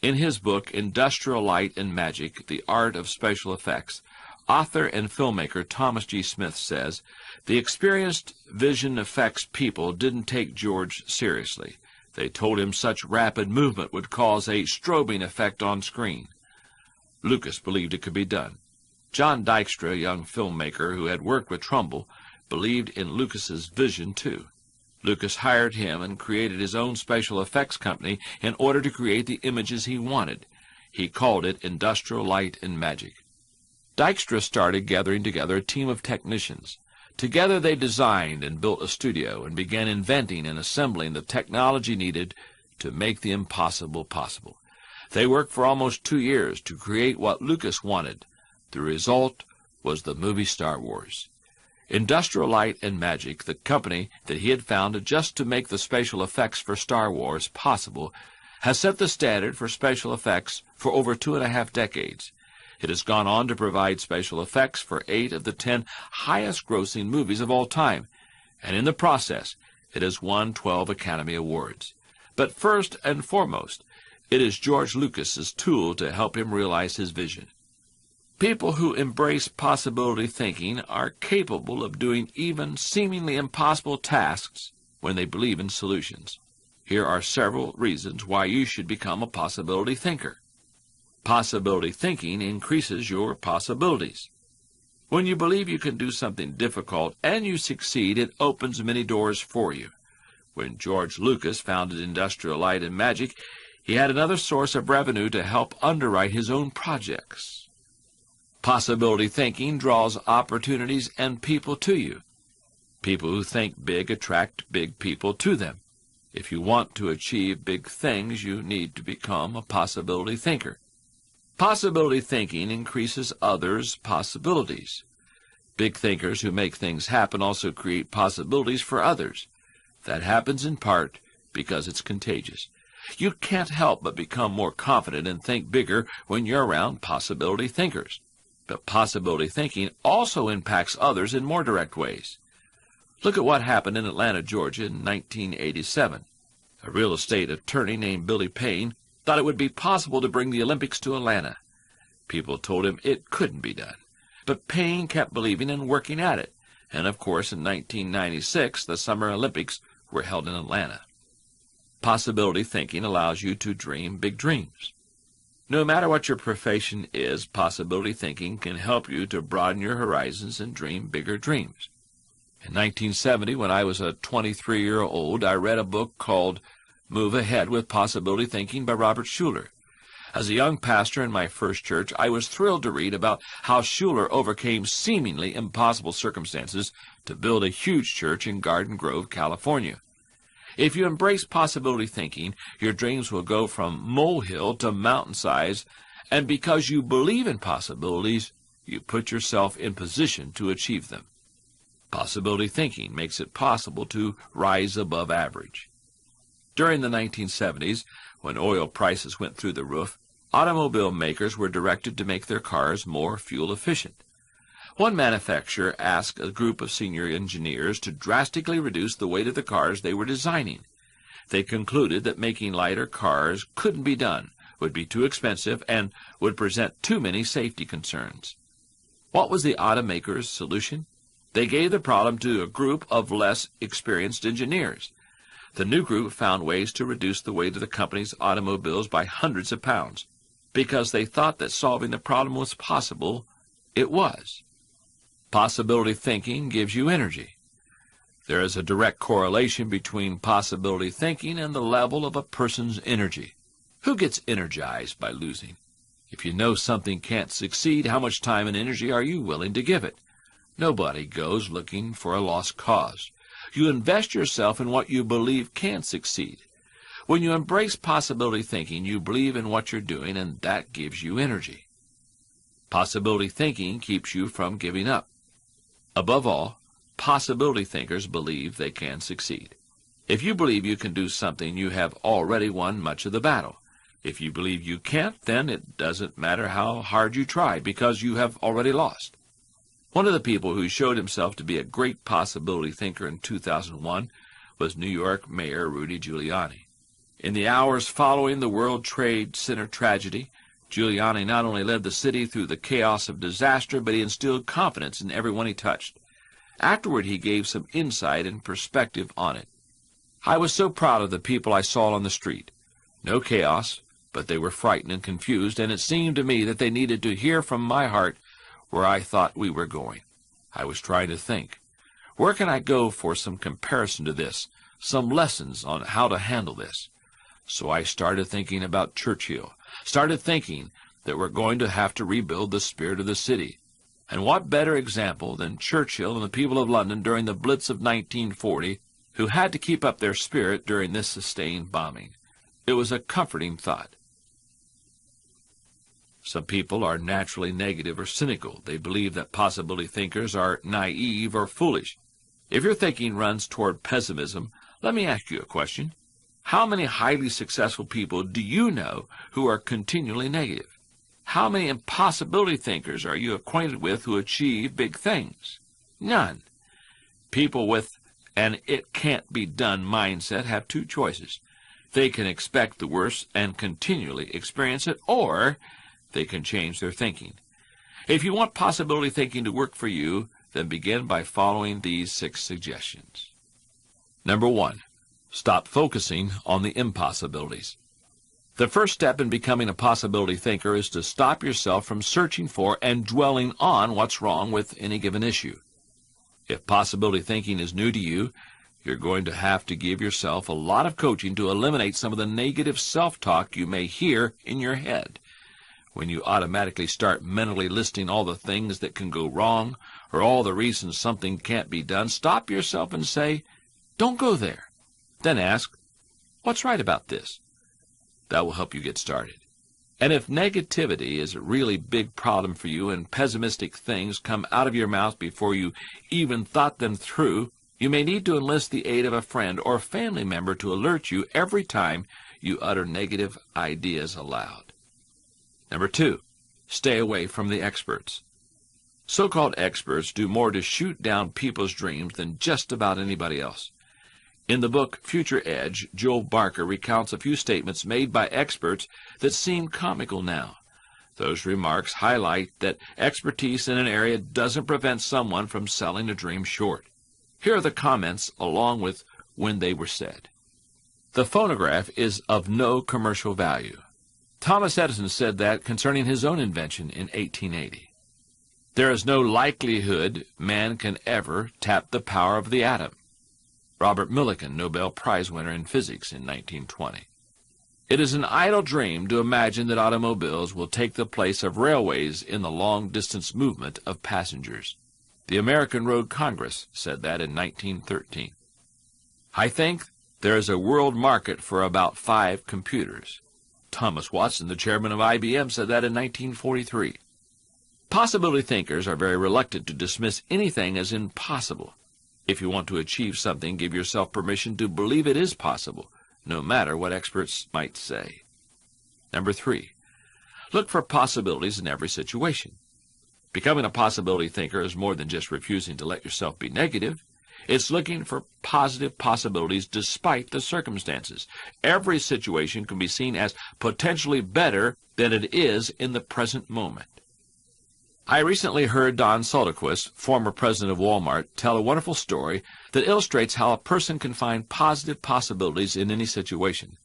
In his book, Industrial Light and Magic, The Art of Special Effects, author and filmmaker Thomas G. Smith says, the experienced vision effects people didn't take George seriously. They told him such rapid movement would cause a strobing effect on screen. Lucas believed it could be done. John Dykstra, a young filmmaker who had worked with Trumbull, believed in Lucas's vision too. Lucas hired him and created his own special effects company in order to create the images he wanted. He called it Industrial Light and Magic. Dykstra started gathering together a team of technicians. Together they designed and built a studio and began inventing and assembling the technology needed to make the impossible possible. They worked for almost 2 years to create what Lucas wanted. The result was the movie Star Wars. Industrial Light and Magic, the company that he had founded just to make the special effects for Star Wars possible, has set the standard for special effects for over 2.5 decades. It has gone on to provide special effects for 8 of the 10 highest-grossing movies of all time, and in the process, it has won 12 Academy Awards. But first and foremost, it is George Lucas's tool to help him realize his vision. People who embrace possibility thinking are capable of doing even seemingly impossible tasks when they believe in solutions. Here are several reasons why you should become a possibility thinker. Possibility thinking increases your possibilities. When you believe you can do something difficult and you succeed, it opens many doors for you. When George Lucas founded Industrial Light and Magic, he had another source of revenue to help underwrite his own projects. Possibility thinking draws opportunities and people to you. People who think big attract big people to them. If you want to achieve big things, you need to become a possibility thinker. Possibility thinking increases others' possibilities. Big thinkers who make things happen also create possibilities for others. That happens in part because it's contagious. You can't help but become more confident and think bigger when you're around possibility thinkers. But possibility thinking also impacts others in more direct ways. Look at what happened in Atlanta, Georgia in 1987. A real estate attorney named Billy Payne thought it would be possible to bring the Olympics to Atlanta. People told him it couldn't be done. But Payne kept believing and working at it. And of course, in 1996, the Summer Olympics were held in Atlanta. Possibility thinking allows you to dream big dreams. No matter what your profession is, possibility thinking can help you to broaden your horizons and dream bigger dreams. In 1970, when I was a 23-year-old, I read a book called Move Ahead with Possibility Thinking by Robert Schuller. As a young pastor in my first church, I was thrilled to read about how Schuller overcame seemingly impossible circumstances to build a huge church in Garden Grove, California. If you embrace possibility thinking, your dreams will go from molehill to mountain size, and because you believe in possibilities, you put yourself in position to achieve them. Possibility thinking makes it possible to rise above average. During the 1970s, when oil prices went through the roof, automobile makers were directed to make their cars more fuel efficient. One manufacturer asked a group of senior engineers to drastically reduce the weight of the cars they were designing. They concluded that making lighter cars couldn't be done, would be too expensive, and would present too many safety concerns. What was the automaker's solution? They gave the problem to a group of less experienced engineers. The new group found ways to reduce the weight of the company's automobiles by hundreds of pounds. Because they thought that solving the problem was possible, it was. Possibility thinking gives you energy. There is a direct correlation between possibility thinking and the level of a person's energy. Who gets energized by losing? If you know something can't succeed, how much time and energy are you willing to give it? Nobody goes looking for a lost cause. You invest yourself in what you believe can succeed. When you embrace possibility thinking, you believe in what you're doing, and that gives you energy. Possibility thinking keeps you from giving up. Above all, possibility thinkers believe they can succeed. If you believe you can do something, you have already won much of the battle. If you believe you can't, then it doesn't matter how hard you try, because you have already lost. One of the people who showed himself to be a great possibility thinker in 2001 was New York Mayor Rudy Giuliani. In the hours following the World Trade Center tragedy, Giuliani not only led the city through the chaos of disaster, but he instilled confidence in everyone he touched. Afterward, he gave some insight and perspective on it. I was so proud of the people I saw on the street. No chaos, but they were frightened and confused, and it seemed to me that they needed to hear from my heart where I thought we were going. I was trying to think, where can I go for some comparison to this, some lessons on how to handle this? So I started thinking about Churchill, started thinking that we're going to have to rebuild the spirit of the city. And what better example than Churchill and the people of London during the Blitz of 1940, who had to keep up their spirit during this sustained bombing. It was a comforting thought. Some people are naturally negative or cynical. They believe that possibility thinkers are naive or foolish. If your thinking runs toward pessimism, let me ask you a question. How many highly successful people do you know who are continually negative? How many impossibility thinkers are you acquainted with who achieve big things? None. People with an it-can't-be-done mindset have two choices. They can expect the worst and continually experience it, or they can change their thinking. If you want possibility thinking to work for you, then begin by following these 6 suggestions. Number 1, stop focusing on the impossibilities. The first step in becoming a possibility thinker is to stop yourself from searching for and dwelling on what's wrong with any given issue. If possibility thinking is new to you, you're going to have to give yourself a lot of coaching to eliminate some of the negative self-talk you may hear in your head. When you automatically start mentally listing all the things that can go wrong or all the reasons something can't be done, stop yourself and say, "Don't go there." Then ask, "What's right about this?" That will help you get started. And if negativity is a really big problem for you and pessimistic things come out of your mouth before you even thought them through, you may need to enlist the aid of a friend or family member to alert you every time you utter negative ideas aloud. Number 2, stay away from the experts. So-called experts do more to shoot down people's dreams than just about anybody else. In the book Future Edge, Joel Barker recounts a few statements made by experts that seem comical now. Those remarks highlight that expertise in an area doesn't prevent someone from selling a dream short. Here are the comments along with when they were said. The phonograph is of no commercial value. Thomas Edison said that concerning his own invention in 1880. There is no likelihood man can ever tap the power of the atom. Robert Millikan, Nobel Prize winner in physics in 1920. It is an idle dream to imagine that automobiles will take the place of railways in the long-distance movement of passengers. The American Road Congress said that in 1913. I think there is a world market for about 5 computers. Thomas Watson, the chairman of IBM, said that in 1943. Possibility thinkers are very reluctant to dismiss anything as impossible. If you want to achieve something, give yourself permission to believe it is possible, no matter what experts might say. Number 3, look for possibilities in every situation. Becoming a possibility thinker is more than just refusing to let yourself be negative. It's looking for positive possibilities despite the circumstances. Every situation can be seen as potentially better than it is in the present moment. I recently heard Don Soderquist, former president of Walmart, tell a wonderful story that illustrates how a person can find positive possibilities in any situation.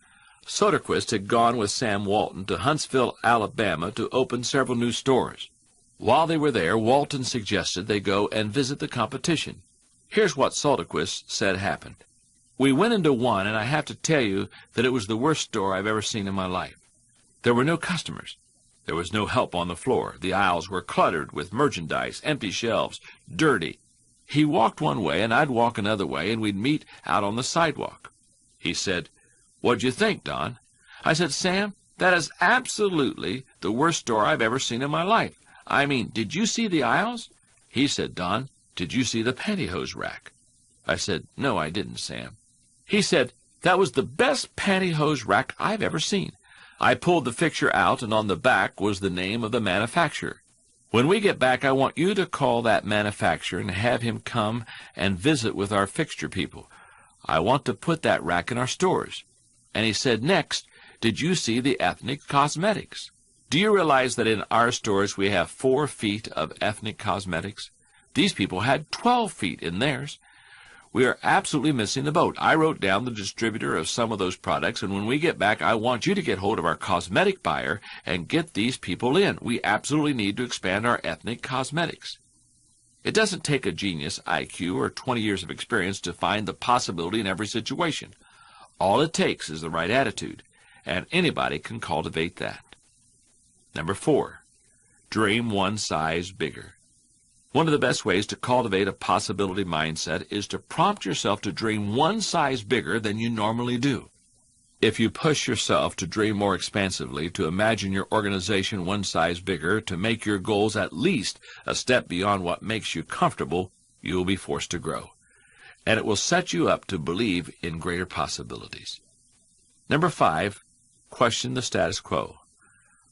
Soderquist had gone with Sam Walton to Huntsville, Alabama to open several new stores. While they were there, Walton suggested they go and visit the competition. Here's what Soderquist said happened. We went into one, and I have to tell you that it was the worst store I've ever seen in my life. There were no customers. There was no help on the floor. The aisles were cluttered with merchandise, empty shelves, dirty. He walked one way, and I'd walk another way, and we'd meet out on the sidewalk. He said, "What'd you think, Don?" I said, "Sam, that is absolutely the worst store I've ever seen in my life. I mean, did you see the aisles?" He said, "Don, "Did you see the pantyhose rack?" I said, "No, I didn't, Sam." He said, "That was the best pantyhose rack I've ever seen. I pulled the fixture out, and on the back was the name of the manufacturer. When we get back, I want you to call that manufacturer and have him come and visit with our fixture people. I want to put that rack in our stores." And he said, "Next, did you see the ethnic cosmetics? Do you realize that in our stores we have 4 feet of ethnic cosmetics? These people had 12 feet in theirs. We are absolutely missing the boat. I wrote down the distributor of some of those products, and when we get back, I want you to get hold of our cosmetic buyer and get these people in. We absolutely need to expand our ethnic cosmetics." It doesn't take a genius, IQ, or 20 years of experience to find the possibility in every situation. All it takes is the right attitude, and anybody can cultivate that. Number 4, dream one size bigger. One of the best ways to cultivate a possibility mindset is to prompt yourself to dream one size bigger than you normally do. If you push yourself to dream more expansively, to imagine your organization one size bigger, to make your goals at least a step beyond what makes you comfortable, you will be forced to grow. And it will set you up to believe in greater possibilities. Number 5, question the status quo.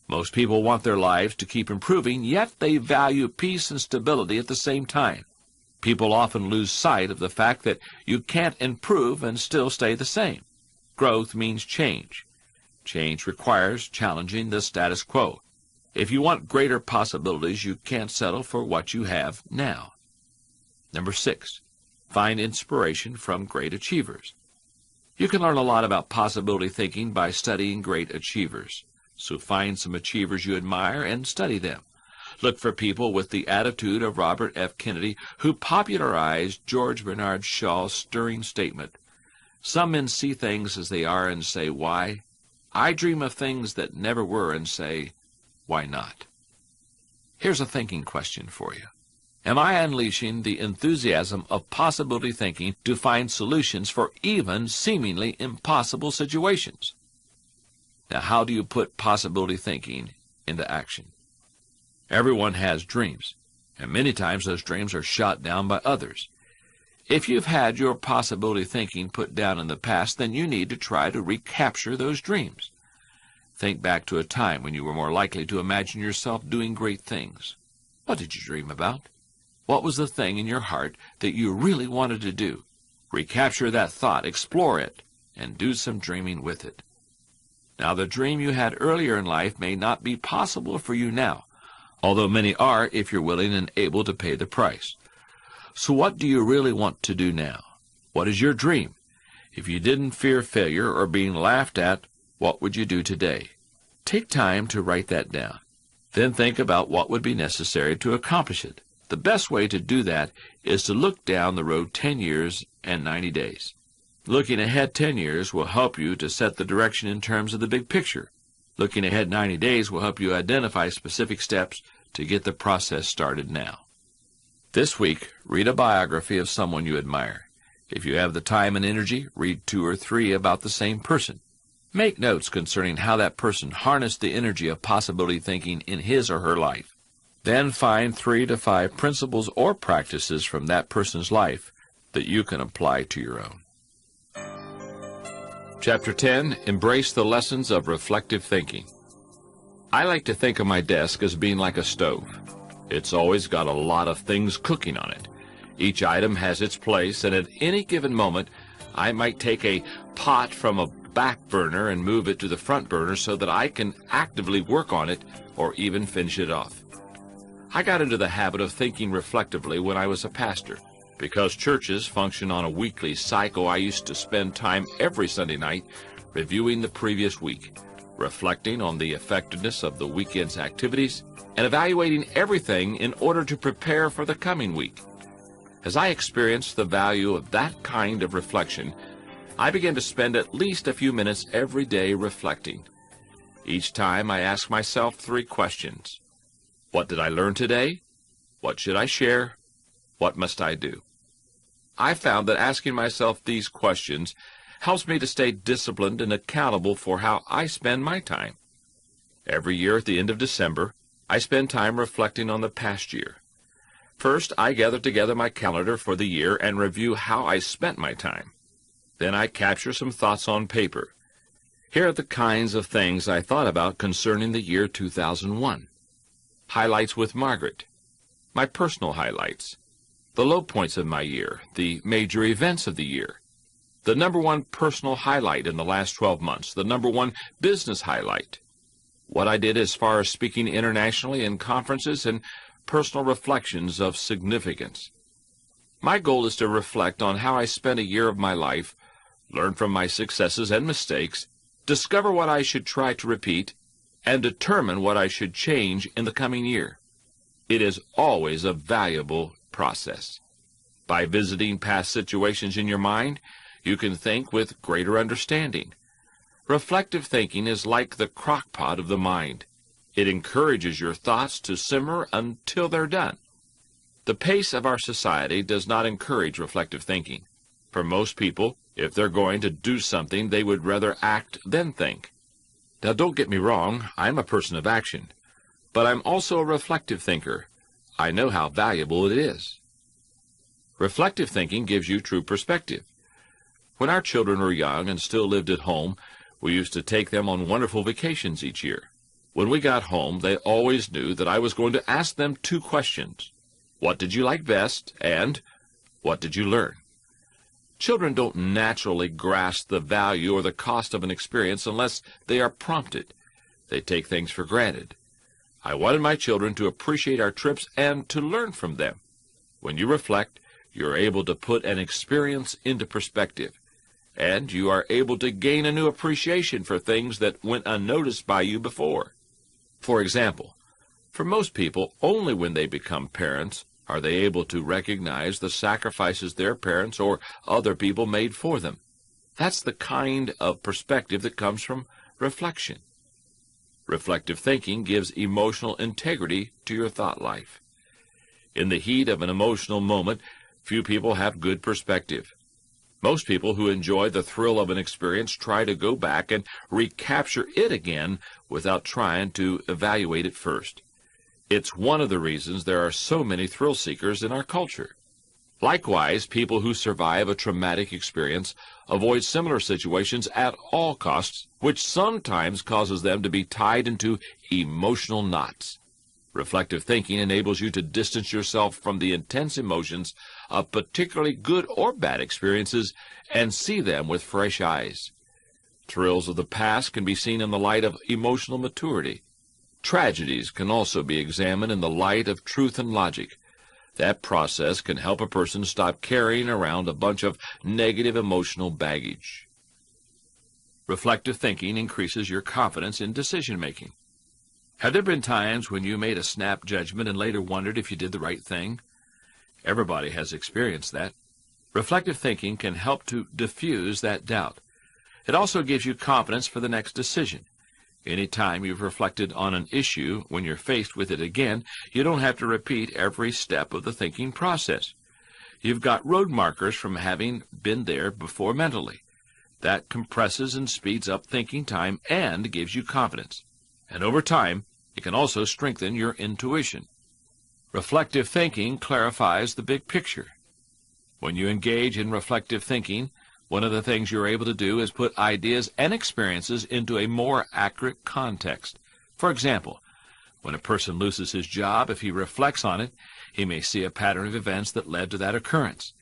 Most people want their lives to keep improving, yet they value peace and stability at the same time. People often lose sight of the fact that you can't improve and still stay the same. Growth means change. Change requires challenging the status quo. If you want greater possibilities, you can't settle for what you have now. Number 6, find inspiration from great achievers. You can learn a lot about possibility thinking by studying great achievers. So find some achievers you admire and study them. Look for people with the attitude of Robert F. Kennedy, who popularized George Bernard Shaw's stirring statement, "Some men see things as they are and say, 'Why?' I dream of things that never were and say, 'Why not?'" Here's a thinking question for you. Am I unleashing the enthusiasm of possibility thinking to find solutions for even seemingly impossible situations? Now, how do you put possibility thinking into action? Everyone has dreams, and many times those dreams are shot down by others. If you've had your possibility thinking put down in the past, then you need to try to recapture those dreams. Think back to a time when you were more likely to imagine yourself doing great things. What did you dream about? What was the thing in your heart that you really wanted to do? Recapture that thought, explore it, and do some dreaming with it. Now, the dream you had earlier in life may not be possible for you now, although many are if you're willing and able to pay the price. So what do you really want to do now? What is your dream? If you didn't fear failure or being laughed at, what would you do today? Take time to write that down. Then think about what would be necessary to accomplish it. The best way to do that is to look down the road 10 years and 90 days. Looking ahead 10 years will help you to set the direction in terms of the big picture. Looking ahead 90 days will help you identify specific steps to get the process started now. This week, read a biography of someone you admire. If you have the time and energy, read 2 or 3 about the same person. Make notes concerning how that person harnessed the energy of possibility thinking in his or her life. Then find 3 to 5 principles or practices from that person's life that you can apply to your own. Chapter 10, Embrace the Lessons of Reflective Thinking. I like to think of my desk as being like a stove. It's always got a lot of things cooking on it. Each item has its place, and at any given moment, I might take a pot from a back burner and move it to the front burner so that I can actively work on it or even finish it off. I got into the habit of thinking reflectively when I was a pastor. Because churches function on a weekly cycle, I used to spend time every Sunday night reviewing the previous week, reflecting on the effectiveness of the weekend's activities, and evaluating everything in order to prepare for the coming week. As I experienced the value of that kind of reflection, I began to spend at least a few minutes every day reflecting. Each time I asked myself 3 questions. What did I learn today? What should I share? What must I do? I found that asking myself these questions helps me to stay disciplined and accountable for how I spend my time. Every year at the end of December, I spend time reflecting on the past year. First, I gather together my calendar for the year and review how I spent my time. Then I capture some thoughts on paper. Here are the kinds of things I thought about concerning the year 2001. Highlights with Margaret. My personal highlights. The low points of my year. The major events of the year. The number one personal highlight in the last 12 months. The number one business highlight. What I did as far as speaking internationally in conferences and personal reflections of significance. My goal is to reflect on how I spent a year of my life, learn from my successes and mistakes, discover what I should try to repeat, and determine what I should change in the coming year. It is always a valuable process. By visiting past situations in your mind, you can think with greater understanding. Reflective thinking is like the crock pot of the mind. It encourages your thoughts to simmer until they're done. The pace of our society does not encourage reflective thinking. For most people, if they're going to do something, they would rather act than think. Now, don't get me wrong, I'm a person of action, but I'm also a reflective thinker. I know how valuable it is. Reflective thinking gives you true perspective. When our children were young and still lived at home, we used to take them on wonderful vacations each year. When we got home, they always knew that I was going to ask them two questions. What did you like best? And what did you learn? Children don't naturally grasp the value or the cost of an experience unless they are prompted. They take things for granted. I wanted my children to appreciate our trips and to learn from them. When you reflect, you're able to put an experience into perspective, and you are able to gain a new appreciation for things that went unnoticed by you before. For example, for most people, only when they become parents are they able to recognize the sacrifices their parents or other people made for them. That's the kind of perspective that comes from reflection. Reflective thinking gives emotional integrity to your thought life. In the heat of an emotional moment, few people have good perspective. Most people who enjoy the thrill of an experience try to go back and recapture it again without trying to evaluate it first. It's one of the reasons there are so many thrill seekers in our culture. Likewise, people who survive a traumatic experience avoid similar situations at all costs, which sometimes causes them to be tied into emotional knots. Reflective thinking enables you to distance yourself from the intense emotions of particularly good or bad experiences and see them with fresh eyes. Thrills of the past can be seen in the light of emotional maturity. Tragedies can also be examined in the light of truth and logic. That process can help a person stop carrying around a bunch of negative emotional baggage. Reflective thinking increases your confidence in decision-making. Have there been times when you made a snap judgment and later wondered if you did the right thing? Everybody has experienced that. Reflective thinking can help to diffuse that doubt. It also gives you confidence for the next decision. Any time you've reflected on an issue, when you're faced with it again, you don't have to repeat every step of the thinking process. You've got road markers from having been there before mentally. That compresses and speeds up thinking time and gives you confidence. And over time, it can also strengthen your intuition. Reflective thinking clarifies the big picture. When you engage in reflective thinking, one of the things you're able to do is put ideas and experiences into a more accurate context. For example, when a person loses his job, if he reflects on it, he may see a pattern of events that led to that occurrence.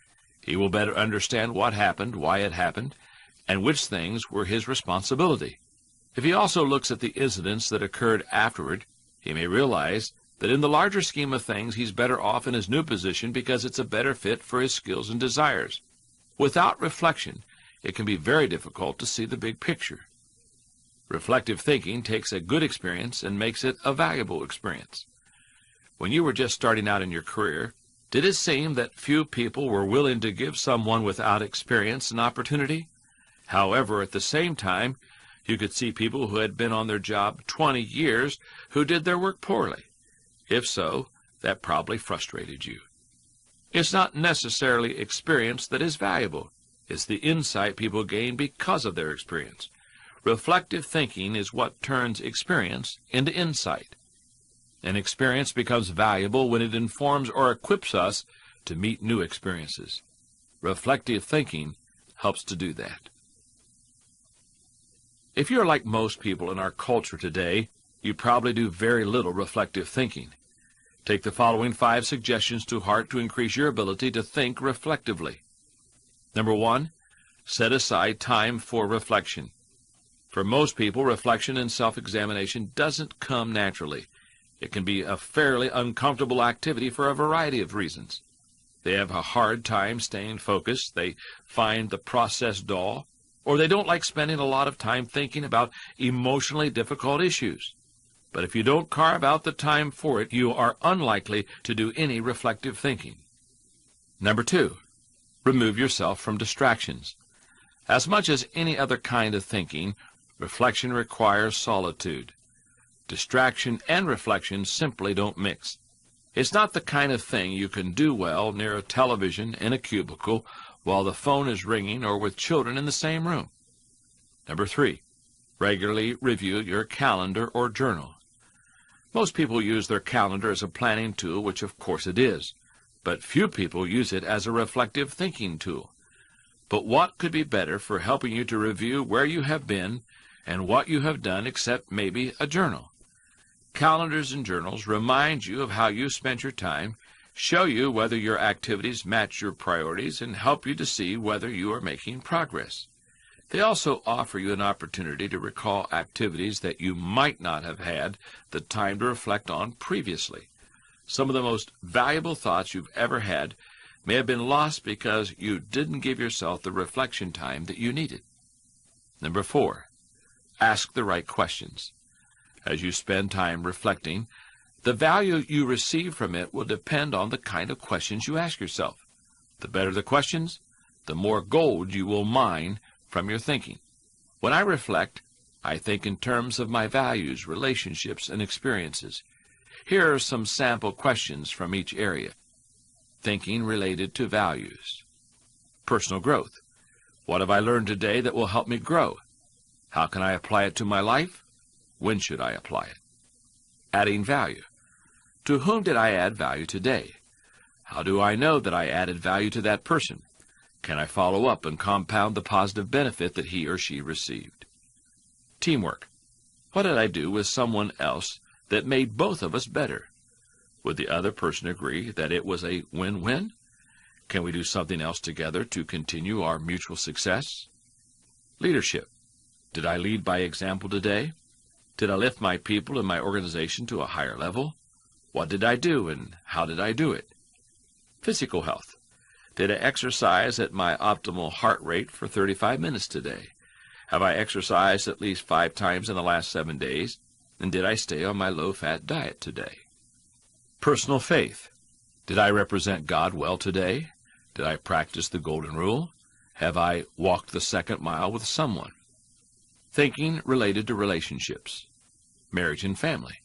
He will better understand what happened, why it happened, and which things were his responsibility. If he also looks at the incidents that occurred afterward, he may realize that in the larger scheme of things, he's better off in his new position because it's a better fit for his skills and desires. Without reflection, it can be very difficult to see the big picture. Reflective thinking takes a good experience and makes it a valuable experience. When you were just starting out in your career, did it seem that few people were willing to give someone without experience an opportunity? However, at the same time, you could see people who had been on their job 20 years who did their work poorly. If so, that probably frustrated you. It's not necessarily experience that is valuable. It's the insight people gain because of their experience. Reflective thinking is what turns experience into insight. An experience becomes valuable when it informs or equips us to meet new experiences. Reflective thinking helps to do that. If you're like most people in our culture today, you probably do very little reflective thinking. Take the following 5 suggestions to heart to increase your ability to think reflectively. Number 1, set aside time for reflection. For most people, reflection and self-examination doesn't come naturally. It can be a fairly uncomfortable activity for a variety of reasons. They have a hard time staying focused, they find the process dull, or they don't like spending a lot of time thinking about emotionally difficult issues. But if you don't carve out the time for it, you are unlikely to do any reflective thinking. Number 2, remove yourself from distractions. As much as any other kind of thinking, reflection requires solitude. Distraction and reflection simply don't mix. It's not the kind of thing you can do well near a television in a cubicle while the phone is ringing or with children in the same room. Number 3, regularly review your calendar or journal. Most people use their calendar as a planning tool, which of course it is, but few people use it as a reflective thinking tool. But what could be better for helping you to review where you have been and what you have done except maybe a journal? Calendars and journals remind you of how you spent your time, show you whether your activities match your priorities, and help you to see whether you are making progress. They also offer you an opportunity to recall activities that you might not have had the time to reflect on previously. Some of the most valuable thoughts you've ever had may have been lost because you didn't give yourself the reflection time that you needed. Number 4, ask the right questions. As you spend time reflecting, the value you receive from it will depend on the kind of questions you ask yourself. The better the questions, the more gold you will mine from your thinking. When I reflect, I think in terms of my values, relationships, and experiences. Here are some sample questions from each area. Thinking related to values. Personal growth. What have I learned today that will help me grow? How can I apply it to my life? When should I apply it? Adding value. To whom did I add value today? How do I know that I added value to that person? Can I follow up and compound the positive benefit that he or she received? Teamwork. What did I do with someone else that made both of us better? Would the other person agree that it was a win-win? Can we do something else together to continue our mutual success? Leadership. Did I lead by example today? Did I lift my people and my organization to a higher level? What did I do and how did I do it? Physical health. Did I exercise at my optimal heart rate for 35 minutes today? Have I exercised at least 5 times in the last 7 days? And did I stay on my low-fat diet today? Personal faith. Did I represent God well today? Did I practice the golden rule? Have I walked the second mile with someone? Thinking related to relationships. Marriage and family.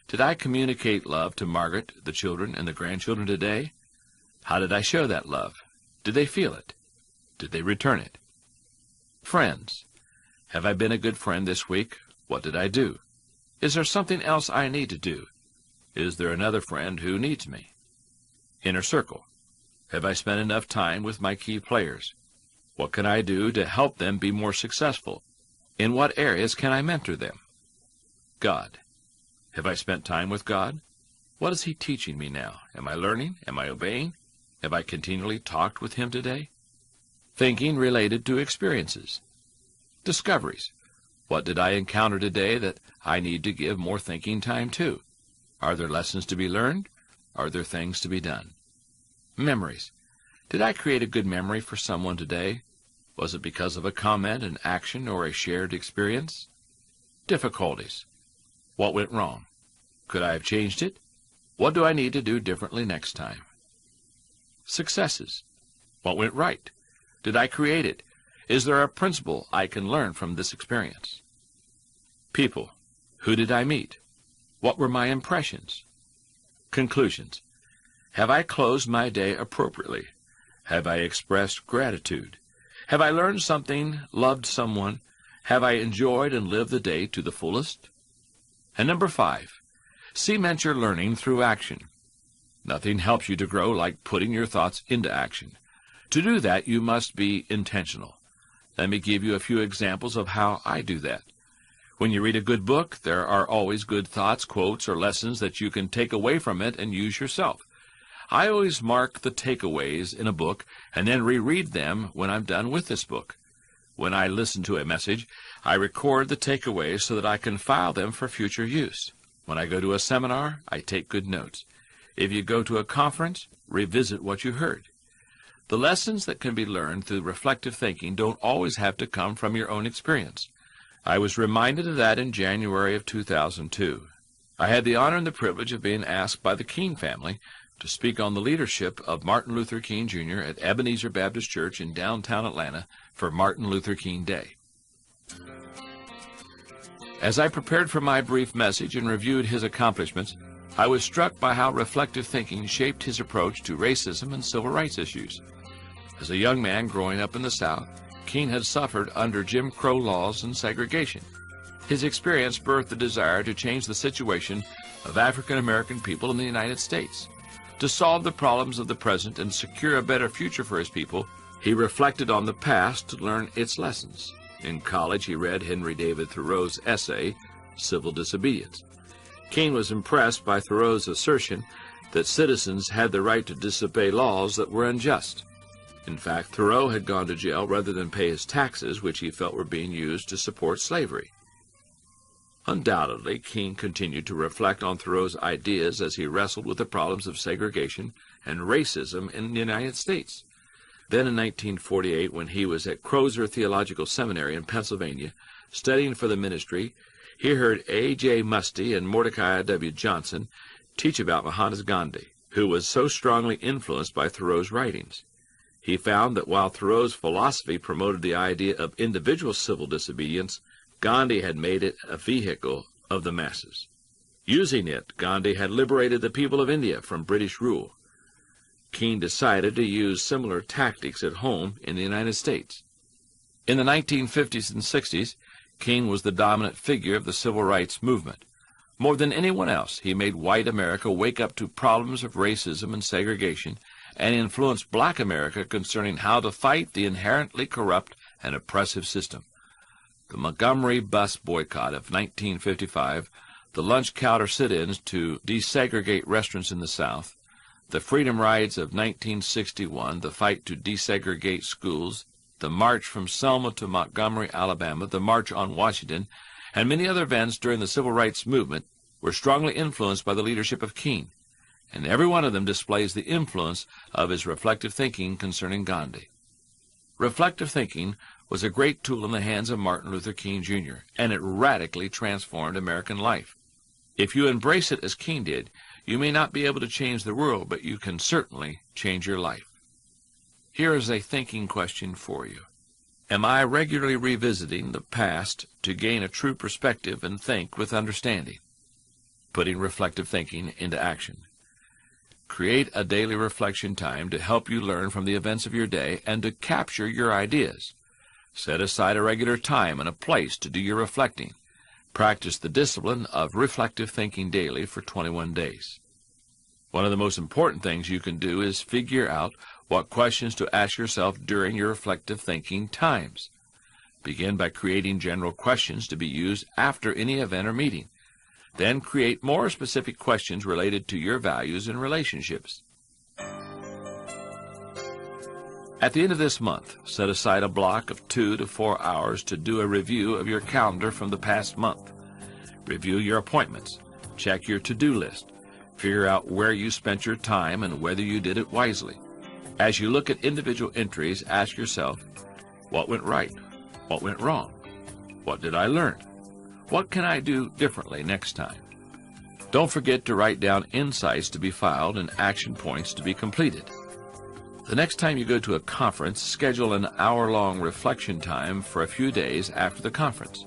Did I communicate love to Margaret, the children, and the grandchildren today? How did I show that love? Did they feel it? Did they return it? Friends. Have I been a good friend this week? What did I do? Is there something else I need to do? Is there another friend who needs me? Inner circle. Have I spent enough time with my key players? What can I do to help them be more successful? In what areas can I mentor them? God. Have I spent time with God? What is He teaching me now? Am I learning? Am I obeying? Have I continually talked with Him today? Thinking related to experiences. Discoveries. What did I encounter today that I need to give more thinking time to? Are there lessons to be learned? Are there things to be done? Memories. Did I create a good memory for someone today? Was it because of a comment, an action, or a shared experience? Difficulties. What went wrong? Could I have changed it? What do I need to do differently next time? Successes. What went right? Did I create it? Is there a principle I can learn from this experience? People. Who did I meet? What were my impressions? Conclusions. Have I closed my day appropriately? Have I expressed gratitude? Have I learned something, loved someone? Have I enjoyed and lived the day to the fullest? And number 5, Cement your learning through action. Nothing helps you to grow like putting your thoughts into action. To do that, you must be intentional. Let me give you a few examples of how I do that. When you read a good book, there are always good thoughts, quotes, or lessons that you can take away from it and use yourself. I always mark the takeaways in a book and then reread them when I'm done with this book. When I listen to a message, I record the takeaways so that I can file them for future use. When I go to a seminar, I take good notes. If you go to a conference, revisit what you heard. The lessons that can be learned through reflective thinking don't always have to come from your own experience. I was reminded of that in January of 2002. I had the honor and the privilege of being asked by the King family to speak on the leadership of Martin Luther King Jr. at Ebenezer Baptist Church in downtown Atlanta for Martin Luther King Day. As I prepared for my brief message and reviewed his accomplishments, I was struck by how reflective thinking shaped his approach to racism and civil rights issues. As a young man growing up in the South, King had suffered under Jim Crow laws and segregation. His experience birthed the desire to change the situation of African American people in the United States. To solve the problems of the present and secure a better future for his people, he reflected on the past to learn its lessons. In college, he read Henry David Thoreau's essay, Civil Disobedience. King was impressed by Thoreau's assertion that citizens had the right to disobey laws that were unjust. In fact, Thoreau had gone to jail rather than pay his taxes, which he felt were being used to support slavery. Undoubtedly, King continued to reflect on Thoreau's ideas as he wrestled with the problems of segregation and racism in the United States. Then in 1948, when he was at Crozer Theological Seminary in Pennsylvania, studying for the ministry, he heard A.J. Muste and Mordecai W. Johnson teach about Mahatma Gandhi, who was so strongly influenced by Thoreau's writings. He found that while Thoreau's philosophy promoted the idea of individual civil disobedience, Gandhi had made it a vehicle of the masses. Using it, Gandhi had liberated the people of India from British rule. King decided to use similar tactics at home in the United States. In the 1950s and 60s, King was the dominant figure of the civil rights movement. More than anyone else, he made white America wake up to problems of racism and segregation and influenced black America concerning how to fight the inherently corrupt and oppressive system. The Montgomery bus boycott of 1955, the lunch counter sit-ins to desegregate restaurants in the South, the Freedom Rides of 1961, the fight to desegregate schools, the march from Selma to Montgomery, Alabama, the March on Washington, and many other events during the civil rights movement were strongly influenced by the leadership of King, and every one of them displays the influence of his reflective thinking concerning Gandhi. Reflective thinking was a great tool in the hands of Martin Luther King Jr., and it radically transformed American life. If you embrace it as King did, you may not be able to change the world, but you can certainly change your life. Here is a thinking question for you. Am I regularly revisiting the past to gain a true perspective and think with understanding? Putting reflective thinking into action. Create a daily reflection time to help you learn from the events of your day and to capture your ideas. Set aside a regular time and a place to do your reflecting. Practice the discipline of reflective thinking daily for 21 days. One of the most important things you can do is figure out what questions to ask yourself during your reflective thinking times. Begin by creating general questions to be used after any event or meeting. Then create more specific questions related to your values and relationships. At the end of this month, set aside a block of 2 to 4 hours to do a review of your calendar from the past month. Review your appointments. Check your to-do list. Figure out where you spent your time and whether you did it wisely. As you look at individual entries, ask yourself, what went right? What went wrong? What did I learn? What can I do differently next time? Don't forget to write down insights to be filed and action points to be completed. The next time you go to a conference, schedule an hour-long reflection time for a few days after the conference.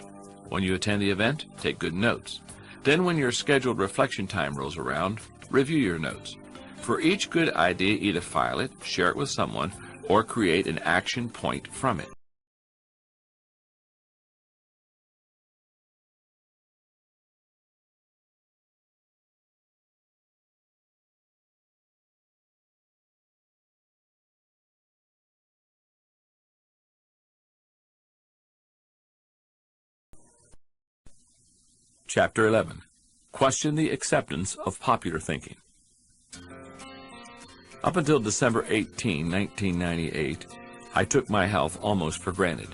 When you attend the event, take good notes. Then when your scheduled reflection time rolls around, review your notes. For each good idea, either file it, share it with someone, or create an action point from it. Chapter 11. Question the acceptance of popular thinking. Up until December 18, 1998, I took my health almost for granted.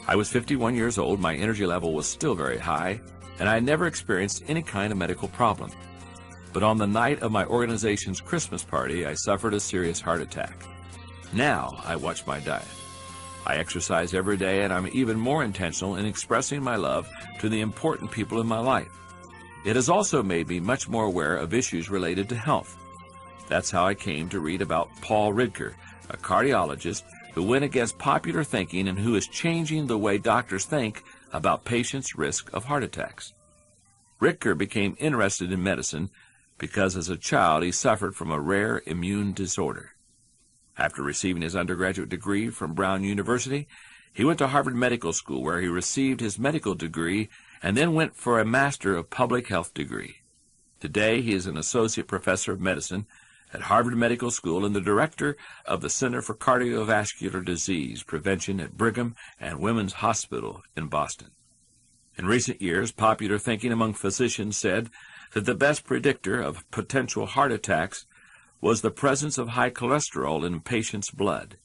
I was 51 years old, my energy level was still very high, and I never experienced any kind of medical problem. But on the night of my organization's Christmas party, I suffered a serious heart attack. Now I watch my diet. I exercise every day, and I'm even more intentional in expressing my love to the important people in my life. It has also made me much more aware of issues related to health. That's how I came to read about Paul Ridker, a cardiologist who went against popular thinking and who is changing the way doctors think about patients' risk of heart attacks. Ridker became interested in medicine because as a child he suffered from a rare immune disorder. After receiving his undergraduate degree from Brown University, he went to Harvard Medical School where he received his medical degree and then went for a Master of Public Health degree. Today he is an associate professor of medicine at Harvard Medical School and the director of the Center for Cardiovascular Disease Prevention at Brigham and Women's Hospital in Boston. In recent years, popular thinking among physicians said that the best predictor of potential heart attacks was the presence of high cholesterol in patients' blood.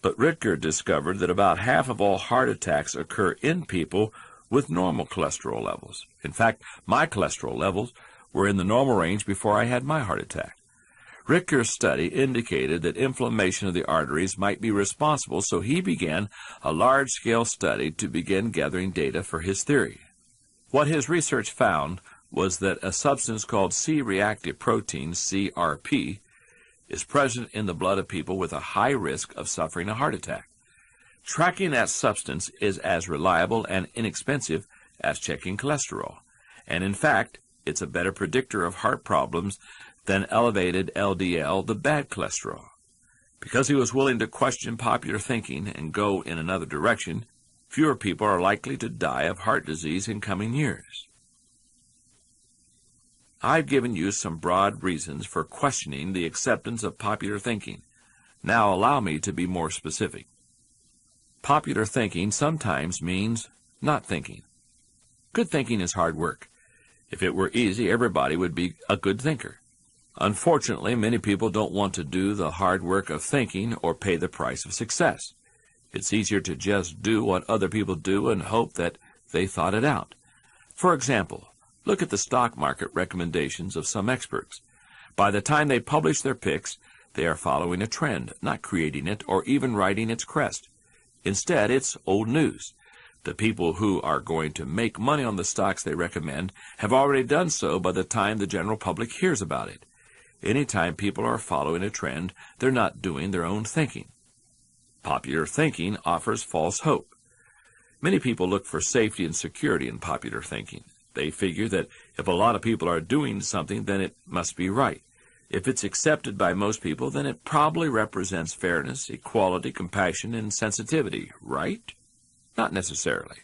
But Ridker discovered that about half of all heart attacks occur in people with normal cholesterol levels. In fact, my cholesterol levels were in the normal range before I had my heart attack. Ridker's study indicated that inflammation of the arteries might be responsible, so he began a large-scale study to begin gathering data for his theory. What his research found was that a substance called C-reactive protein, CRP, is present in the blood of people with a high risk of suffering a heart attack. Tracking that substance is as reliable and inexpensive as checking cholesterol, and in fact, it's a better predictor of heart problems than elevated LDL, the bad cholesterol. Because he was willing to question popular thinking and go in another direction, fewer people are likely to die of heart disease in coming years. I've given you some broad reasons for questioning the acceptance of popular thinking. Now allow me to be more specific. Popular thinking sometimes means not thinking. Good thinking is hard work. If it were easy, everybody would be a good thinker. Unfortunately, many people don't want to do the hard work of thinking or pay the price of success. It's easier to just do what other people do and hope that they thought it out. For example, look at the stock market recommendations of some experts. By the time they publish their picks, they are following a trend, not creating it or even riding its crest. Instead, it's old news. The people who are going to make money on the stocks they recommend have already done so by the time the general public hears about it. Anytime people are following a trend, they're not doing their own thinking. Popular thinking offers false hope. Many people look for safety and security in popular thinking. They figure that if a lot of people are doing something, then it must be right. If it's accepted by most people, then it probably represents fairness, equality, compassion, and sensitivity, right? Not necessarily.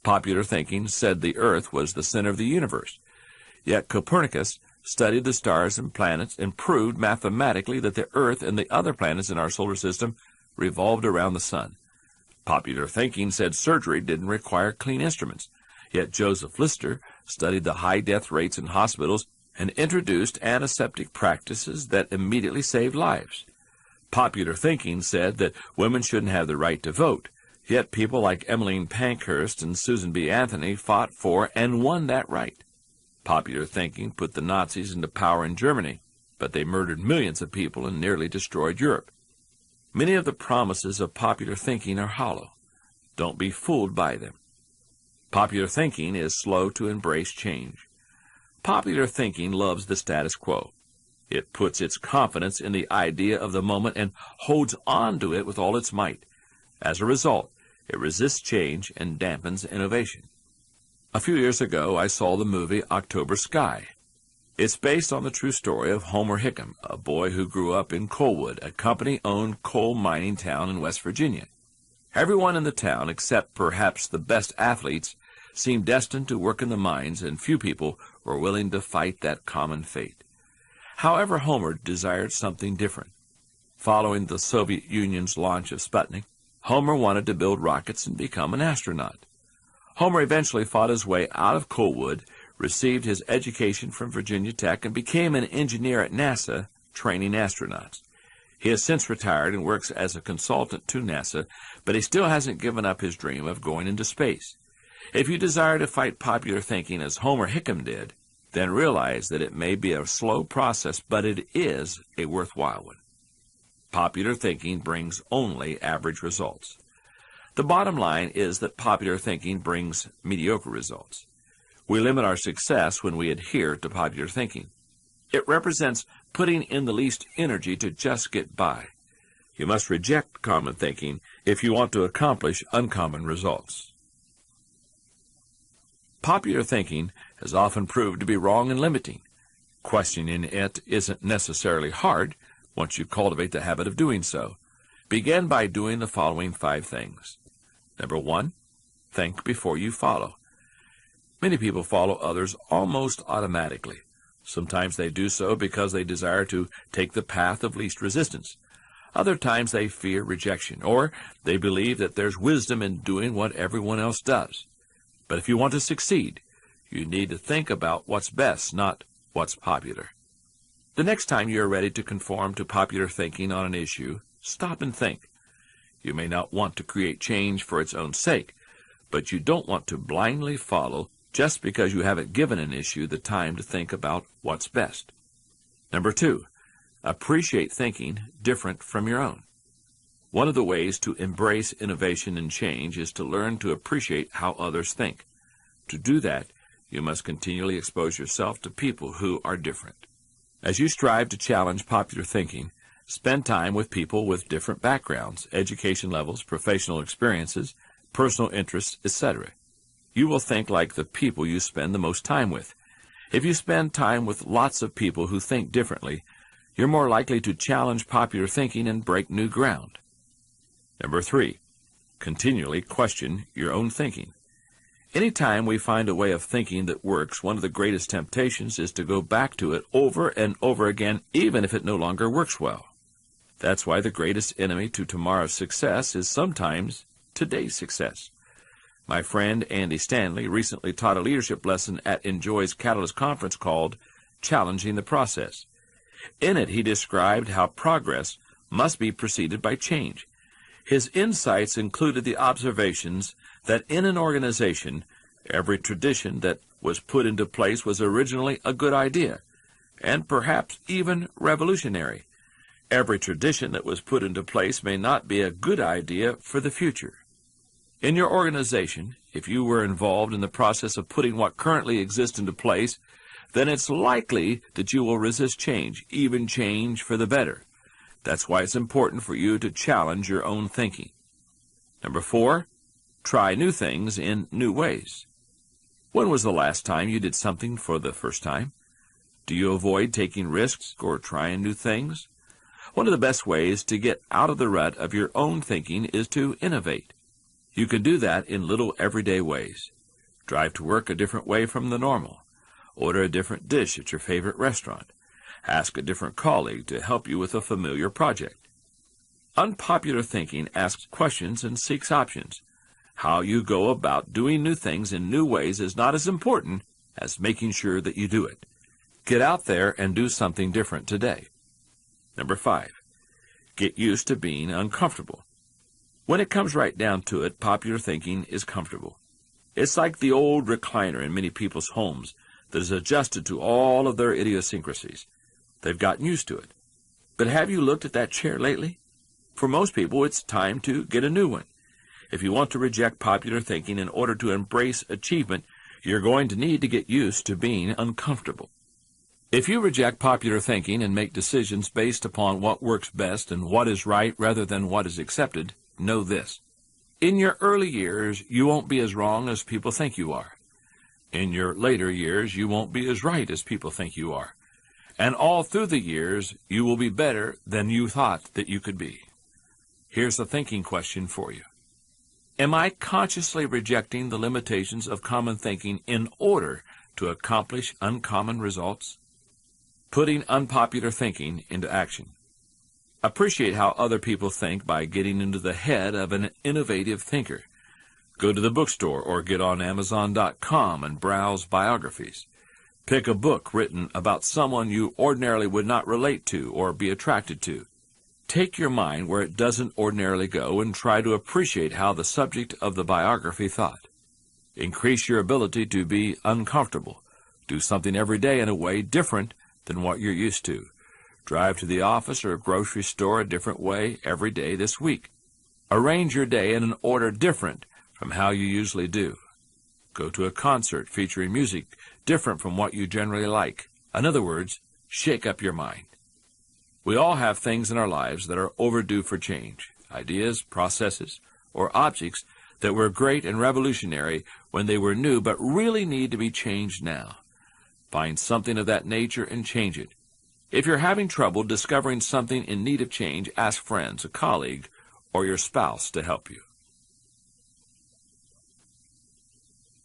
Popular thinking said the Earth was the center of the universe. Yet Copernicus studied the stars and planets and proved mathematically that the Earth and the other planets in our solar system revolved around the sun. Popular thinking said surgery didn't require clean instruments. Yet Joseph Lister studied the high death rates in hospitals and introduced antiseptic practices that immediately saved lives. Popular thinking said that women shouldn't have the right to vote. Yet people like Emmeline Pankhurst and Susan B. Anthony fought for and won that right. Popular thinking put the Nazis into power in Germany, but they murdered millions of people and nearly destroyed Europe. Many of the promises of popular thinking are hollow. Don't be fooled by them. Popular thinking is slow to embrace change. Popular thinking loves the status quo. It puts its confidence in the idea of the moment and holds on to it with all its might. As a result, it resists change and dampens innovation. A few years ago, I saw the movie October Sky. It's based on the true story of Homer Hickam, a boy who grew up in Coalwood, a company-owned coal mining town in West Virginia. Everyone in the town, except perhaps the best athletes, seemed destined to work in the mines, and few people were willing to fight that common fate. However, Homer desired something different. Following the Soviet Union's launch of Sputnik, Homer wanted to build rockets and become an astronaut. Homer eventually fought his way out of Coalwood, received his education from Virginia Tech, and became an engineer at NASA, training astronauts. He has since retired and works as a consultant to NASA, but he still hasn't given up his dream of going into space. If you desire to fight popular thinking as Homer Hickam did, then realize that it may be a slow process, but it is a worthwhile one. Popular thinking brings only average results. The bottom line is that popular thinking brings mediocre results. We limit our success when we adhere to popular thinking. It represents putting in the least energy to just get by. You must reject common thinking if you want to accomplish uncommon results. Popular thinking has often proved to be wrong and limiting. Questioning it isn't necessarily hard once you cultivate the habit of doing so. Begin by doing the following 5 things. Number 1, think before you follow. Many people follow others almost automatically. Sometimes they do so because they desire to take the path of least resistance. Other times they fear rejection, or they believe that there's wisdom in doing what everyone else does. But if you want to succeed, you need to think about what's best, not what's popular. The next time you are ready to conform to popular thinking on an issue, stop and think. You may not want to create change for its own sake, but you don't want to blindly follow just because you haven't given an issue the time to think about what's best. Number 2, appreciate thinking different from your own. One of the ways to embrace innovation and change is to learn to appreciate how others think. To do that, you must continually expose yourself to people who are different. As you strive to challenge popular thinking, spend time with people with different backgrounds, education levels, professional experiences, personal interests, etc. You will think like the people you spend the most time with. If you spend time with lots of people who think differently, you're more likely to challenge popular thinking and break new ground. Number 3, continually question your own thinking. Anytime we find a way of thinking that works, one of the greatest temptations is to go back to it over and over again, even if it no longer works well. That's why the greatest enemy to tomorrow's success is sometimes today's success. My friend Andy Stanley recently taught a leadership lesson at Enjoy's Catalyst Conference called Challenging the Process. In it, he described how progress must be preceded by change. His insights included the observations that in an organization, every tradition that was put into place was originally a good idea, and perhaps even revolutionary. Every tradition that was put into place may not be a good idea for the future. In your organization, if you were involved in the process of putting what currently exists into place, then it's likely that you will resist change, even change for the better. That's why it's important for you to challenge your own thinking. Number 4, try new things in new ways. When was the last time you did something for the first time? Do you avoid taking risks or trying new things? One of the best ways to get out of the rut of your own thinking is to innovate. You can do that in little everyday ways. Drive to work a different way from the normal. Order a different dish at your favorite restaurant. Ask a different colleague to help you with a familiar project. Unpopular thinking asks questions and seeks options. How you go about doing new things in new ways is not as important as making sure that you do it. Get out there and do something different today. Number 5, get used to being uncomfortable. When it comes right down to it, popular thinking is comfortable. It's like the old recliner in many people's homes that is adjusted to all of their idiosyncrasies. They've gotten used to it. But have you looked at that chair lately? For most people, it's time to get a new one. If you want to reject popular thinking in order to embrace achievement, you're going to need to get used to being uncomfortable. If you reject popular thinking and make decisions based upon what works best and what is right rather than what is accepted, know this. In your early years, you won't be as wrong as people think you are. In your later years, you won't be as right as people think you are. And all through the years, you will be better than you thought that you could be. Here's a thinking question for you. Am I consciously rejecting the limitations of common thinking in order to accomplish uncommon results? Putting unpopular thinking into action. Appreciate how other people think by getting into the head of an innovative thinker. Go to the bookstore or get on Amazon.com and browse biographies. Pick a book written about someone you ordinarily would not relate to or be attracted to. Take your mind where it doesn't ordinarily go and try to appreciate how the subject of the biography thought. Increase your ability to be uncomfortable. Do something every day in a way different than what you're used to. Drive to the office or grocery store a different way every day this week. Arrange your day in an order different from how you usually do. Go to a concert featuring music different from what you generally like. In other words, shake up your mind. We all have things in our lives that are overdue for change, ideas, processes, or objects that were great and revolutionary when they were new but really need to be changed now. Find something of that nature and change it. If you're having trouble discovering something in need of change, ask friends, a colleague, or your spouse to help you.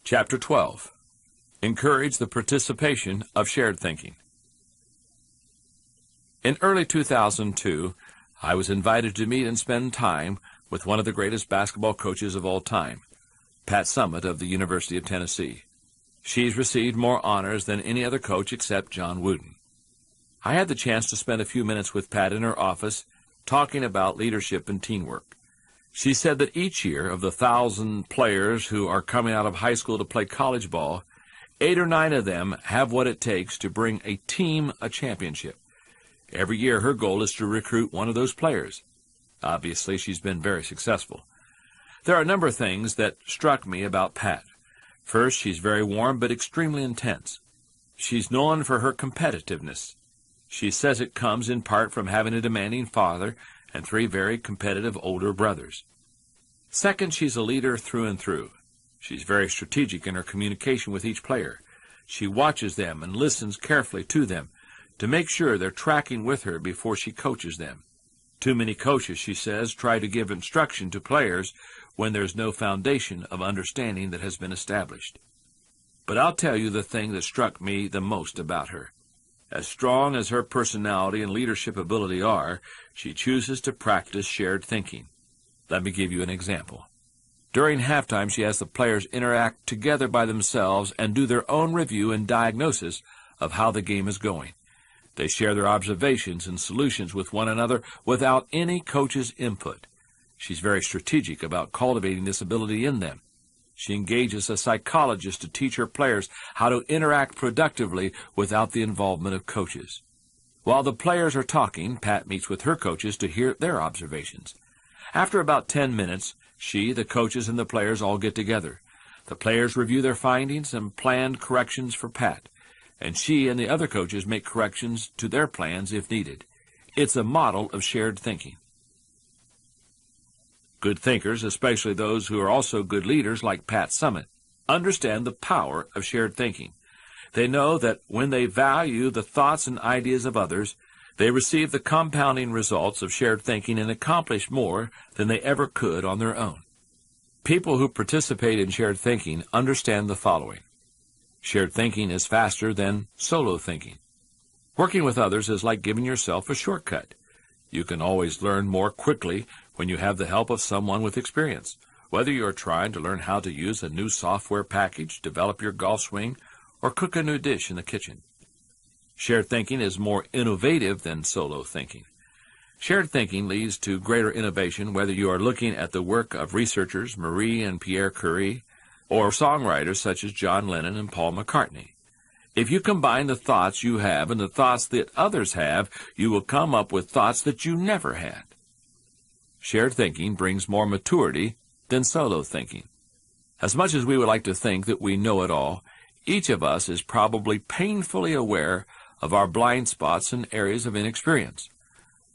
Chapter 12. Encourage the participation of shared thinking. In early 2002, I was invited to meet and spend time with one of the greatest basketball coaches of all time, Pat Summitt of the University of Tennessee. She's received more honors than any other coach except John Wooden. I had the chance to spend a few minutes with Pat in her office talking about leadership and teamwork. She said that each year of the 1,000 players who are coming out of high school to play college ball, 8 or 9 of them have what it takes to bring a team a championship. Every year her goal is to recruit one of those players. Obviously, she's been very successful. There are a number of things that struck me about Pat. First, she's very warm but extremely intense. She's known for her competitiveness. She says it comes in part from having a demanding father and 3 very competitive older brothers. Second, she's a leader through and through. She's very strategic in her communication with each player. She watches them and listens carefully to them to make sure they're tracking with her before she coaches them. Too many coaches, she says, try to give instruction to players when there's no foundation of understanding that has been established. But I'll tell you the thing that struck me the most about her. As strong as her personality and leadership ability are, she chooses to practice shared thinking. Let me give you an example. During halftime, she has the players interact together by themselves and do their own review and diagnosis of how the game is going. They share their observations and solutions with one another without any coach's input. She's very strategic about cultivating this ability in them. She engages a psychologist to teach her players how to interact productively without the involvement of coaches. While the players are talking, Pat meets with her coaches to hear their observations. After about 10 minutes, she, the coaches, and the players all get together. The players review their findings and planned corrections for Pat, and she and the other coaches make corrections to their plans if needed. It's a model of shared thinking. Good thinkers, especially those who are also good leaders like Pat Summitt, understand the power of shared thinking. They know that when they value the thoughts and ideas of others, they receive the compounding results of shared thinking and accomplish more than they ever could on their own. People who participate in shared thinking understand the following. Shared thinking is faster than solo thinking. Working with others is like giving yourself a shortcut. You can always learn more quickly when you have the help of someone with experience, whether you are trying to learn how to use a new software package, develop your golf swing, or cook a new dish in the kitchen. Shared thinking is more innovative than solo thinking. Shared thinking leads to greater innovation whether you are looking at the work of researchers Marie and Pierre Curie or songwriters such as John Lennon and Paul McCartney. If you combine the thoughts you have and the thoughts that others have, you will come up with thoughts that you never had. Shared thinking brings more maturity than solo thinking. As much as we would like to think that we know it all, each of us is probably painfully aware of our blind spots and areas of inexperience.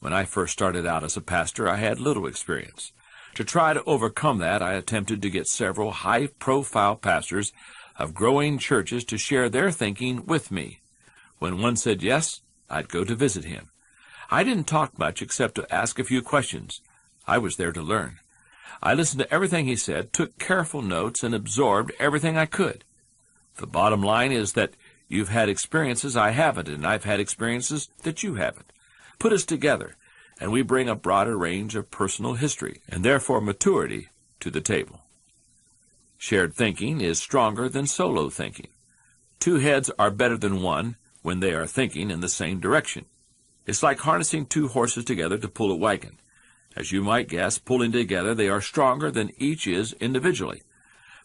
When I first started out as a pastor, I had little experience. To try to overcome that, I attempted to get several high-profile pastors of growing churches to share their thinking with me. When one said yes, I'd go to visit him. I didn't talk much except to ask a few questions. I was there to learn. I listened to everything he said, took careful notes, and absorbed everything I could. The bottom line is that you've had experiences I haven't, and I've had experiences that you haven't. Put us together, and we bring a broader range of personal history, and therefore maturity, to the table. Shared thinking is stronger than solo thinking. Two heads are better than one when they are thinking in the same direction. It's like harnessing two horses together to pull a wagon. As you might guess, pulling together they are stronger than each is individually.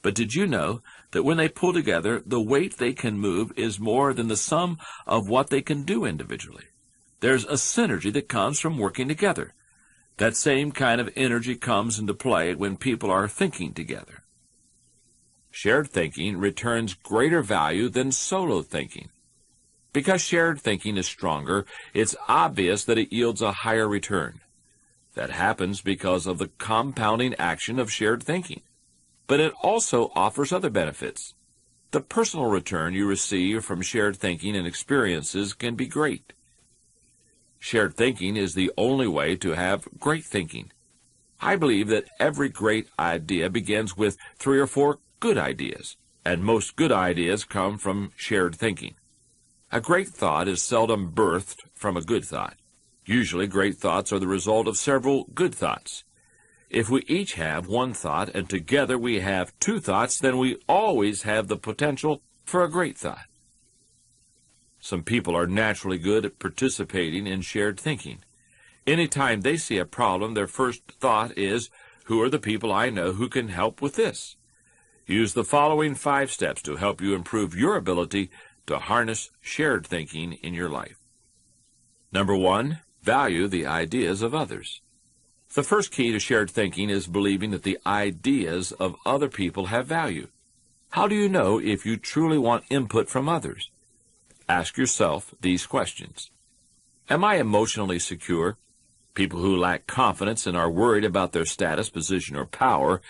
But did you know that when they pull together, the weight they can move is more than the sum of what they can do individually? There's a synergy that comes from working together. That same kind of energy comes into play when people are thinking together. Shared thinking returns greater value than solo thinking. Because shared thinking is stronger, it's obvious that it yields a higher return. That happens because of the compounding action of shared thinking. But it also offers other benefits. The personal return you receive from shared thinking and experiences can be great. Shared thinking is the only way to have great thinking. I believe that every great idea begins with 3 or 4 good ideas, and most good ideas come from shared thinking. A great thought is seldom birthed from a good thought. Usually great thoughts are the result of several good thoughts. If we each have one thought and together we have 2 thoughts, then we always have the potential for a great thought. Some people are naturally good at participating in shared thinking. Anytime they see a problem, their first thought is, who are the people I know who can help with this? Use the following 5 steps to help you improve your ability to harness shared thinking in your life. Number 1, value the ideas of others. The first key to shared thinking is believing that the ideas of other people have value. How do you know if you truly want input from others? Ask yourself these questions. Am I emotionally secure? People who lack confidence and are worried about their status, position, or power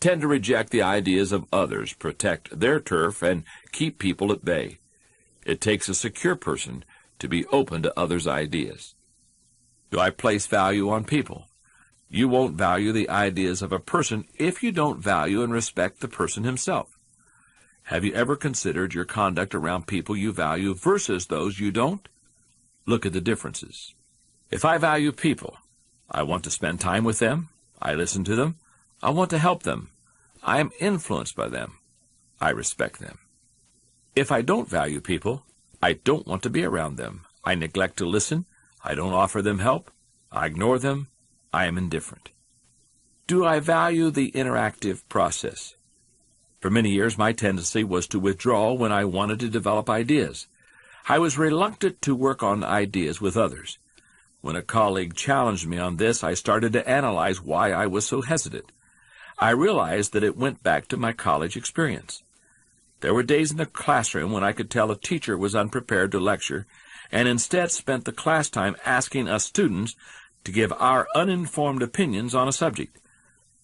tend to reject the ideas of others, protect their turf, and keep people at bay. It takes a secure person to be open to others' ideas. Do I place value on people? You won't value the ideas of a person if you don't value and respect the person himself. Have you ever considered your conduct around people you value versus those you don't? Look at the differences. If I value people, I want to spend time with them, I listen to them, I want to help them, I am influenced by them, I respect them. If I don't value people, I don't want to be around them, I neglect to listen, I don't offer them help, I ignore them, I am indifferent. Do I value the interactive process? For many years, my tendency was to withdraw when I wanted to develop ideas. I was reluctant to work on ideas with others. When a colleague challenged me on this, I started to analyze why I was so hesitant. I realized that it went back to my college experience. There were days in the classroom when I could tell a teacher was unprepared to lecture, and instead spent the class time asking us students to give our uninformed opinions on a subject.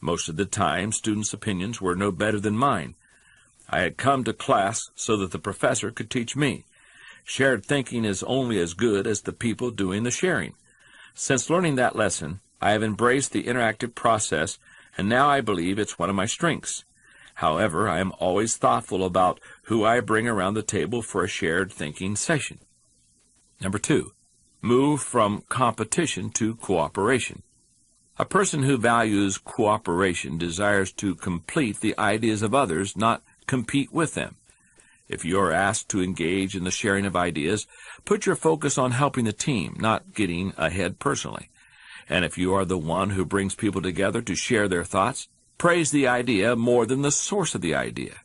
Most of the time, students' opinions were no better than mine. I had come to class so that the professor could teach me. Shared thinking is only as good as the people doing the sharing. Since learning that lesson, I have embraced the interactive process, and now I believe it's one of my strengths. However, I am always thoughtful about who I bring around the table for a shared thinking session. Number 2, move from competition to cooperation. A person who values cooperation desires to complete the ideas of others, not compete with them. If you are asked to engage in the sharing of ideas, put your focus on helping the team, not getting ahead personally. And if you are the one who brings people together to share their thoughts, praise the idea more than the source of the idea.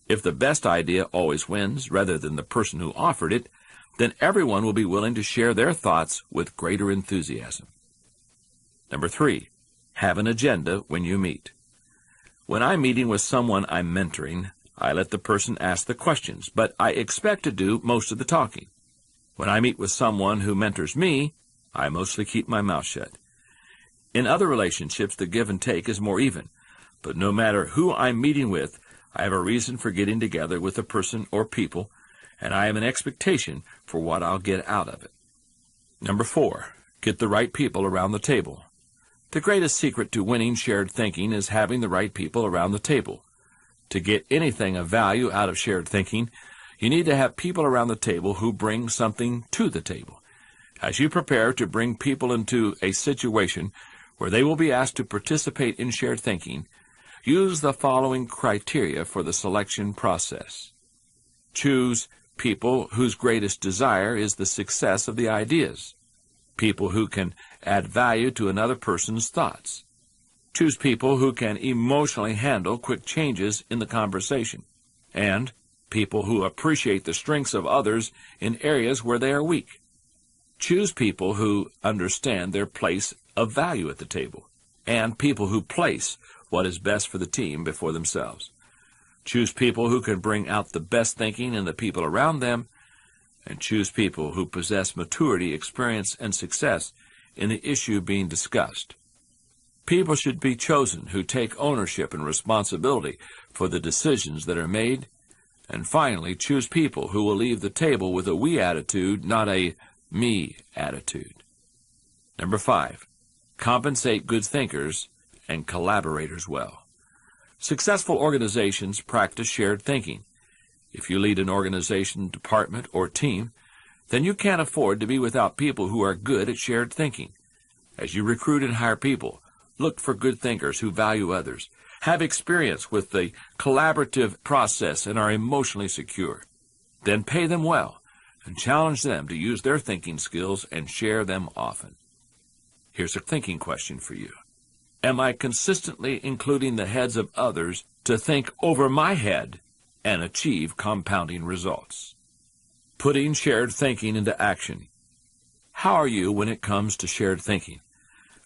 If the best idea always wins, rather than the person who offered it, then everyone will be willing to share their thoughts with greater enthusiasm. Number 3, have an agenda when you meet. When I'm meeting with someone I'm mentoring, I let the person ask the questions, but I expect to do most of the talking. When I meet with someone who mentors me, I mostly keep my mouth shut. In other relationships, the give and take is more even, but no matter who I'm meeting with, I have a reason for getting together with a person or people, and I have an expectation for what I'll get out of it. Number 4, get the right people around the table. The greatest secret to winning shared thinking is having the right people around the table. To get anything of value out of shared thinking, you need to have people around the table who bring something to the table. As you prepare to bring people into a situation where they will be asked to participate in shared thinking, use the following criteria for the selection process. Choose people whose greatest desire is the success of the ideas. People who can add value to another person's thoughts. Choose people who can emotionally handle quick changes in the conversation. And people who appreciate the strengths of others in areas where they are weak. Choose people who understand their place of value at the table, and people who place what is best for the team before themselves. Choose people who can bring out the best thinking in the people around them, and choose people who possess maturity, experience, and success in the issue being discussed. People should be chosen who take ownership and responsibility for the decisions that are made. And finally, choose people who will leave the table with a we attitude, not a me attitude. Number 5, compensate good thinkers and collaborators well. Successful organizations practice shared thinking. If you lead an organization, department, or team, then you can't afford to be without people who are good at shared thinking. As you recruit and hire people, look for good thinkers who value others, have experience with the collaborative process, and are emotionally secure. Then pay them well and challenge them to use their thinking skills and share them often. Here's a thinking question for you. Am I consistently including the heads of others to think over my head and achieve compounding results? Putting shared thinking into action. How are you when it comes to shared thinking?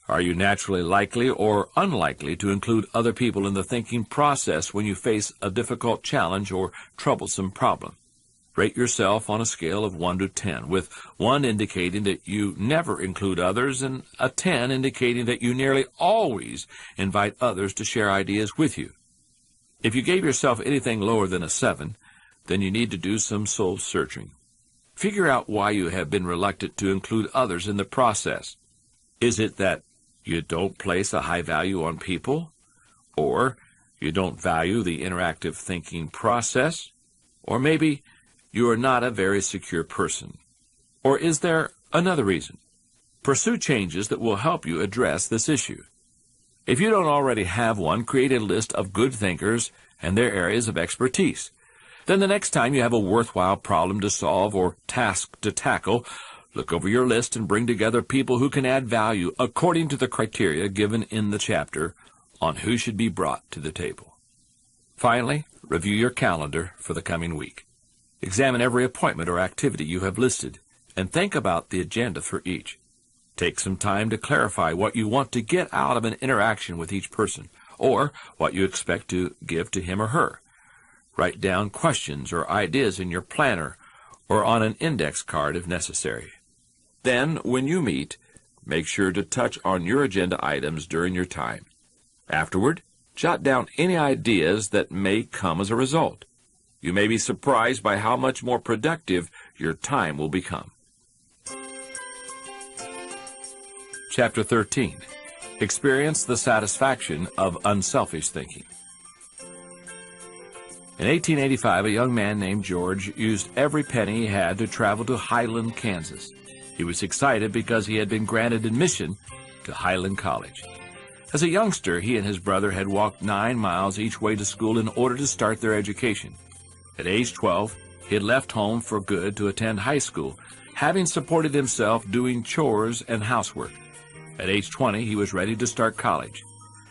Are you naturally likely or unlikely to include other people in the thinking process when you face a difficult challenge or troublesome problem? Rate yourself on a scale of 1 to 10, with 1 indicating that you never include others and a 10 indicating that you nearly always invite others to share ideas with you. If you gave yourself anything lower than a 7, then you need to do some soul-searching. Figure out why you have been reluctant to include others in the process. Is it that you don't place a high value on people? Or you don't value the interactive thinking process? Or maybe you are not a very secure person. Or is there another reason? Pursue changes that will help you address this issue. If you don't already have one, create a list of good thinkers and their areas of expertise. Then the next time you have a worthwhile problem to solve or task to tackle, look over your list and bring together people who can add value according to the criteria given in the chapter on who should be brought to the table. Finally, review your calendar for the coming week. Examine every appointment or activity you have listed and think about the agenda for each. Take some time to clarify what you want to get out of an interaction with each person, or what you expect to give to him or her. Write down questions or ideas in your planner or on an index card if necessary. Then, when you meet, make sure to touch on your agenda items during your time. Afterward, jot down any ideas that may come as a result. You may be surprised by how much more productive your time will become. Chapter 13. Experience the satisfaction of unselfish thinking. In 1885, a young man named George used every penny he had to travel to Highland, Kansas. He was excited because he had been granted admission to Highland College. As a youngster, he and his brother had walked 9 miles each way to school in order to start their education. At age 12, he had left home for good to attend high school, having supported himself doing chores and housework. At age 20, he was ready to start college.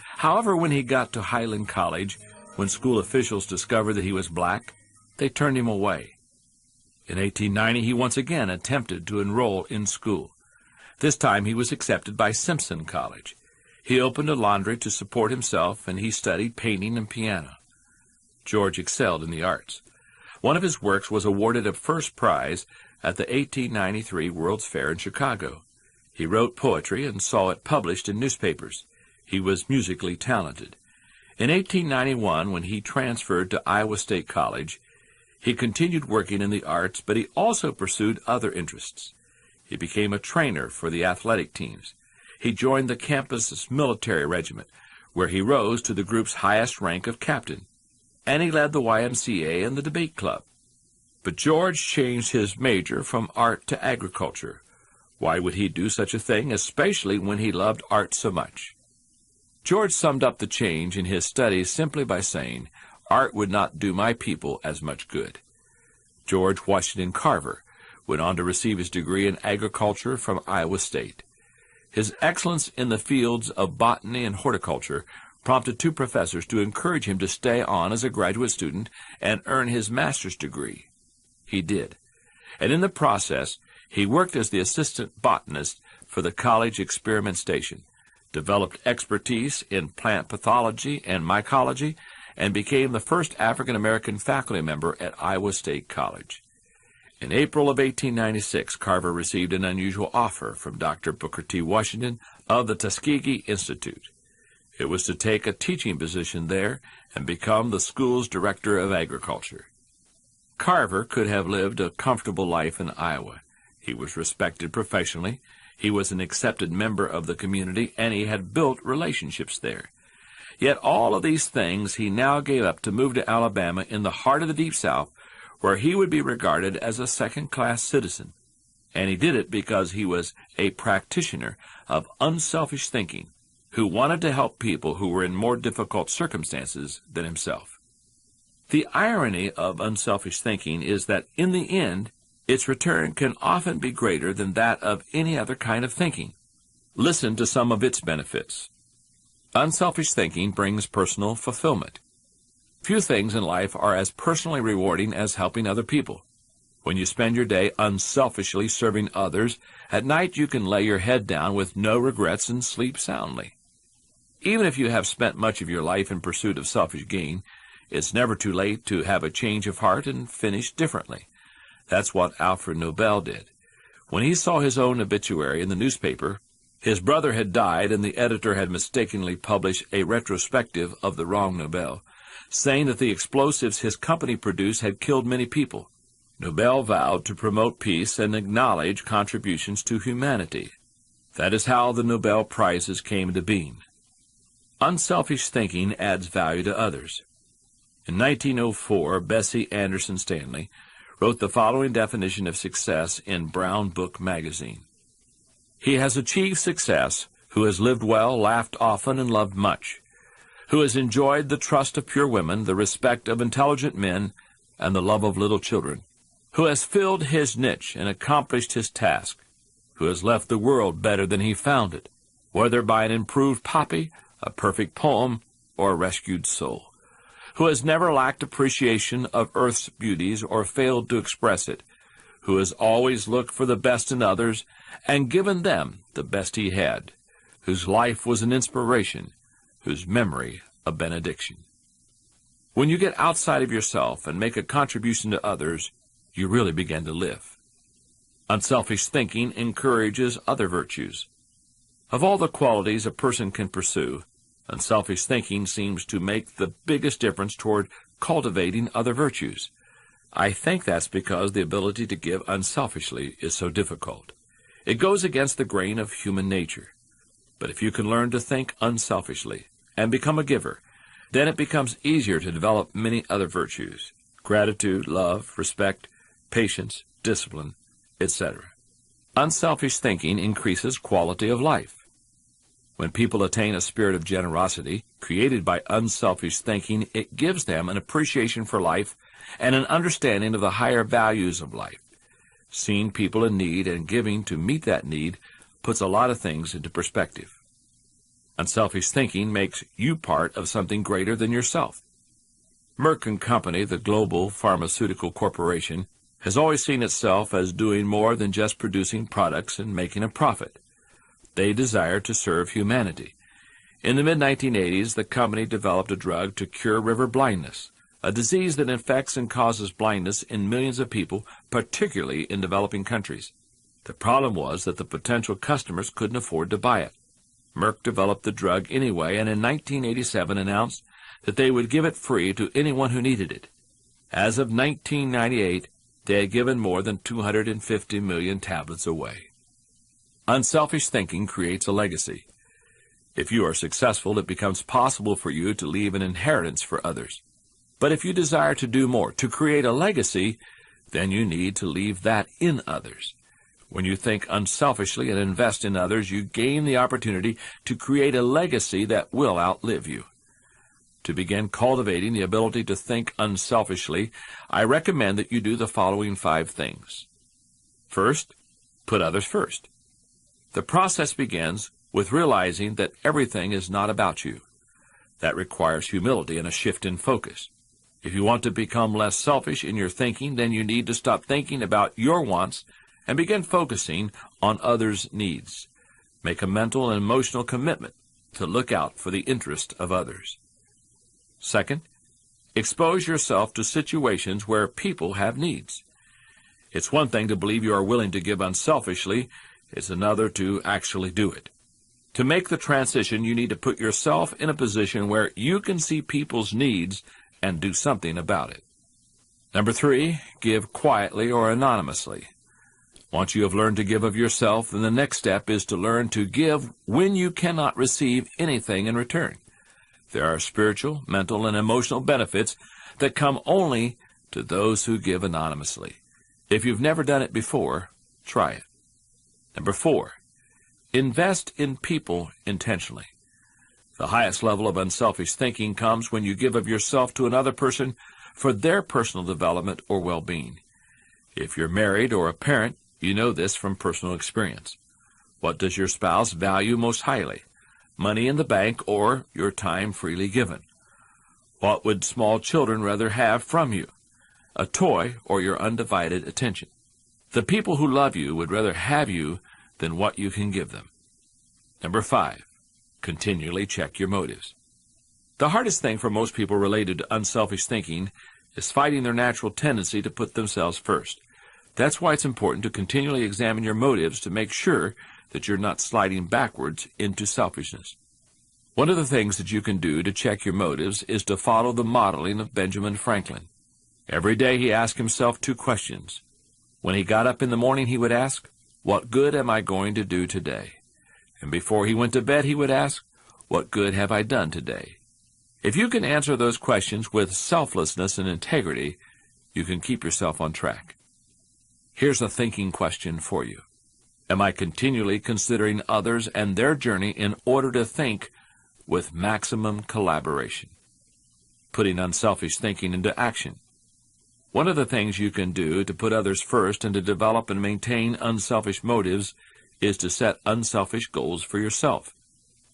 However, when he got to Highland College, when school officials discovered that he was black, they turned him away. In 1890, he once again attempted to enroll in school. This time he was accepted by Simpson College. He opened a laundry to support himself, and he studied painting and piano. George excelled in the arts. One of his works was awarded a first prize at the 1893 World's Fair in Chicago. He wrote poetry and saw it published in newspapers. He was musically talented. In 1891, when he transferred to Iowa State College, he continued working in the arts, but he also pursued other interests. He became a trainer for the athletic teams. He joined the campus's military regiment, where he rose to the group's highest rank of captain, and he led the YMCA and the debate club. But George changed his major from art to agriculture. Why would he do such a thing, especially when he loved art so much? George summed up the change in his studies simply by saying, "Art would not do my people as much good." George Washington Carver went on to receive his degree in agriculture from Iowa State. His excellence in the fields of botany and horticulture prompted two professors to encourage him to stay on as a graduate student and earn his master's degree. He did, and in the process, he worked as the assistant botanist for the college experiment station, developed expertise in plant pathology and mycology, and became the first African-American faculty member at Iowa State College. In April of 1896, Carver received an unusual offer from Dr. Booker T. Washington of the Tuskegee Institute. It was to take a teaching position there and become the school's director of agriculture. Carver could have lived a comfortable life in Iowa. He was respected professionally, he was an accepted member of the community, and he had built relationships there. Yet all of these things he now gave up to move to Alabama in the heart of the Deep South, where he would be regarded as a second-class citizen. And he did it because he was a practitioner of unselfish thinking, who wanted to help people who were in more difficult circumstances than himself. The irony of unselfish thinking is that, in the end, its return can often be greater than that of any other kind of thinking. Listen to some of its benefits. Unselfish thinking brings personal fulfillment. Few things in life are as personally rewarding as helping other people. When you spend your day unselfishly serving others, at night you can lay your head down with no regrets and sleep soundly. Even if you have spent much of your life in pursuit of selfish gain, it's never too late to have a change of heart and finish differently. That's what Alfred Nobel did. When he saw his own obituary in the newspaper, his brother had died and the editor had mistakenly published a retrospective of the wrong Nobel, saying that the explosives his company produced had killed many people. Nobel vowed to promote peace and acknowledge contributions to humanity. That is how the Nobel Prizes came into being. Unselfish thinking adds value to others. In 1904, Bessie Anderson Stanley wrote the following definition of success in Brown Book magazine. "He has achieved success who has lived well, laughed often, and loved much, who has enjoyed the trust of pure women, the respect of intelligent men, and the love of little children, who has filled his niche and accomplished his task, who has left the world better than he found it, whether by an improved copy, a perfect poem, or a rescued soul, who has never lacked appreciation of earth's beauties or failed to express it, who has always looked for the best in others and given them the best he had, whose life was an inspiration, whose memory a benediction." When you get outside of yourself and make a contribution to others, you really begin to live. Unselfish thinking encourages other virtues. Of all the qualities a person can pursue, unselfish thinking seems to make the biggest difference toward cultivating other virtues. I think that's because the ability to give unselfishly is so difficult. It goes against the grain of human nature. But if you can learn to think unselfishly and become a giver, then it becomes easier to develop many other virtues: gratitude, love, respect, patience, discipline, etc. Unselfish thinking increases quality of life. When people attain a spirit of generosity created by unselfish thinking, it gives them an appreciation for life and an understanding of the higher values of life. Seeing people in need and giving to meet that need puts a lot of things into perspective. Unselfish thinking makes you part of something greater than yourself. Merck & Company, the global pharmaceutical corporation, has always seen itself as doing more than just producing products and making a profit. They desire to serve humanity. In the mid-1980s, the company developed a drug to cure river blindness, a disease that infects and causes blindness in millions of people, particularly in developing countries. The problem was that the potential customers couldn't afford to buy it. Merck developed the drug anyway, and in 1987 announced that they would give it free to anyone who needed it. As of 1998, they had given more than 250 million tablets away. Unselfish thinking creates a legacy. If you are successful, it becomes possible for you to leave an inheritance for others. But if you desire to do more, to create a legacy, then you need to leave that in others. When you think unselfishly and invest in others, you gain the opportunity to create a legacy that will outlive you. To begin cultivating the ability to think unselfishly, I recommend that you do the following 5 things. First, put others first. The process begins with realizing that everything is not about you. That requires humility and a shift in focus. If you want to become less selfish in your thinking, then you need to stop thinking about your wants and begin focusing on others' needs. Make a mental and emotional commitment to look out for the interest of others. Second, expose yourself to situations where people have needs. It's one thing to believe you are willing to give unselfishly. It's another to actually do it. To make the transition, you need to put yourself in a position where you can see people's needs and do something about it. Number 3, give quietly or anonymously. Once you have learned to give of yourself, then the next step is to learn to give when you cannot receive anything in return. There are spiritual, mental, and emotional benefits that come only to those who give anonymously. If you've never done it before, try it. Number 4, invest in people intentionally. The highest level of unselfish thinking comes when you give of yourself to another person for their personal development or well-being. If you're married or a parent, you know this from personal experience. What does your spouse value most highly? Money in the bank or your time freely given? What would small children rather have from you? A toy or your undivided attention? The people who love you would rather have you than what you can give them. Number 5, continually check your motives. The hardest thing for most people related to unselfish thinking is fighting their natural tendency to put themselves first. That's why it's important to continually examine your motives to make sure that you're not sliding backwards into selfishness. One of the things that you can do to check your motives is to follow the modeling of Benjamin Franklin. Every day he asked himself 2 questions. When he got up in the morning, he would ask, "What good am I going to do today?" And before he went to bed, he would ask, "What good have I done today?" If you can answer those questions with selflessness and integrity, you can keep yourself on track. Here's a thinking question for you. Am I continually considering others and their journey in order to think with maximum collaboration? Putting unselfish thinking into action. One of the things you can do to put others first and to develop and maintain unselfish motives is to set unselfish goals for yourself.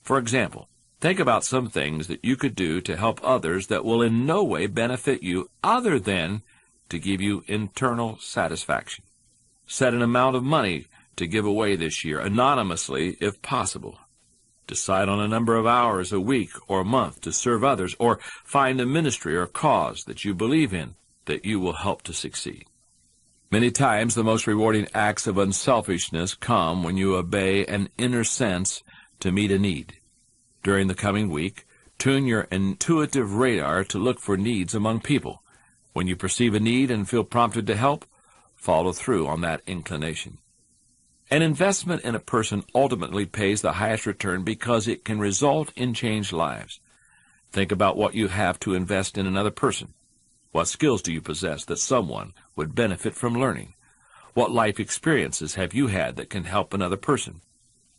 For example, think about some things that you could do to help others that will in no way benefit you other than to give you internal satisfaction. Set an amount of money to give away this year, anonymously if possible. Decide on a number of hours a week or a month to serve others, or find a ministry or cause that you believe in that you will help to succeed. Many times the most rewarding acts of unselfishness come when you obey an inner sense to meet a need. During the coming week, tune your intuitive radar to look for needs among people. When you perceive a need and feel prompted to help, follow through on that inclination. An investment in a person ultimately pays the highest return because it can result in changed lives. Think about what you have to invest in another person. What skills do you possess that someone would benefit from learning? What life experiences have you had that can help another person?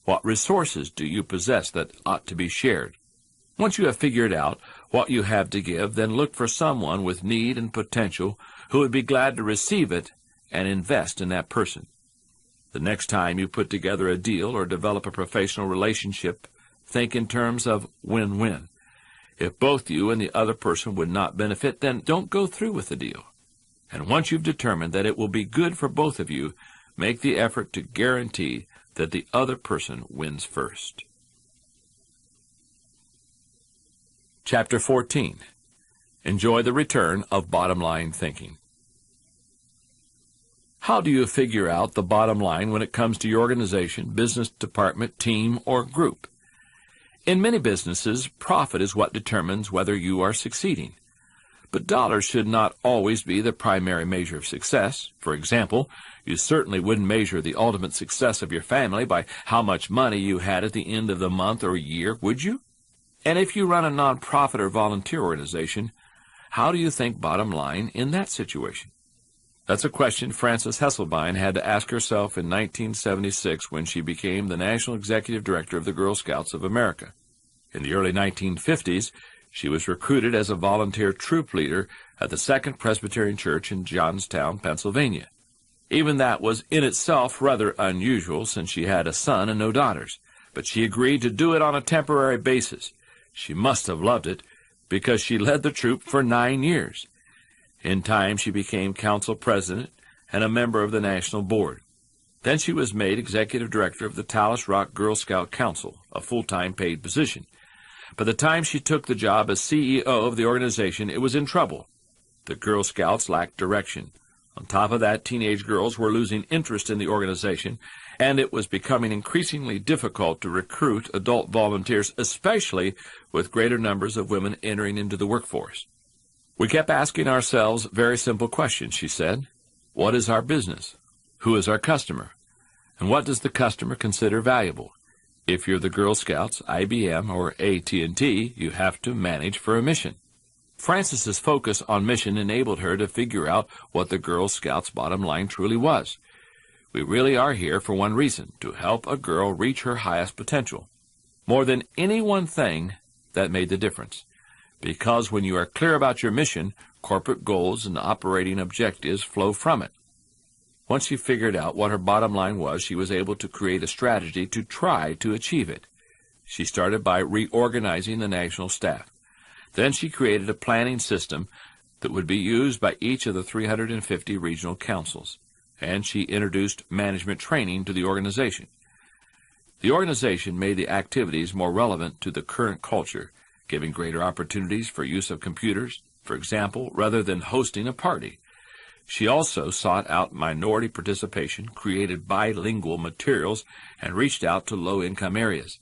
What resources do you possess that ought to be shared? Once you have figured out what you have to give, then look for someone with need and potential who would be glad to receive it and invest in that person. The next time you put together a deal or develop a professional relationship, think in terms of win-win. If both you and the other person would not benefit, then don't go through with the deal. And once you've determined that it will be good for both of you, make the effort to guarantee that the other person wins first. Chapter 14. Enjoy the return of bottom-line thinking. How do you figure out the bottom line when it comes to your organization, business department, team, or group? In many businesses, profit is what determines whether you are succeeding. But dollars should not always be the primary measure of success. For example, you certainly wouldn't measure the ultimate success of your family by how much money you had at the end of the month or year, would you? And if you run a nonprofit or volunteer organization, how do you think bottom line in that situation? That's a question Frances Hesselbein had to ask herself in 1976 when she became the National Executive Director of the Girl Scouts of America. In the early 1950s, she was recruited as a volunteer troop leader at the Second Presbyterian Church in Johnstown, Pennsylvania. Even that was in itself rather unusual since she had a son and no daughters, but she agreed to do it on a temporary basis. She must have loved it because she led the troop for 9 years. In time, she became council president and a member of the national board. Then she was made executive director of the Talus Rock Girl Scout Council, a full-time paid position. By the time she took the job as CEO of the organization, it was in trouble. The Girl Scouts lacked direction. On top of that, teenage girls were losing interest in the organization, and it was becoming increasingly difficult to recruit adult volunteers, especially with greater numbers of women entering into the workforce. We kept asking ourselves very simple questions, she said. What is our business? Who is our customer? And what does the customer consider valuable? If you're the Girl Scouts, IBM, or AT&T, you have to manage for a mission. Frances's focus on mission enabled her to figure out what the Girl Scouts' bottom line truly was. We really are here for one reason, to help a girl reach her highest potential. More than any one thing, that made the difference. Because when you are clear about your mission, corporate goals and operating objectives flow from it. Once she figured out what her bottom line was, she was able to create a strategy to try to achieve it. She started by reorganizing the national staff. Then she created a planning system that would be used by each of the 350 regional councils, and she introduced management training to the organization. The organization made the activities more relevant to the current culture, giving greater opportunities for use of computers, for example, rather than hosting a party. She also sought out minority participation, created bilingual materials, and reached out to low-income areas.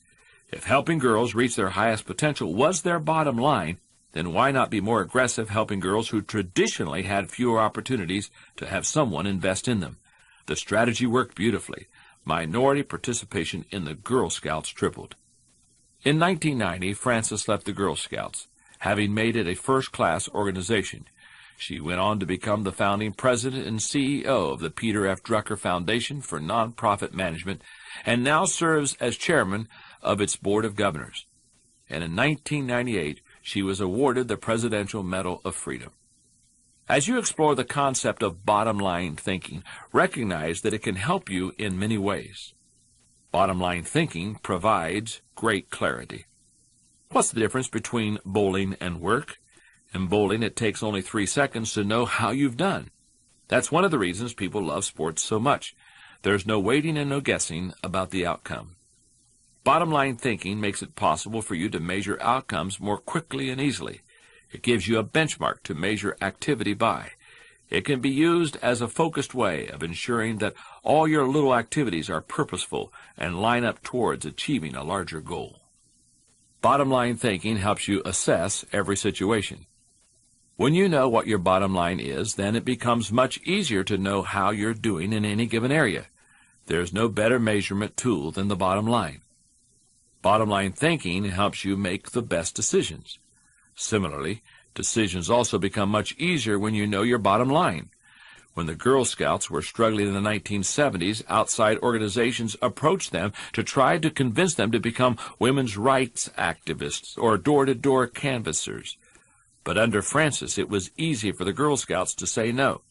If helping girls reach their highest potential was their bottom line, then why not be more aggressive helping girls who traditionally had fewer opportunities to have someone invest in them? The strategy worked beautifully. Minority participation in the Girl Scouts tripled. In 1990, Frances left the Girl Scouts, having made it a first-class organization. She went on to become the founding president and CEO of the Peter F. Drucker Foundation for Nonprofit Management, and now serves as chairman of its board of governors. And in 1998, she was awarded the Presidential Medal of Freedom. As you explore the concept of bottom-line thinking, recognize that it can help you in many ways. Bottom-line thinking provides great clarity. What's the difference between bowling and work? In bowling, it takes only 3 seconds to know how you've done. That's one of the reasons people love sports so much. There's no waiting and no guessing about the outcome. Bottom-line thinking makes it possible for you to measure outcomes more quickly and easily. It gives you a benchmark to measure activity by. It can be used as a focused way of ensuring that all your little activities are purposeful and line up towards achieving a larger goal. Bottom-line thinking helps you assess every situation. When you know what your bottom line is, then it becomes much easier to know how you're doing in any given area. There's no better measurement tool than the bottom line. Bottom-line thinking helps you make the best decisions. Similarly, decisions also become much easier when you know your bottom line. When the Girl Scouts were struggling in the 1970s, outside organizations approached them to try to convince them to become women's rights activists or door-to-door canvassers. But under Frances, it was easy for the Girl Scouts to say no.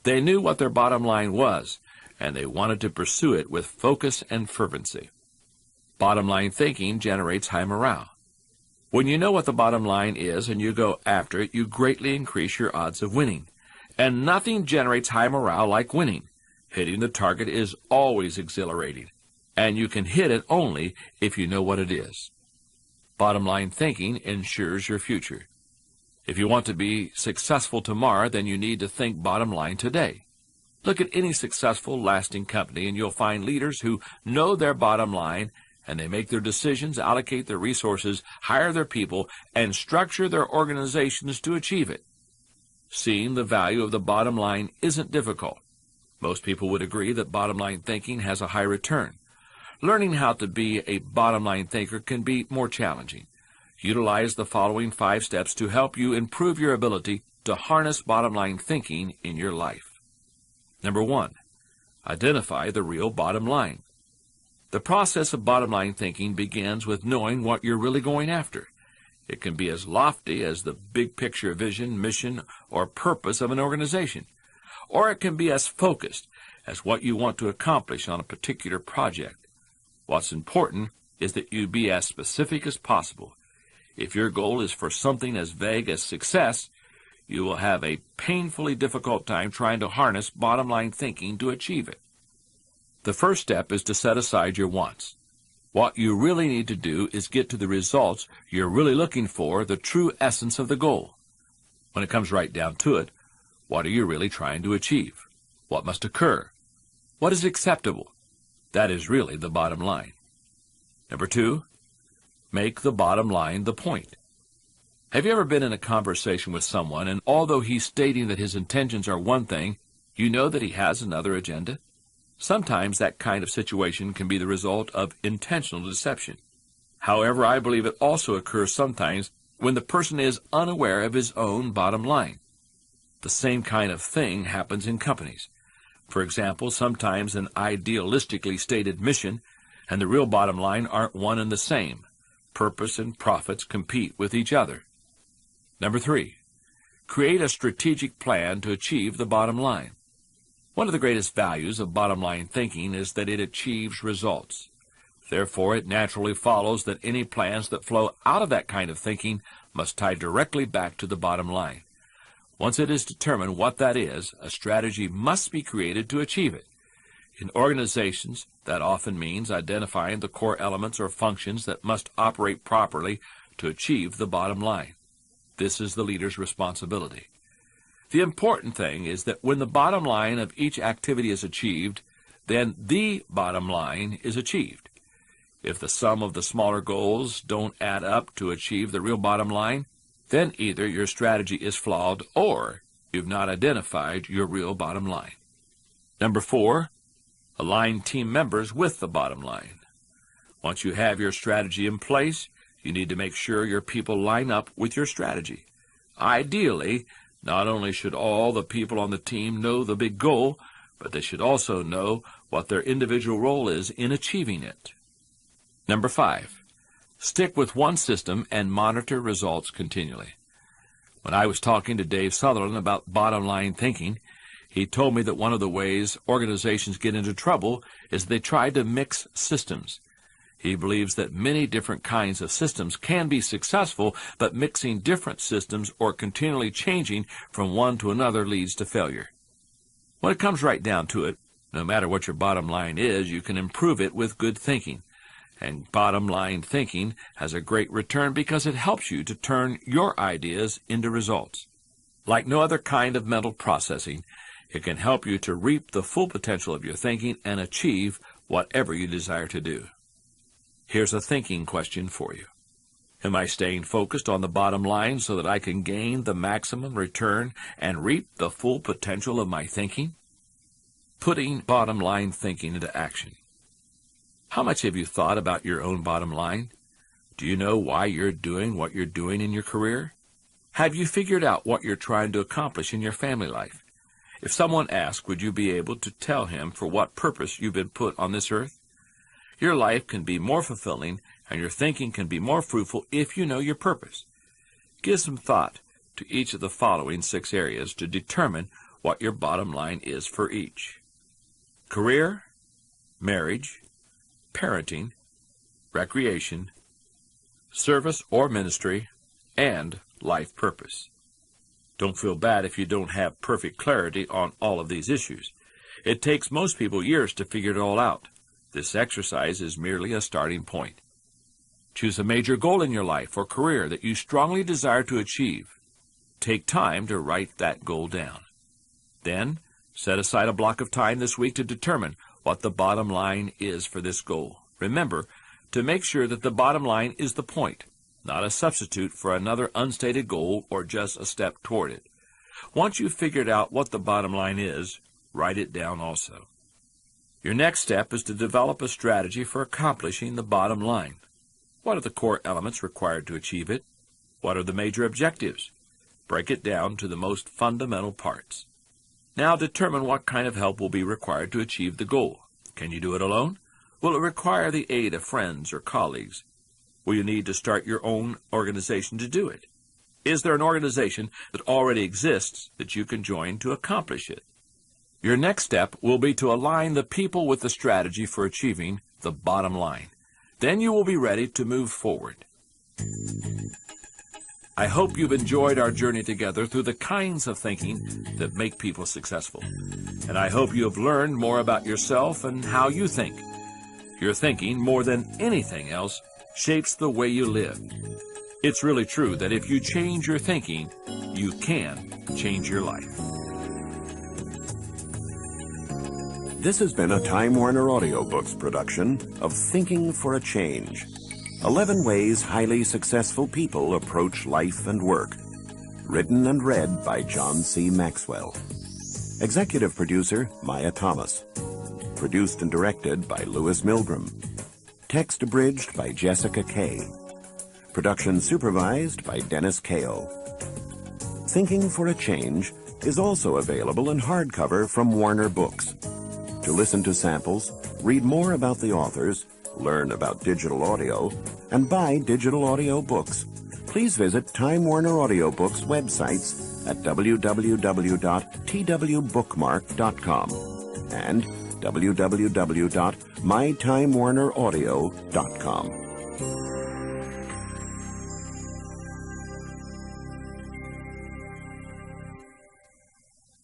They knew what their bottom line was, and they wanted to pursue it with focus and fervency. Bottom-line thinking generates high morale. When you know what the bottom line is and you go after it, you greatly increase your odds of winning. And nothing generates high morale like winning. Hitting the target is always exhilarating, and you can hit it only if you know what it is. Bottom-line thinking ensures your future. If you want to be successful tomorrow, then you need to think bottom line today. Look at any successful, lasting company, and you'll find leaders who know their bottom line, and they make their decisions, allocate their resources, hire their people, and structure their organizations to achieve it. Seeing the value of the bottom line isn't difficult. Most people would agree that bottom line thinking has a high return. Learning how to be a bottom line thinker can be more challenging. Utilize the following 5 steps to help you improve your ability to harness bottom line thinking in your life. Number 1, identify the real bottom line. The process of bottom line thinking begins with knowing what you're really going after. It can be as lofty as the big picture vision, mission, or purpose of an organization, or it can be as focused as what you want to accomplish on a particular project. What's important is that you be as specific as possible. If your goal is for something as vague as success, you will have a painfully difficult time trying to harness bottom line thinking to achieve it. The first step is to set aside your wants. What you really need to do is get to the results you're really looking for, the true essence of the goal. When it comes right down to it, what are you really trying to achieve? What must occur? What is acceptable? That is really the bottom line. Number 2, make the bottom line the point. Have you ever been in a conversation with someone, and although he's stating that his intentions are one thing, you know that he has another agenda? Sometimes that kind of situation can be the result of intentional deception. However, I believe it also occurs sometimes when the person is unaware of his own bottom line. The same kind of thing happens in companies. For example, sometimes an idealistically stated mission and the real bottom line aren't one and the same. Purpose and profits compete with each other. Number 3, create a strategic plan to achieve the bottom line. One of the greatest values of bottom line thinking is that it achieves results. Therefore, it naturally follows that any plans that flow out of that kind of thinking must tie directly back to the bottom line. Once it is determined what that is, a strategy must be created to achieve it. In organizations, that often means identifying the core elements or functions that must operate properly to achieve the bottom line. This is the leader's responsibility. The important thing is that when the bottom line of each activity is achieved, then the bottom line is achieved. If the sum of the smaller goals don't add up to achieve the real bottom line, then either your strategy is flawed or you've not identified your real bottom line. Number 4, align team members with the bottom line. Once you have your strategy in place, you need to make sure your people line up with your strategy. Ideally, not only should all the people on the team know the big goal, but they should also know what their individual role is in achieving it. Number 5, stick with one system and monitor results continually. When I was talking to Dave Sutherland about bottom line thinking, he told me that one of the ways organizations get into trouble is they try to mix systems. He believes that many different kinds of systems can be successful, but mixing different systems or continually changing from one to another leads to failure. When it comes right down to it, no matter what your bottom line is, you can improve it with good thinking. And bottom line thinking has a great return because it helps you to turn your ideas into results. Like no other kind of mental processing, it can help you to reap the full potential of your thinking and achieve whatever you desire to do. Here's a thinking question for you. Am I staying focused on the bottom line so that I can gain the maximum return and reap the full potential of my thinking? Putting bottom line thinking into action. How much have you thought about your own bottom line? Do you know why you're doing what you're doing in your career? Have you figured out what you're trying to accomplish in your family life? If someone asked, would you be able to tell him for what purpose you've been put on this earth? Your life can be more fulfilling and your thinking can be more fruitful if you know your purpose. Give some thought to each of the following 6 areas to determine what your bottom line is for each. Career, marriage, parenting, recreation, service or ministry, and life purpose. Don't feel bad if you don't have perfect clarity on all of these issues. It takes most people years to figure it all out. This exercise is merely a starting point. Choose a major goal in your life or career that you strongly desire to achieve. Take time to write that goal down. Then, set aside a block of time this week to determine what the bottom line is for this goal. Remember to make sure that the bottom line is the point, not a substitute for another unstated goal or just a step toward it. Once you've figured out what the bottom line is, write it down also. Your next step is to develop a strategy for accomplishing the bottom line. What are the core elements required to achieve it? What are the major objectives? Break it down to the most fundamental parts. Now determine what kind of help will be required to achieve the goal. Can you do it alone? Will it require the aid of friends or colleagues? Will you need to start your own organization to do it? Is there an organization that already exists that you can join to accomplish it? Your next step will be to align the people with the strategy for achieving the bottom line. Then you will be ready to move forward. I hope you've enjoyed our journey together through the kinds of thinking that make people successful. And I hope you have learned more about yourself and how you think. Your thinking, more than anything else, shapes the way you live. It's really true that if you change your thinking, you can change your life. This has been a Time Warner Audiobooks production of Thinking for a Change. 11 Ways Highly Successful People Approach Life and Work. Written and read by John C. Maxwell. Executive producer, Maya Thomas. Produced and directed by Louis Milgram. Text abridged by Jessica Kay. Production supervised by Dennis Kale. Thinking for a Change is also available in hardcover from Warner Books. To listen to samples, read more about the authors, learn about digital audio, and buy digital audio books, please visit Time Warner Audiobooks websites at www.twbookmark.com and www.mytimewarneraudio.com.